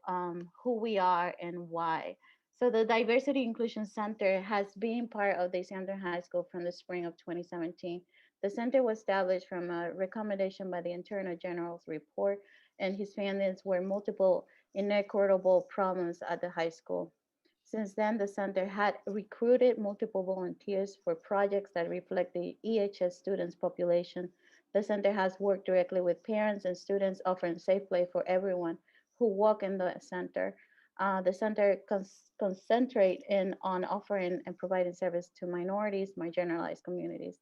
who we are and why. So the Diversity Inclusion Center has been part of the Easthampton High School from the spring of 2017. The center was established from a recommendation by the Attorney General's report, and his findings were multiple inequitable problems at the high school. Since then, the center had recruited multiple volunteers for projects that reflect the EHS students population. The center has worked directly with parents and students, offering safe play for everyone who walk in the center. The center concentrate on offering and providing service to minorities, marginalized communities.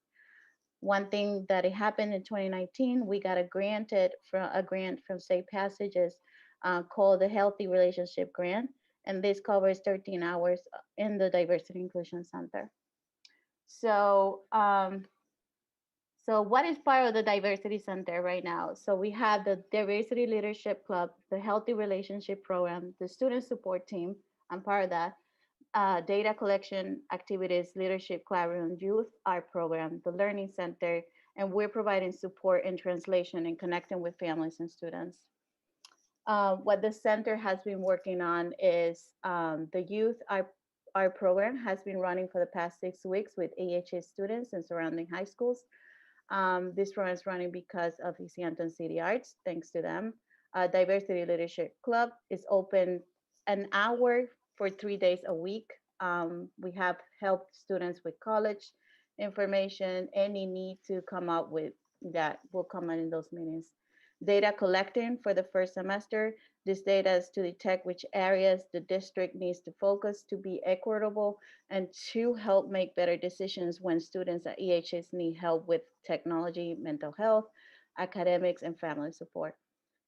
One thing that it happened in 2019, we got a grant from Safe Passages called the Healthy Relationship Grant, and this covers 13 hours in the Diversity Inclusion Center. So what is part of the Diversity Center right now? So we have the Diversity Leadership Club, the Healthy Relationship Program, the Student Support Team, I'm part of that, data collection activities, leadership collaborative youth art program, the Learning Center, and we're providing support in translation and connecting with families and students. What the center has been working on is the youth art program has been running for the past 6 weeks with AHA students in surrounding high schools. This program is running because of Easthampton City Arts, thanks to them. Diversity Leadership Club is open an hour for 3 days a week. We have helped students with college information, any need to come up with that will come in those meetings. Data collecting for the first semester. This data is to detect which areas the district needs to focus to be equitable and to help make better decisions when students at EHS need help with technology, mental health, academics, and family support.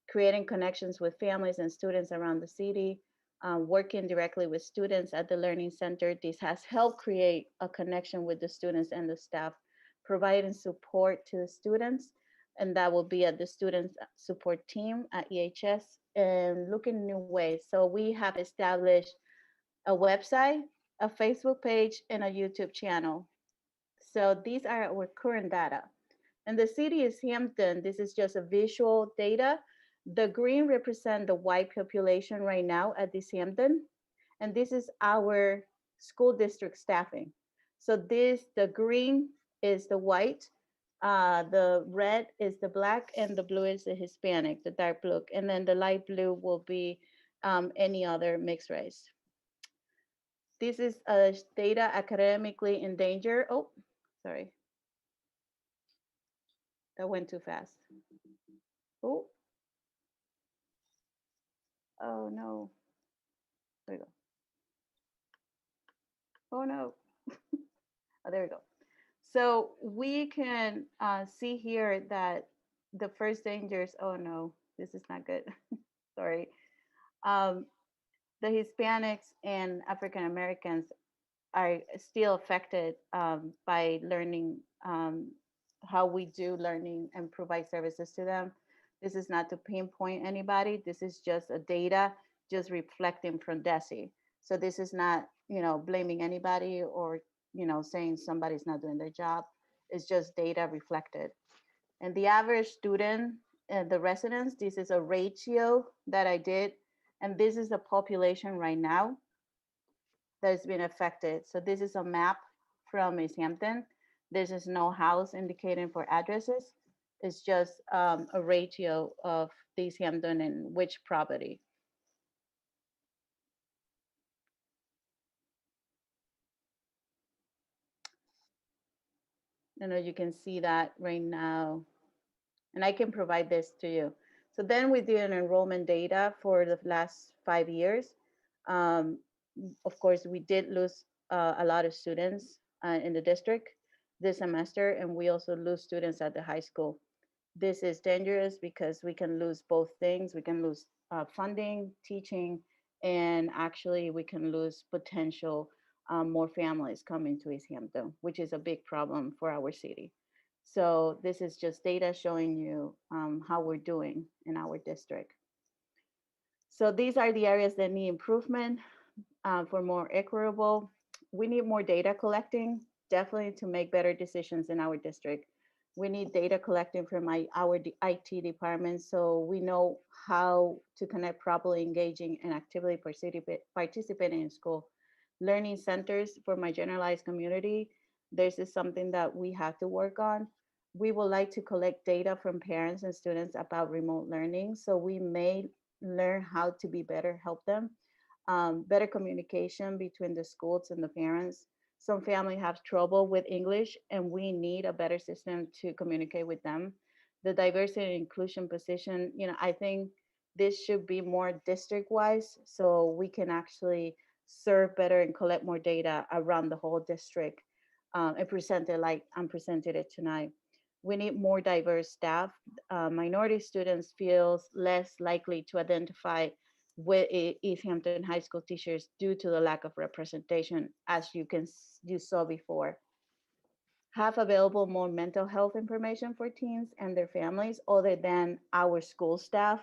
Creating connections with families and students around the city, working directly with students at the Learning Center. This has helped create a connection with the students and the staff, providing support to the students, and that will be at the students support team at EHS, and looking new ways. So we have established a website, a Facebook page, and a YouTube channel. So these are our current data. And the city is Hampton. This is just a visual data. The green represent the white population right now at this Hampton. And this is our school district staffing. So the green is the white, the red is the black, and the blue is the Hispanic, the dark blue. And then the light blue will be any other mixed race. This is data academically endangered. Oh, sorry. That went too fast. Oh. Oh no. There we go. Oh no. Oh, there we go. So we can see here that the first dangers, oh no, this is not good. Sorry. The Hispanics and African Americans are still affected by learning, how we do learning and provide services to them. This is not to pinpoint anybody. This is just a data just reflecting from DESI. So this is not, blaming anybody or, saying somebody's not doing their job. It's just data reflected. And the average student, the residents, this is a ratio that I did. And this is the population right now that's been affected. So this is a map from Easthampton. This is no house indicating for addresses. It's just a ratio of Easthampton and which property. You can see that right now. And I can provide this to you. So then we did an enrollment data for the last 5 years. Of course, we did lose a lot of students in the district this semester, and we also lose students at the high school. This is dangerous because we can lose both things. We can lose funding, teaching, and actually we can lose potential more families coming to Easthampton, which is a big problem for our city. So this is just data showing you how we're doing in our district. So these are the areas that need improvement for more equitable. We need more data collecting, definitely to make better decisions in our district. We need data collecting from our IT department so we know how to connect properly engaging and actively participating in school. Learning centers for my generalized community, this is something that we have to work on. We would like to collect data from parents and students about remote learning so we may learn how to be better, help them. Better communication between the schools and the parents. Some family have trouble with English and we need a better system to communicate with them. The diversity and inclusion position, I think this should be more district wise so we can actually serve better and collect more data around the whole district and present it like I'm presented it tonight. We need more diverse staff. Minority students feels less likely to identify with Easthampton High School teachers due to the lack of representation, as you saw before. Have available more mental health information for teens and their families other than our school staff.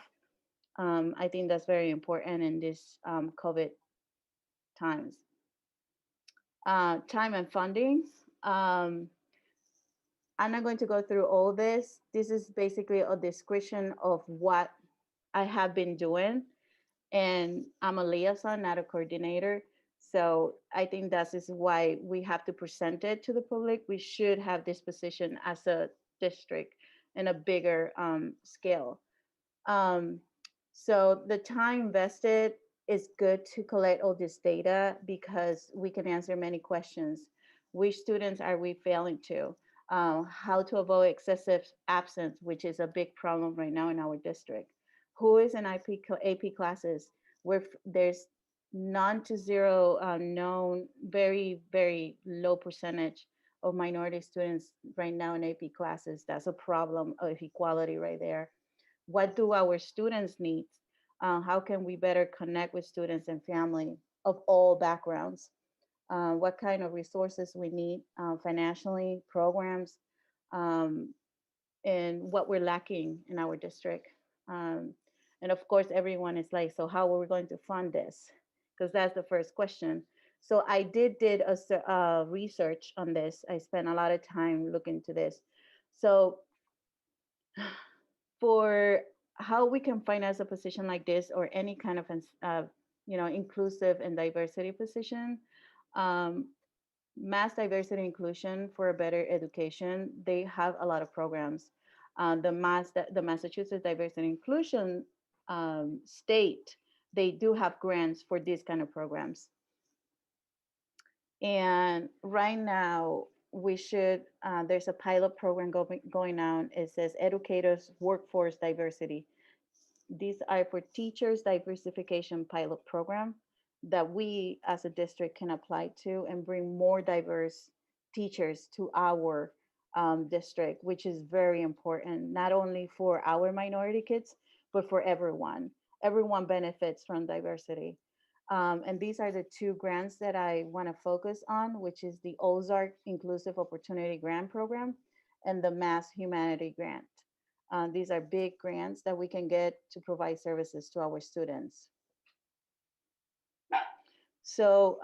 I think that's very important in this COVID times. Time and funding. I'm not going to go through all this. This is basically a description of what I have been doing. And I'm a liaison, not a coordinator. So I think that is why we have to present it to the public. We should have this position as a district in a bigger scale. So the time invested is good to collect all this data because we can answer many questions. Which students are we failing to? How to avoid excessive absence, which is a big problem right now in our district. Who is in AP classes where there's none to zero known, very, very low percentage of minority students right now in AP classes. That's a problem of equality right there. What do our students need? How can we better connect with students and family of all backgrounds? What kind of resources we need financially, programs, and what we're lacking in our district. And of course, everyone is like, so how are we going to fund this? Because that's the first question. So I did a research on this. I spent a lot of time looking into this. So for how we can finance a position like this or any kind of inclusive and diversity position, mass diversity inclusion for a better education, they have a lot of programs. The Massachusetts Diversity Inclusion state, they do have grants for these kind of programs. And right now, we should, there's a pilot program going on. It says Educators Workforce Diversity. These are for teachers diversification pilot program that we as a district can apply to and bring more diverse teachers to our district, which is very important, not only for our minority kids, but for everyone. Everyone benefits from diversity. And these are the two grants that I want to focus on, which is the Ozark Inclusive Opportunity Grant Program and the Mass Humanity Grant. These are big grants that we can get to provide services to our students. So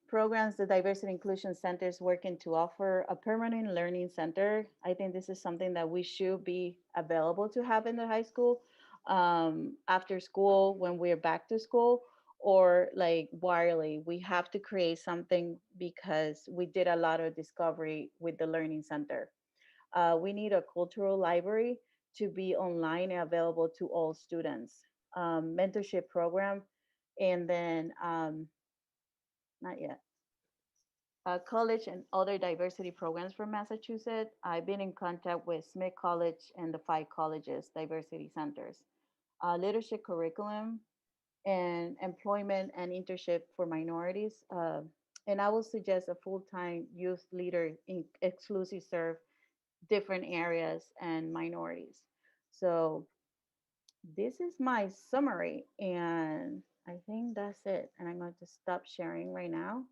programs the Diversity Inclusion Center is working to offer a permanent learning center. I think this is something that we should be available to have in the high school after school when we're back to school, or like wirely. We have to create something because we did a lot of discovery with the learning center. We need a cultural library to be online and available to all students. Mentorship program, and then not yet. College and other diversity programs from Massachusetts. I've been in contact with Smith College and the 5 colleges diversity centers. Leadership curriculum and employment and internship for minorities. And I will suggest a full-time youth leader in exclusive serve different areas and minorities. So this is my summary, and I think that's it. And I'm going to stop sharing right now.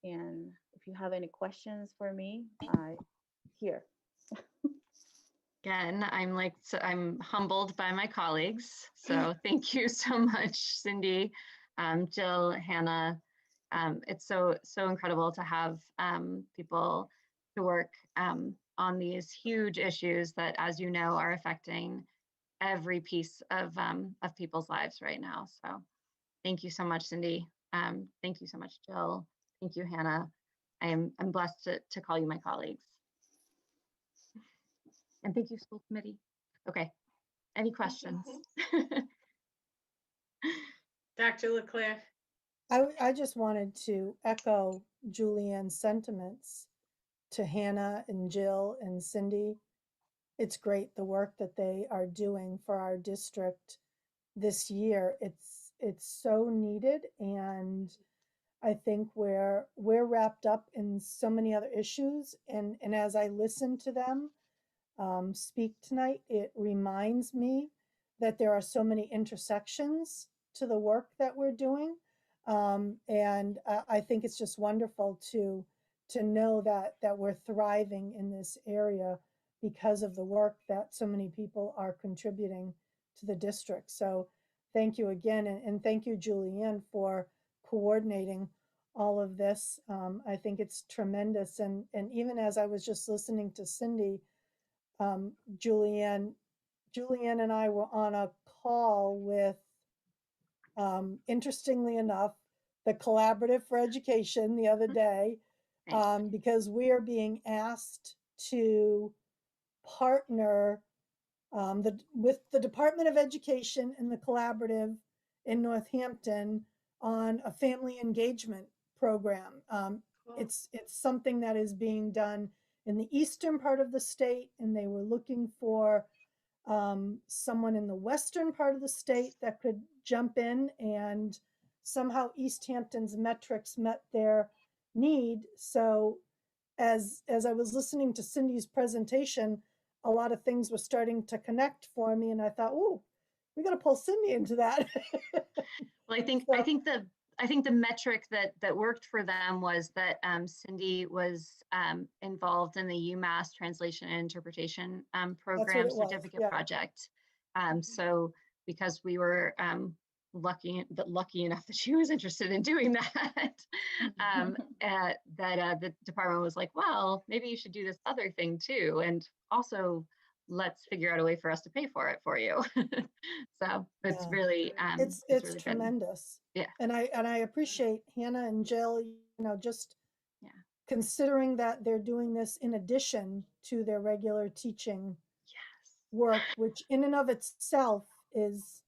And if you have any questions for me, here. Again, I'm humbled by my colleagues. So thank you so much, Cindy, Jill, Hannah. It's so incredible to have people to work on these huge issues that, as you know, are affecting every piece of people's lives right now. So thank you so much, Cindy. Thank you so much, Jill. Thank you, Hannah. I'm blessed to call you my colleagues. And thank you, school committee. Okay, any questions? Dr. Leclerc. I just wanted to echo Julianne's sentiments to Hannah and Jill and Cindy. It's great the work that they are doing for our district this year. It's so needed, and I think we're wrapped up in so many other issues. And as I listen to them speak tonight, it reminds me that there are so many intersections to the work that we're doing. And I think it's just wonderful to know that we're thriving in this area because of the work that so many people are contributing to the district. So thank you again. And thank you, Julianne, for coordinating all of this. I think it's tremendous. And even as I was just listening to Cindy, Julianne and I were on a call with, interestingly enough, the Collaborative for Education the other day, because we are being asked to partner with the Department of Education and the Collaborative in Northampton on a family engagement program. It's something that is being done in the eastern part of the state, and they were looking for someone in the western part of the state that could jump in, and somehow Easthampton's metrics met their need. So as I was listening to Cindy's presentation, a lot of things were starting to connect for me, and I thought, oh, we got to pull Cindy into that. Well, I think the metric that worked for them was that Cindy was involved in the UMass Translation and Interpretation Program certificate project. So because we were lucky enough that she was interested in doing that, the department was like, well, maybe you should do this other thing too, and also let's figure out a way for us to pay for it for you. So it's really it's really tremendous. Good. Yeah. And I appreciate Hannah and Jill, just considering that they're doing this in addition to their regular teaching work, which in and of itself is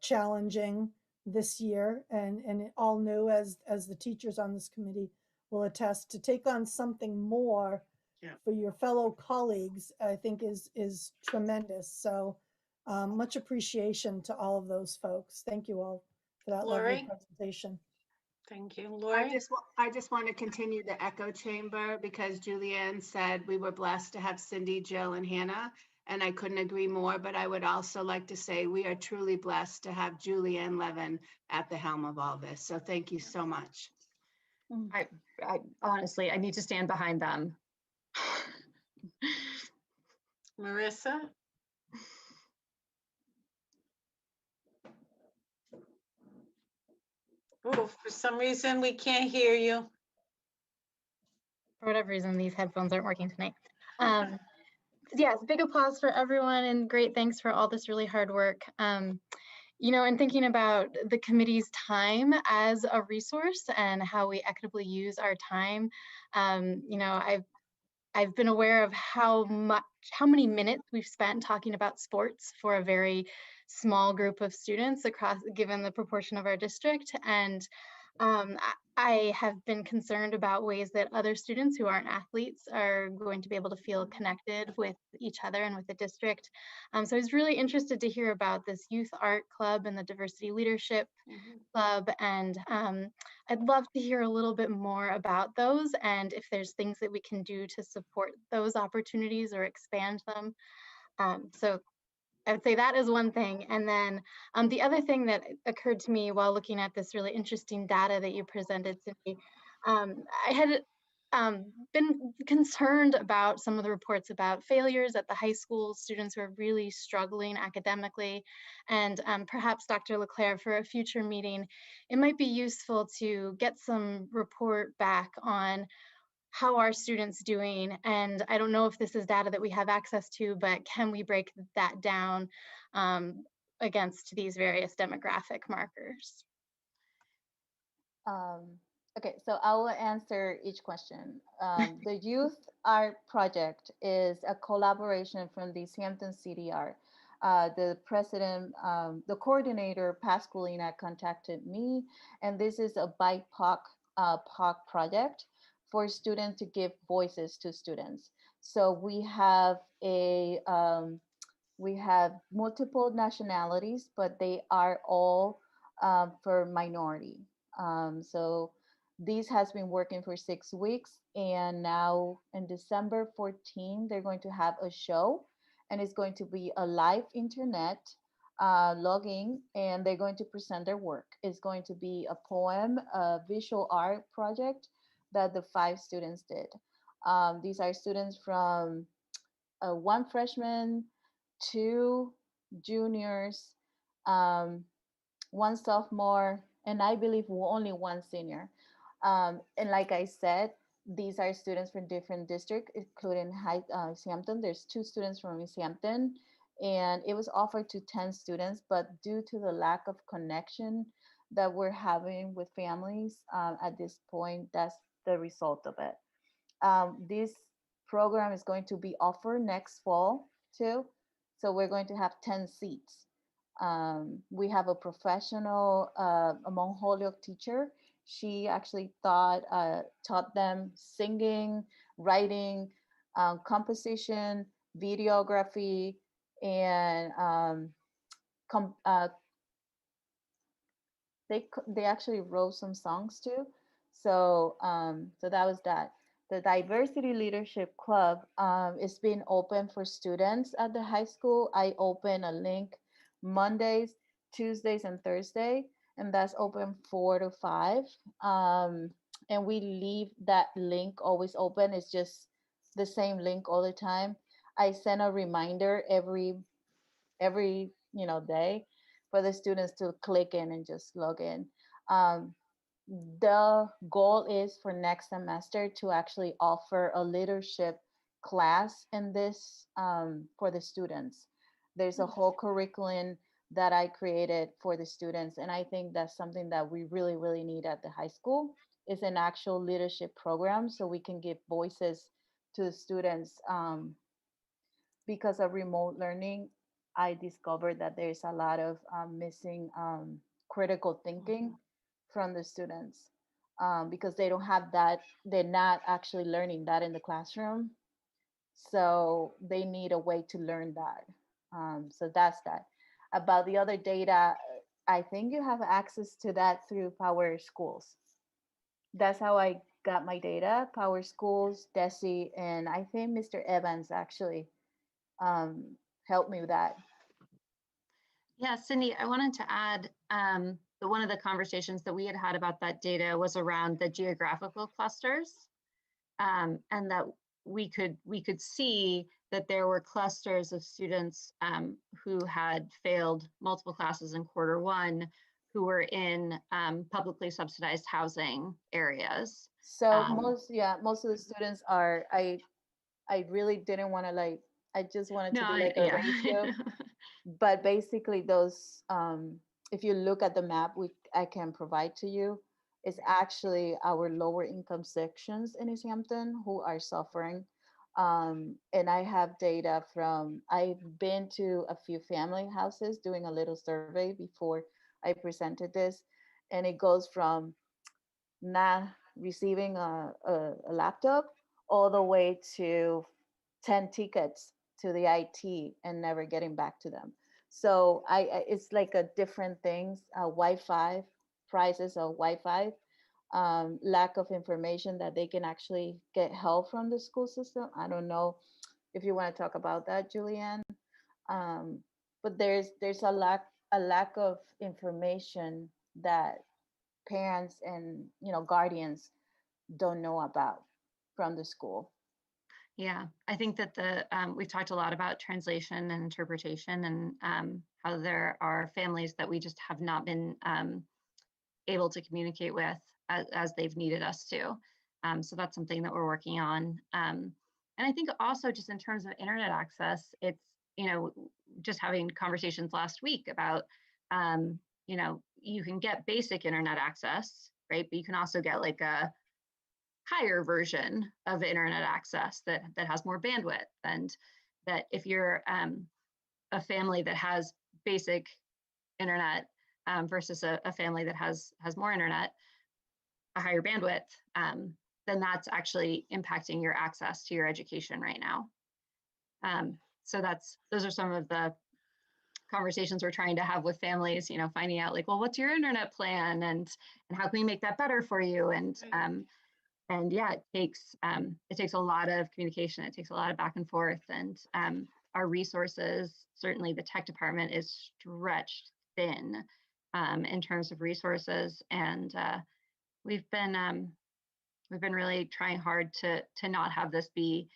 challenging this year, and it all new, as the teachers on this committee will attest, to take on something more for your fellow colleagues, I think is tremendous. So much appreciation to all of those folks. Thank you all for that lovely presentation. Thank you. Lori? I just want to continue the echo chamber, because Julianne said we were blessed to have Cindy, Jill, and Hannah, and I couldn't agree more. But I would also like to say we are truly blessed to have Julianne Levin at the helm of all this. So thank you so much. I honestly, I need to stand behind them. Marissa? Oh, for some reason we can't hear you. For whatever reason, these headphones aren't working tonight. Yes, big applause for everyone, and great thanks for all this really hard work. And thinking about the committee's time as a resource and how we equitably use our time, I've been aware of how many minutes we've spent talking about sports for a very small group of students across, given the proportion of our district. And I have been concerned about ways that other students who aren't athletes are going to be able to feel connected with each other and with the district. So I was really interested to hear about this youth art club and the diversity leadership club. And I'd love to hear a little bit more about those and if there's things that we can do to support those opportunities or expand them. So I would say that is one thing. And then the other thing that occurred to me while looking at this really interesting data that you presented, Cindy, I had been concerned about some of the reports about failures at the high school, students who are really struggling academically. And perhaps Dr. Leclerc, for a future meeting, it might be useful to get some report back on how are students doing? And I don't know if this is data that we have access to, but can we break that down against these various demographic markers? Okay, so I will answer each question. The Youth Art Project is a collaboration from the Easthampton CDR. The president, the coordinator, Pasqualina, contacted me, and this is a BIPOC POC project for students to give voices to students. So we have multiple nationalities, but they are all for minority. So this has been working for 6 weeks, and now in December 14, they're going to have a show, and it's going to be a live internet logging, and they're going to present their work. It's going to be a poem, a visual art project that the 5 students did. These are students from 1 freshman, 2 juniors, 1 sophomore, and I believe only 1 senior. And like I said, these are students from different districts, including Easthampton. There's 2 students from Easthampton, and it was offered to 10 students, but due to the lack of connection that we're having with families at this point, that's the result of it. This program is going to be offered next fall too. So we're going to have 10 seats. We have a professional, a Mongolic teacher. She actually taught them singing, writing, composition, videography, and they actually wrote some songs too. So so that was that. The Diversity Leadership Club is being open for students at the high school. I open a link Mondays, Tuesdays, and Thursday, and that's open 4 to 5. And we leave that link always open. It's just the same link all the time. I send a reminder every day for the students to click in and just log in. The goal is for next semester to actually offer a leadership class in this for the students. There's a whole curriculum that I created for the students, and I think that's something that we really, really need at the high school is an actual leadership program so we can give voices to the students. Because of remote learning, I discovered that there's a lot of missing critical thinking from the students because they don't have that, they're not actually learning that in the classroom. So they need a way to learn that. So that's that. About the other data, I think you have access to that through Power Schools. That's how I got my data, Power Schools, DESI, and I think Mr. Evans actually helped me with that. Yeah, Cindy, I wanted to add one of the conversations that we had about that data was around the geographical clusters, and that we could see that there were clusters of students who had failed multiple classes in Q1 who were in publicly subsidized housing areas. So most of the students are, I really didn't want to I just wanted to do like a ratio. But basically those, if you look at the map I can provide to you, is actually our lower income sections in Easthampton who are suffering. And I have data from, I've been to a few family houses doing a little survey before I presented this. And it goes from not receiving a laptop, all the way to 10 tickets to the IT and never getting back to them. So it's like a different things, Wi-Fi, prices of Wi-Fi, lack of information that they can actually get help from the school system. I don't know if you want to talk about that, Julianne. But there's a lack of information that parents and guardians don't know about from the school. Yeah, I think that we've talked a lot about translation and interpretation, and how there are families that we just have not been able to communicate with as they've needed us to. So that's something that we're working on. And I think also just in terms of internet access, it's, just having conversations last week about, you can get basic internet access, right? But you can also get like a higher version of internet access that has more bandwidth, and that if you're a family that has basic internet versus a family that has more internet, a higher bandwidth, then that's actually impacting your access to your education right now. So those are some of the conversations we're trying to have with families, finding out like, well, what's your internet plan, and how can we make that better for you? And yeah, it takes a lot of communication. It takes a lot of back and forth, and our resources, certainly the tech department, is stretched thin in terms of resources, and we've been really trying hard to not have this be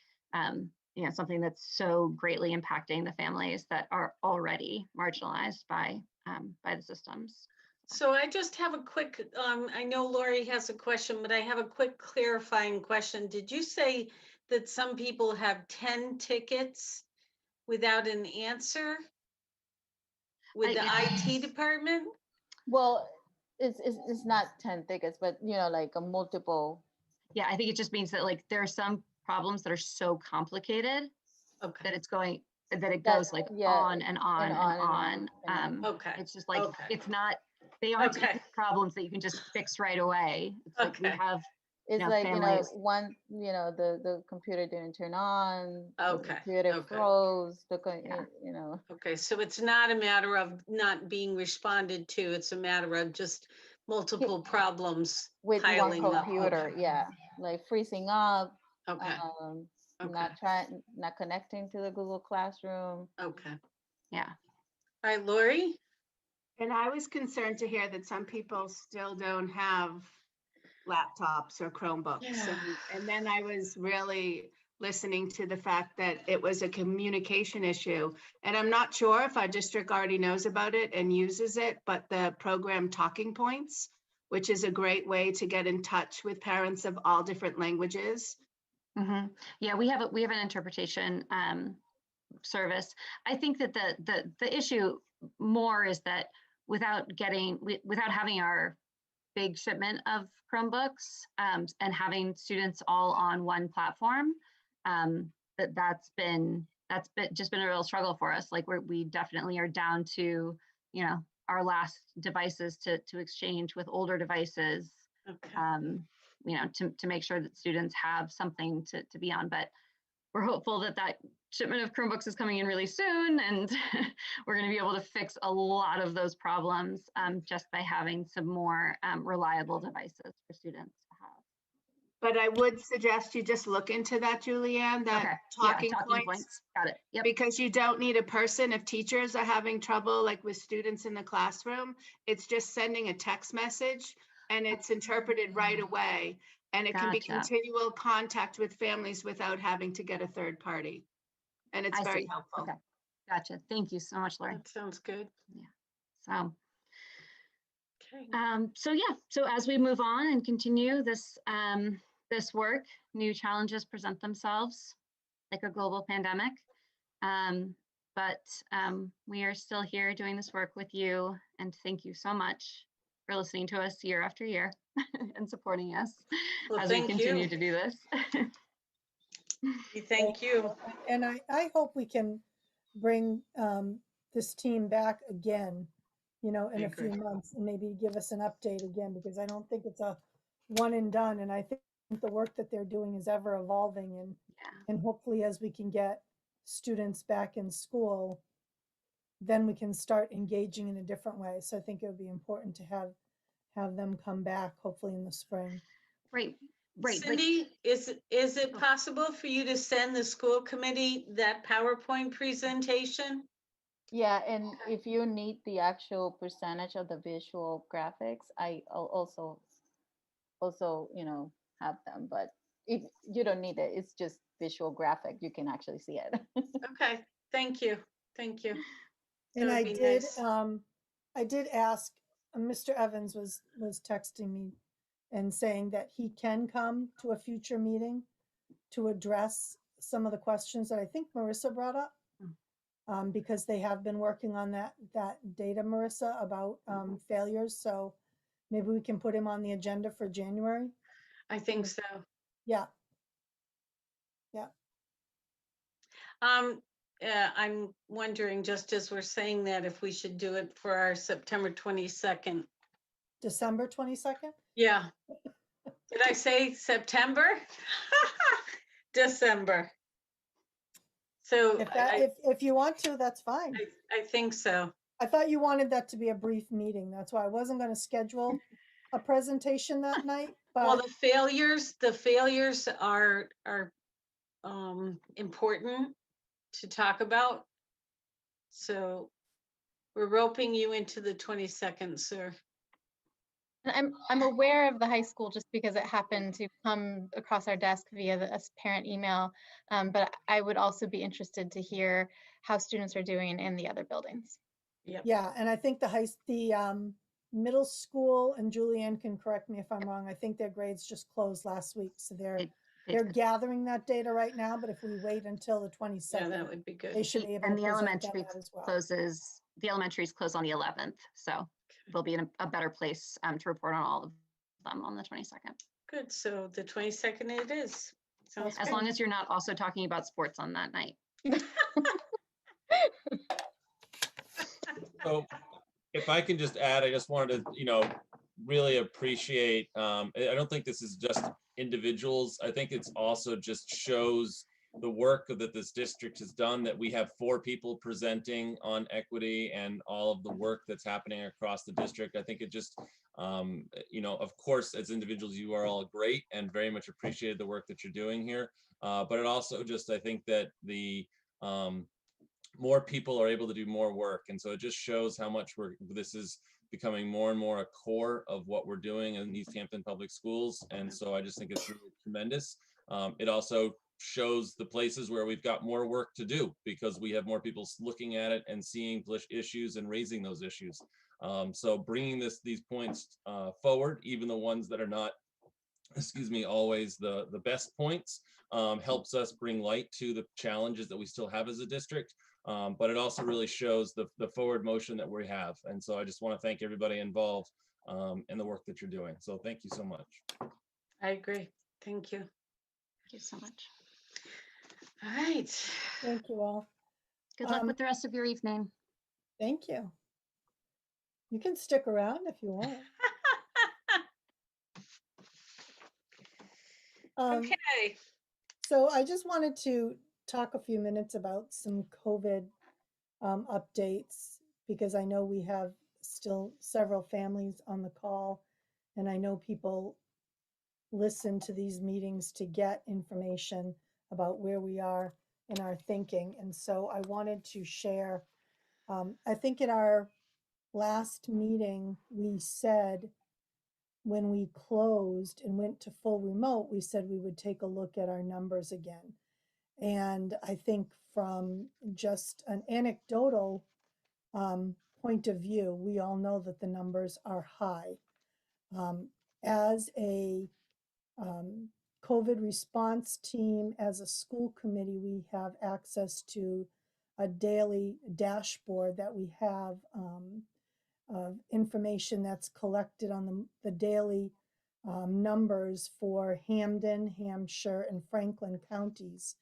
something that's so greatly impacting the families that are already marginalized by the systems. So I just have a quick, I know Lori has a question, but I have a quick clarifying question. Did you say that some people have 10 tickets without an answer with the IT department? Well, it's not 10 tickets, but like a multiple. Yeah, I think it just means that like there are some problems that are so complicated that it goes like on and on and on. Okay. It's just like it's not. They aren't problems that you can just fix right away. It's like we have. It's like families. one the computer didn't turn on. Okay. The computer froze. Okay, so it's not a matter of not being responded to. It's a matter of just multiple problems with one piling up. computer. Okay. Yeah, like freezing up. Okay. Not connecting to the Google Classroom. Okay. Yeah. All right, Lori. And I was concerned to hear that some people still don't have laptops or Chromebooks. Yeah. And then I was really listening to the fact that it was a communication issue. And I'm not sure if our district already knows about it and uses it, but the program Talking Points, which is a great way to get in touch with parents of all different languages. Mm-hmm. Yeah, we have an interpretation service. I think that the issue more is that without having our big shipment of Chromebooks and having students all on one platform, that's just been a real struggle for us. Like we definitely are down to our last devices to exchange with older devices. Okay. To make sure that students have something to be on. But we're hopeful that shipment of Chromebooks is coming in really soon, and we're going to be able to fix a lot of those problems just by having some more reliable devices for students to have. But I would suggest you just look into that, Julianne, that talking points. Got it. Yep. Because you don't need a person. If teachers are having trouble, like with students in the classroom, it's just sending a text message and it's interpreted right away. And it can be continual contact with families without having to get a third party. And it's very helpful. Okay. Gotcha. Thank you so much, Lori. That sounds good. Yeah. So as we move on and continue this this work, new challenges present themselves like a global pandemic. But we are still here doing this work with you, and thank you so much for listening to us year after year and supporting us as we continue to do this. Thank you. And I hope we can bring this team back again, in a few months, and maybe give us an update again, because I don't think it's a one and done. And I think the work that they're doing is ever evolving, and hopefully as we can get students back in school, then we can start engaging in a different way. So I think it would be important to have them come back hopefully in the spring. Right. Right. Cindy, is it possible for you to send the school committee that PowerPoint presentation? Yeah, and if you need the actual percentage of the visual graphics, I'll also, you know, have them, but if you don't need it, it's just visual graphic. You can actually see it. Okay, thank you. Thank you. That And would I be did, nice. I did ask, Mr. Evans was texting me and saying that he can come to a future meeting to address some of the questions that I think Marissa brought up. Because they have been working on that data, Marissa, about failures. So maybe we can put him on the agenda for January. I think so. Yeah. Yeah. I'm wondering, just as we're saying that, if we should do it for our September 22nd. December 22nd? Yeah. Did I say September? December. So If you want to, that's fine. I think so. I thought you wanted that to be a brief meeting. That's why I wasn't going to schedule a presentation that night. But Well, the failures are important to talk about. So we're roping you into the 22nd, sir. I'm aware of the high school just because it happened to come across our desk via the parent email, but I would also be interested to hear how students are doing in the other buildings. Yeah, and I think the middle school, and Julianne can correct me if I'm wrong, I think their grades just closed last week, so they're gathering that data right now. But if we wait until the 22nd, that would be good. They should be able And to the present elementary that as well. the elementaries close on the 11th. So they'll be in a better place to report on all of them on the 22nd. Good, so the 22nd it is. Sounds As good. long as you're not also talking about sports on that night. So if I can just add, I just wanted to, really appreciate, I don't think this is just individuals. I think it's also just shows the work that this district has done, that we have 4 people presenting on equity and all of the work that's happening across the district. I think it just, of course, as individuals, you are all great and very much appreciated the work that you're doing here. But it also just, I think that the more people are able to do more work. And so it just shows how much this is becoming more and more a core of what we're doing in Easthampton Public Schools. And so I just think it's really tremendous. It also shows the places where we've got more work to do because we have more people looking at it and seeing issues and raising those issues. So bringing these points forward, even the ones that are not, always the best points, helps us bring light to the challenges that we still have as a district. But it also really shows the forward motion that we have. And so I just want to thank everybody involved in the work that you're doing. So thank you so much. I agree. Thank you. Thank you so much. All right. Thank you all. Good luck with the rest of your evening. Thank you. You can stick around if you want. Okay. So I just wanted to talk a few minutes about some COVID updates, because I know we have still several families on the call, and I know people listen to these meetings to get information about where we are in our thinking. And so I wanted to share, I think in our last meeting, we said when we closed and went to full remote, we said we would take a look at our numbers again. And I think from just an anecdotal point of view, we all know that the numbers are high. As a COVID response team, as a school committee, we have access to a daily dashboard that we have of information that's collected on the daily numbers for Hamden, Hampshire, and Franklin counties.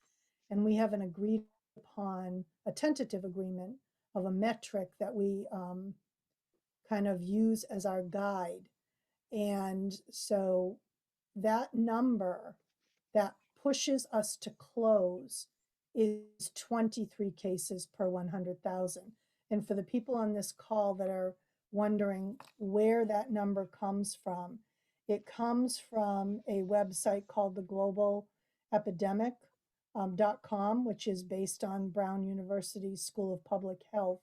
And we have an agreed upon, a tentative agreement of a metric that we kind of use as our guide. And so that number that pushes us to close is 23 cases per 100,000. And for the people on this call that are wondering where that number comes from, it comes from a website called the Global Epidemic.com, which is based on Brown University School of Public Health,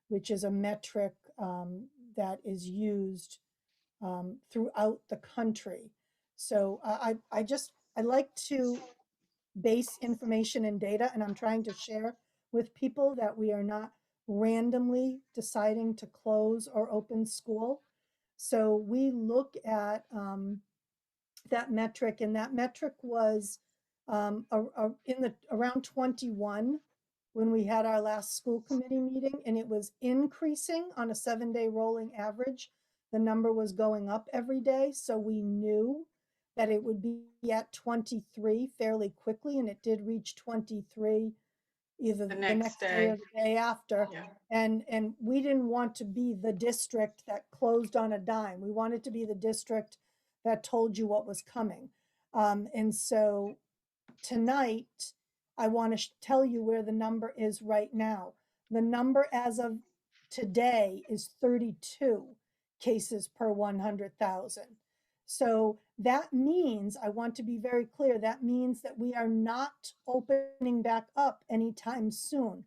which is a metric that is used throughout the country. So I like to base information and data, and I'm trying to share with people that we are not randomly deciding to close or open school. So we look at that metric, and that metric was around 21 when we had our last school committee meeting, and it was increasing on a 7-day rolling average. The number was going up every day, so we knew that it would be at 23 fairly quickly, and it did reach 23 either the next day or the day after. Yeah. And we didn't want to be the district that closed on a dime. We wanted to be the district that told you what was coming. And so tonight, I want to tell you where the number is right now. The number as of today is 32 cases per 100,000. So that means, I want to be very clear, that means that we are not opening back up anytime soon.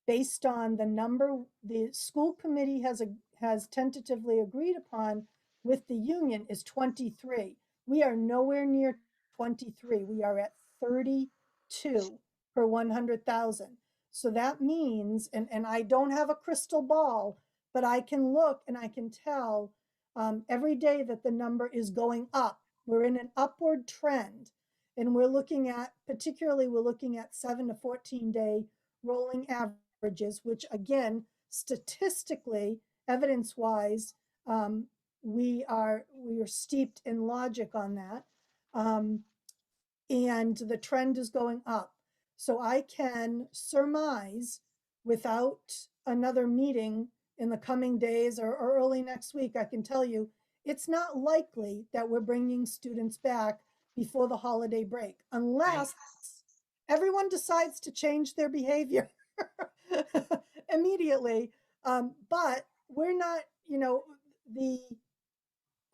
Based on the number the school committee has tentatively agreed upon with the union is 23. We are nowhere near 23. We are at 32 per 100,000. So that means, and I don't have a crystal ball, but I can look and I can tell every day that the number is going up. We're in an upward trend, and we're looking at 7 to 14 day rolling averages, which again, statistically, evidence wise, we are steeped in logic on that. And the trend is going up. So I can surmise without another meeting in the coming days or early next week, I can tell you, it's not likely that we're bringing students back before the holiday break, unless everyone decides to change their behavior immediately. But we're not, the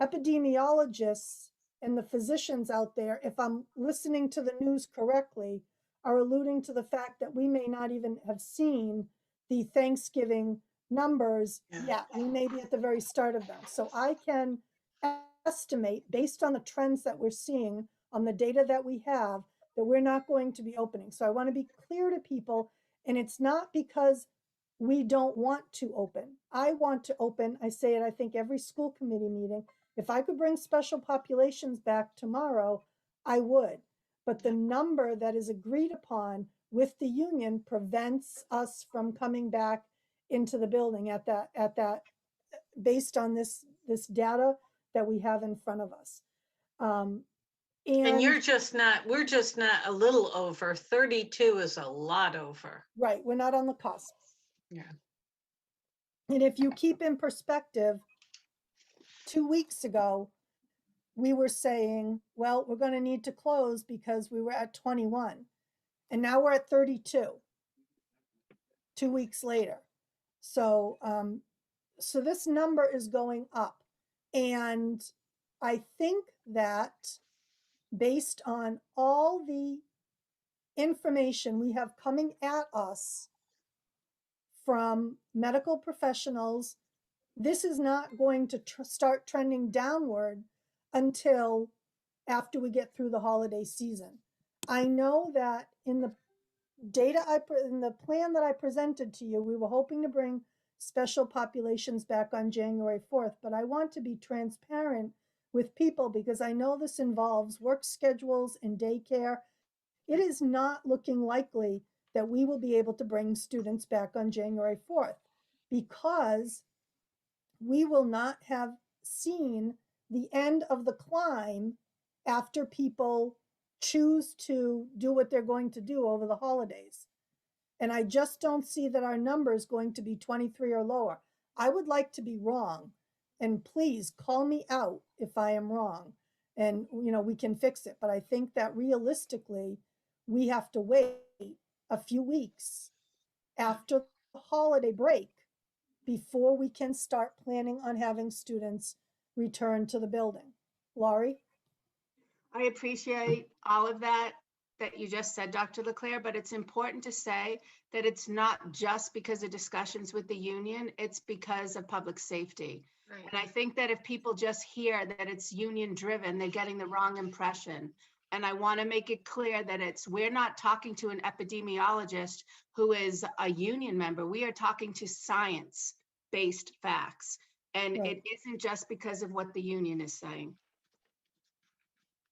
epidemiologists and the physicians out there, if I'm listening to the news correctly, are alluding to the fact that we may not even have seen the Thanksgiving numbers yet. We may be at the very start of them. So I can estimate, based on the trends that we're seeing on the data that we have, that we're not going to be opening. So I want to be clear to people, and it's not because we don't want to open. I want to open. I say it, I think, every school committee meeting. If I could bring special populations back tomorrow, I would. But the number that is agreed upon with the union prevents us from coming back into the building at that based on this data that we have in front of us. And And we're just not a little over. 32 is a lot over. right, we're not on the cusp. Yeah. And if you keep in perspective, 2 weeks ago, we were saying, well, we're going to need to close because we were at 21. And now we're at 32, 2 weeks later. So, so this number is going up. And I think that based on all the information we have coming at us from medical professionals, this is not going to start trending downward until after we get through the holiday season. I know that in the data in the plan that I presented to you, we were hoping to bring special populations back on January 4th, but I want to be transparent with people because I know this involves work schedules and daycare. It is not looking likely that we will be able to bring students back on January 4th because we will not have seen the end of the climb after people choose to do what they're going to do over the holidays. And I just don't see that our number is going to be 23 or lower. I would like to be wrong. And please call me out if I am wrong. and, we can fix it. But I think that realistically, we have to wait a few weeks after the holiday break before we can start planning on having students return to the building. Laurie? I appreciate all of that you just said, Dr. LeClaire, but it's important to say that it's not just because of discussions with the union, it's because of public safety. Right. And I think that if people just hear that it's union driven, they're getting the wrong impression. And I want to make it clear that we're not talking to an epidemiologist who is a union member. We are talking to science-based facts. And Right. it isn't just because of what the union is saying.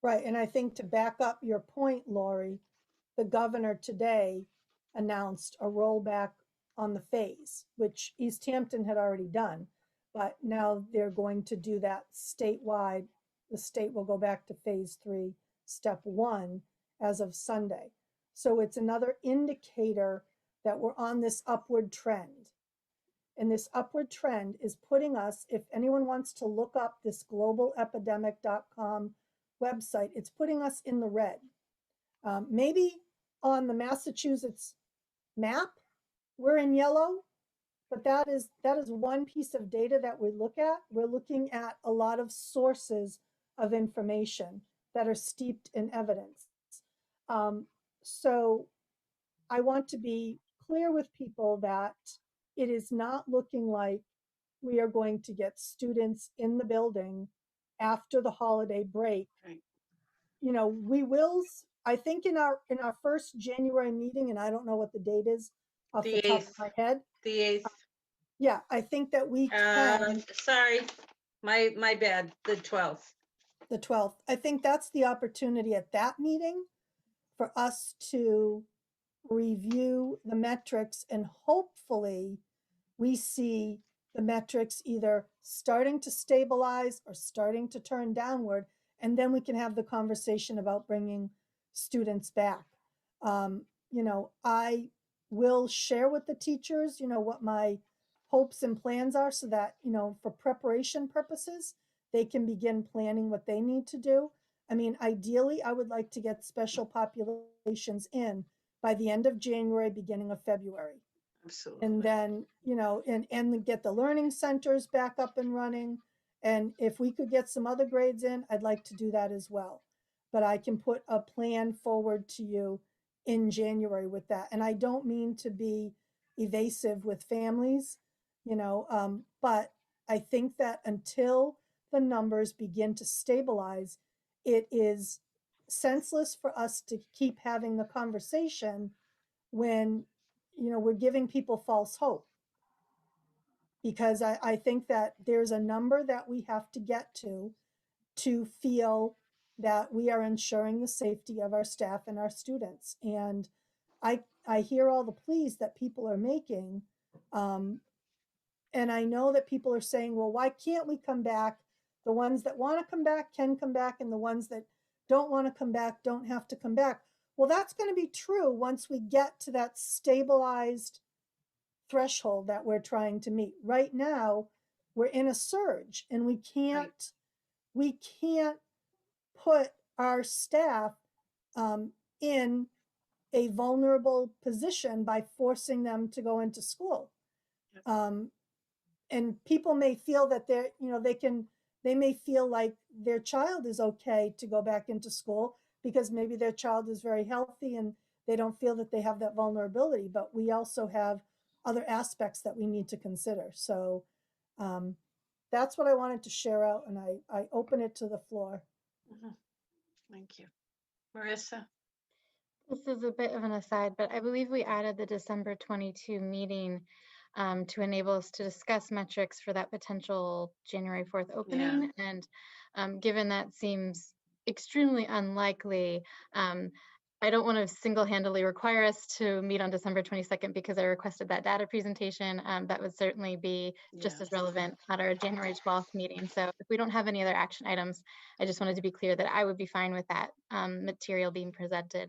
Right, and I think to back up your point, Lori, the governor today announced a rollback on the phase, which Easthampton had already done, but now they're going to do that statewide. The state will go back to phase 3, step 1 as of Sunday. So it's another indicator that we're on this upward trend. And this upward trend is putting us, if anyone wants to look up this globalepidemic.com website, it's putting us in the red. Maybe on the Massachusetts map, we're in yellow, but that is one piece of data that we look at. We're looking at a lot of sources of information that are steeped in evidence. So I want to be clear with people that it is not looking like we are going to get students in the building after the holiday break. Right. We will, I think in our first January meeting, and I don't know what the date is off the top of my head. The 8th. Yeah, I think that we can. Sorry, my bad, the 12th. The 12th. I think that's the opportunity at that meeting for us to review the metrics, and hopefully we see the metrics either starting to stabilize or starting to turn downward, and then we can have the conversation about bringing students back. I will share with the teachers, what my hopes and plans are so that, for preparation purposes, they can begin planning what they need to do. I mean, ideally, I would like to get special populations in by the end of January, beginning of February. Absolutely. And then, and get the learning centers back up and running. And if we could get some other grades in, I'd like to do that as well. But I can put a plan forward to you in January with that. And I don't mean to be evasive with families, but I think that until the numbers begin to stabilize, it is senseless for us to keep having the conversation when, we're giving people false hope. Because I think that there's a number that we have to get to feel that we are ensuring the safety of our staff and our students. And I hear all the pleas that people are making. And I know that people are saying, well, why can't we come back? The ones that want to come back can come back, and the ones that don't want to come back don't have to come back. Well, that's going to be true once we get to that stabilized threshold that we're trying to meet. Right now, we're in a surge, and we can't put our staff in a vulnerable position by forcing them to go into school. And people may feel that they may feel like their child is okay to go back into school because maybe their child is very healthy and they don't feel that they have that vulnerability. But we also have other aspects that we need to consider. So that's what I wanted to share out, and I open it to the floor. Thank you. Marissa? This is a bit of an aside, but I believe we added the December 22 meeting to enable us to discuss metrics for that potential January 4th opening. Yeah. And given that seems extremely unlikely, I don't want to single-handedly require us to meet on December 22nd because I requested that data presentation. That would certainly be just as relevant at our January 12th meeting. So if we don't have any other action items, I just wanted to be clear that I would be fine with that material being presented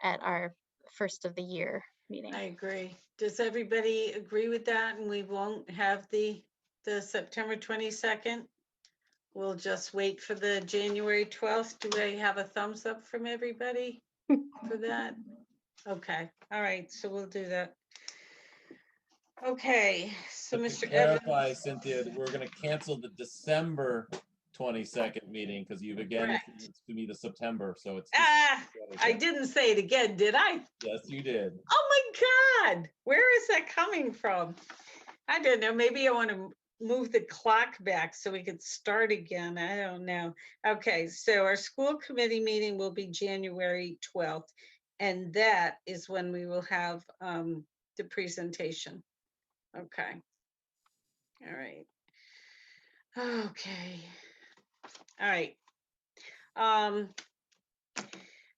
at our first of the year meeting. I agree. Does everybody agree with that? And we won't have the September 22nd? we'll just wait for the January 12th. Do I have a thumbs up from everybody for that? Okay, all right, so we'll do that. Okay, so But to Mr. clarify, Evans. Cynthia, we're going to cancel the December 22nd meeting because you've again Correct. introduced to me the September, so it's. I didn't say it again, did I? Yes, you did. Oh my God, where is that coming from? I don't know, maybe I want to move the clock back so we could start again. I don't know. Okay, so our school committee meeting will be January 12th. And that is when we will have the presentation. Okay. All right. Okay. All right.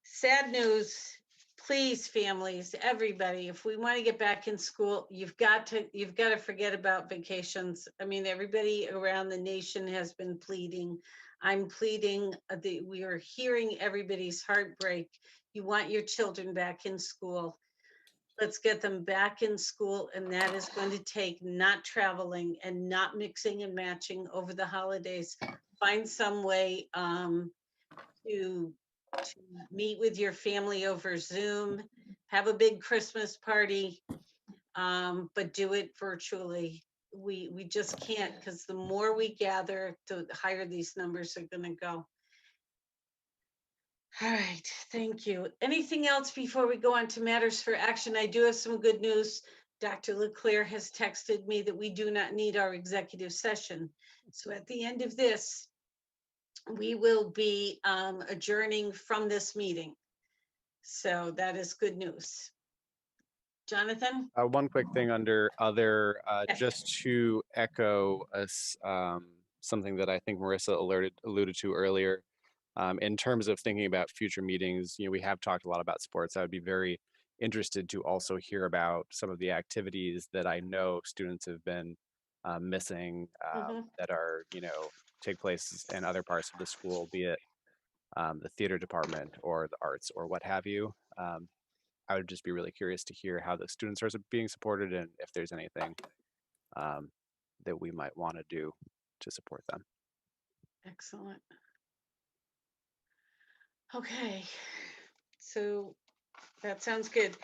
Sad news, please, families, everybody, if we want to get back in school, you've got to forget about vacations. I mean, everybody around the nation has been pleading. I'm pleading, we are hearing everybody's heartbreak. You want your children back in school. Let's get them back in school, and that is going to take not traveling and not mixing and matching over the holidays. Find some way to meet with your family over Zoom, have a big Christmas party, but do it virtually. We just can't, because the more we gather, the higher these numbers are going to go. All right, thank you. Anything else before we go on to matters for action? I do have some good news. Dr. Leclerc has texted me that we do not need our executive session. So at the end of this, we will be adjourning from this meeting. So that is good news. Jonathan? One quick thing under other, just to echo us, something that I think Marissa alluded to earlier. In terms of thinking about future meetings, we have talked a lot about sports. I would be very interested to also hear about some of the activities that I know students have been missing that are, take place in other parts of the school, be it the theater department or the arts or what have you. I would just be really curious to hear how the students are being supported and if there's anything that we might want to do to support them. Excellent. Okay, so that sounds good.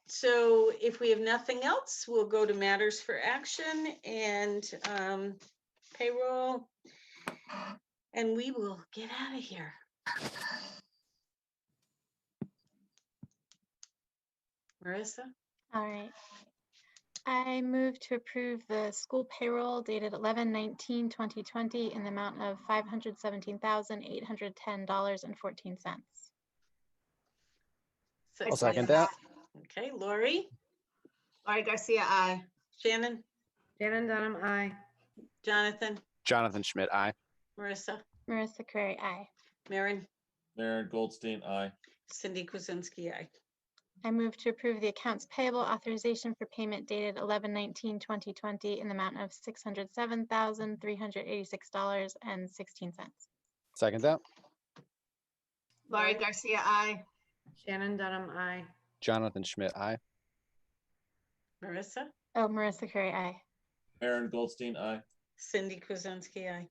So if we have nothing else, we'll go to matters for action and payroll, and we will get out of here. Marissa? All right. I move to approve the school payroll dated 11/19/2020 in the amount of $517,810.14. I'll second that. Okay, Lori? Laurie Garcia, aye. Shannon? Shannon Dunham, aye. Jonathan? Jonathan Schmidt, aye. Marissa? Marissa Curry, aye. Maren? Maren Goldstein, aye. Cindy Kuzensky, aye. I move to approve the accounts payable authorization for payment dated 11/19/2020 in the amount of $607,386.16. Second that. Laurie Garcia, aye. Shannon Dunham, aye. Jonathan Schmidt, aye. Marissa? Oh, Marissa Curry, aye. Maren Goldstein, aye. Cindy Kuzensky, aye.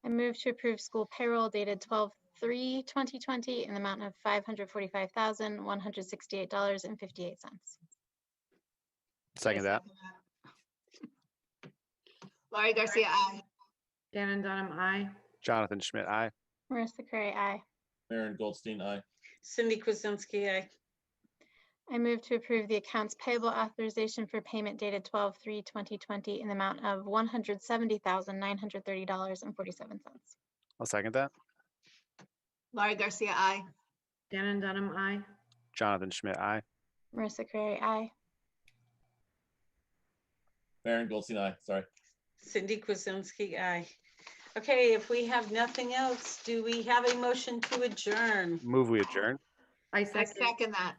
I move to approve school payroll dated 12/3/2020 in the amount of $545,168.58. Second that. Laurie Garcia, aye. Shannon Dunham, aye. Jonathan Schmidt, aye. Marissa Curry, aye. Maren Goldstein, aye. Cindy Kuzensky, aye. I move to approve the accounts payable authorization for payment dated 12/3/2020 in the amount of $170,930.47. I'll second that. Laurie Garcia, aye. Shannon Dunham, aye. Jonathan Schmidt, aye. Marissa Curry, aye. Maren Goldstein, aye. Sorry. Cindy Kuzensky, aye. Okay, if we have nothing else, do we have a motion to adjourn? Move we adjourn. I second that.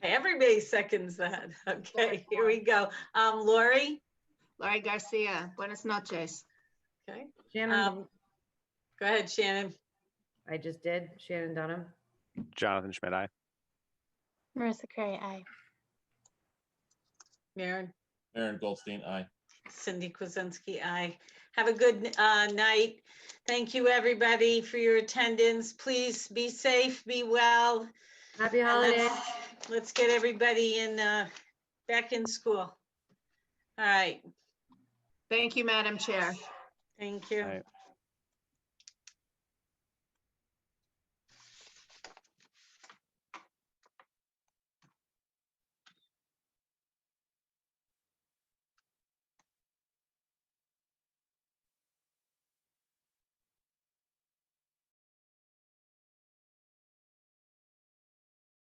Everybody seconds that. Okay, here we go. Lori? Laurie Garcia, buenas noches. Okay. Shannon. Go ahead, Shannon. I just did. Shannon Dunham. Jonathan Schmidt, aye. Marissa Curry, aye. Maren? Maren Goldstein, aye. Cindy Kuzensky, aye. Have a good night. Thank you, everybody, for your attendance. Please be safe, be well. Happy And holidays. let's get everybody in back in school. All right. Thank you, Madam Chair. Thank you. All right.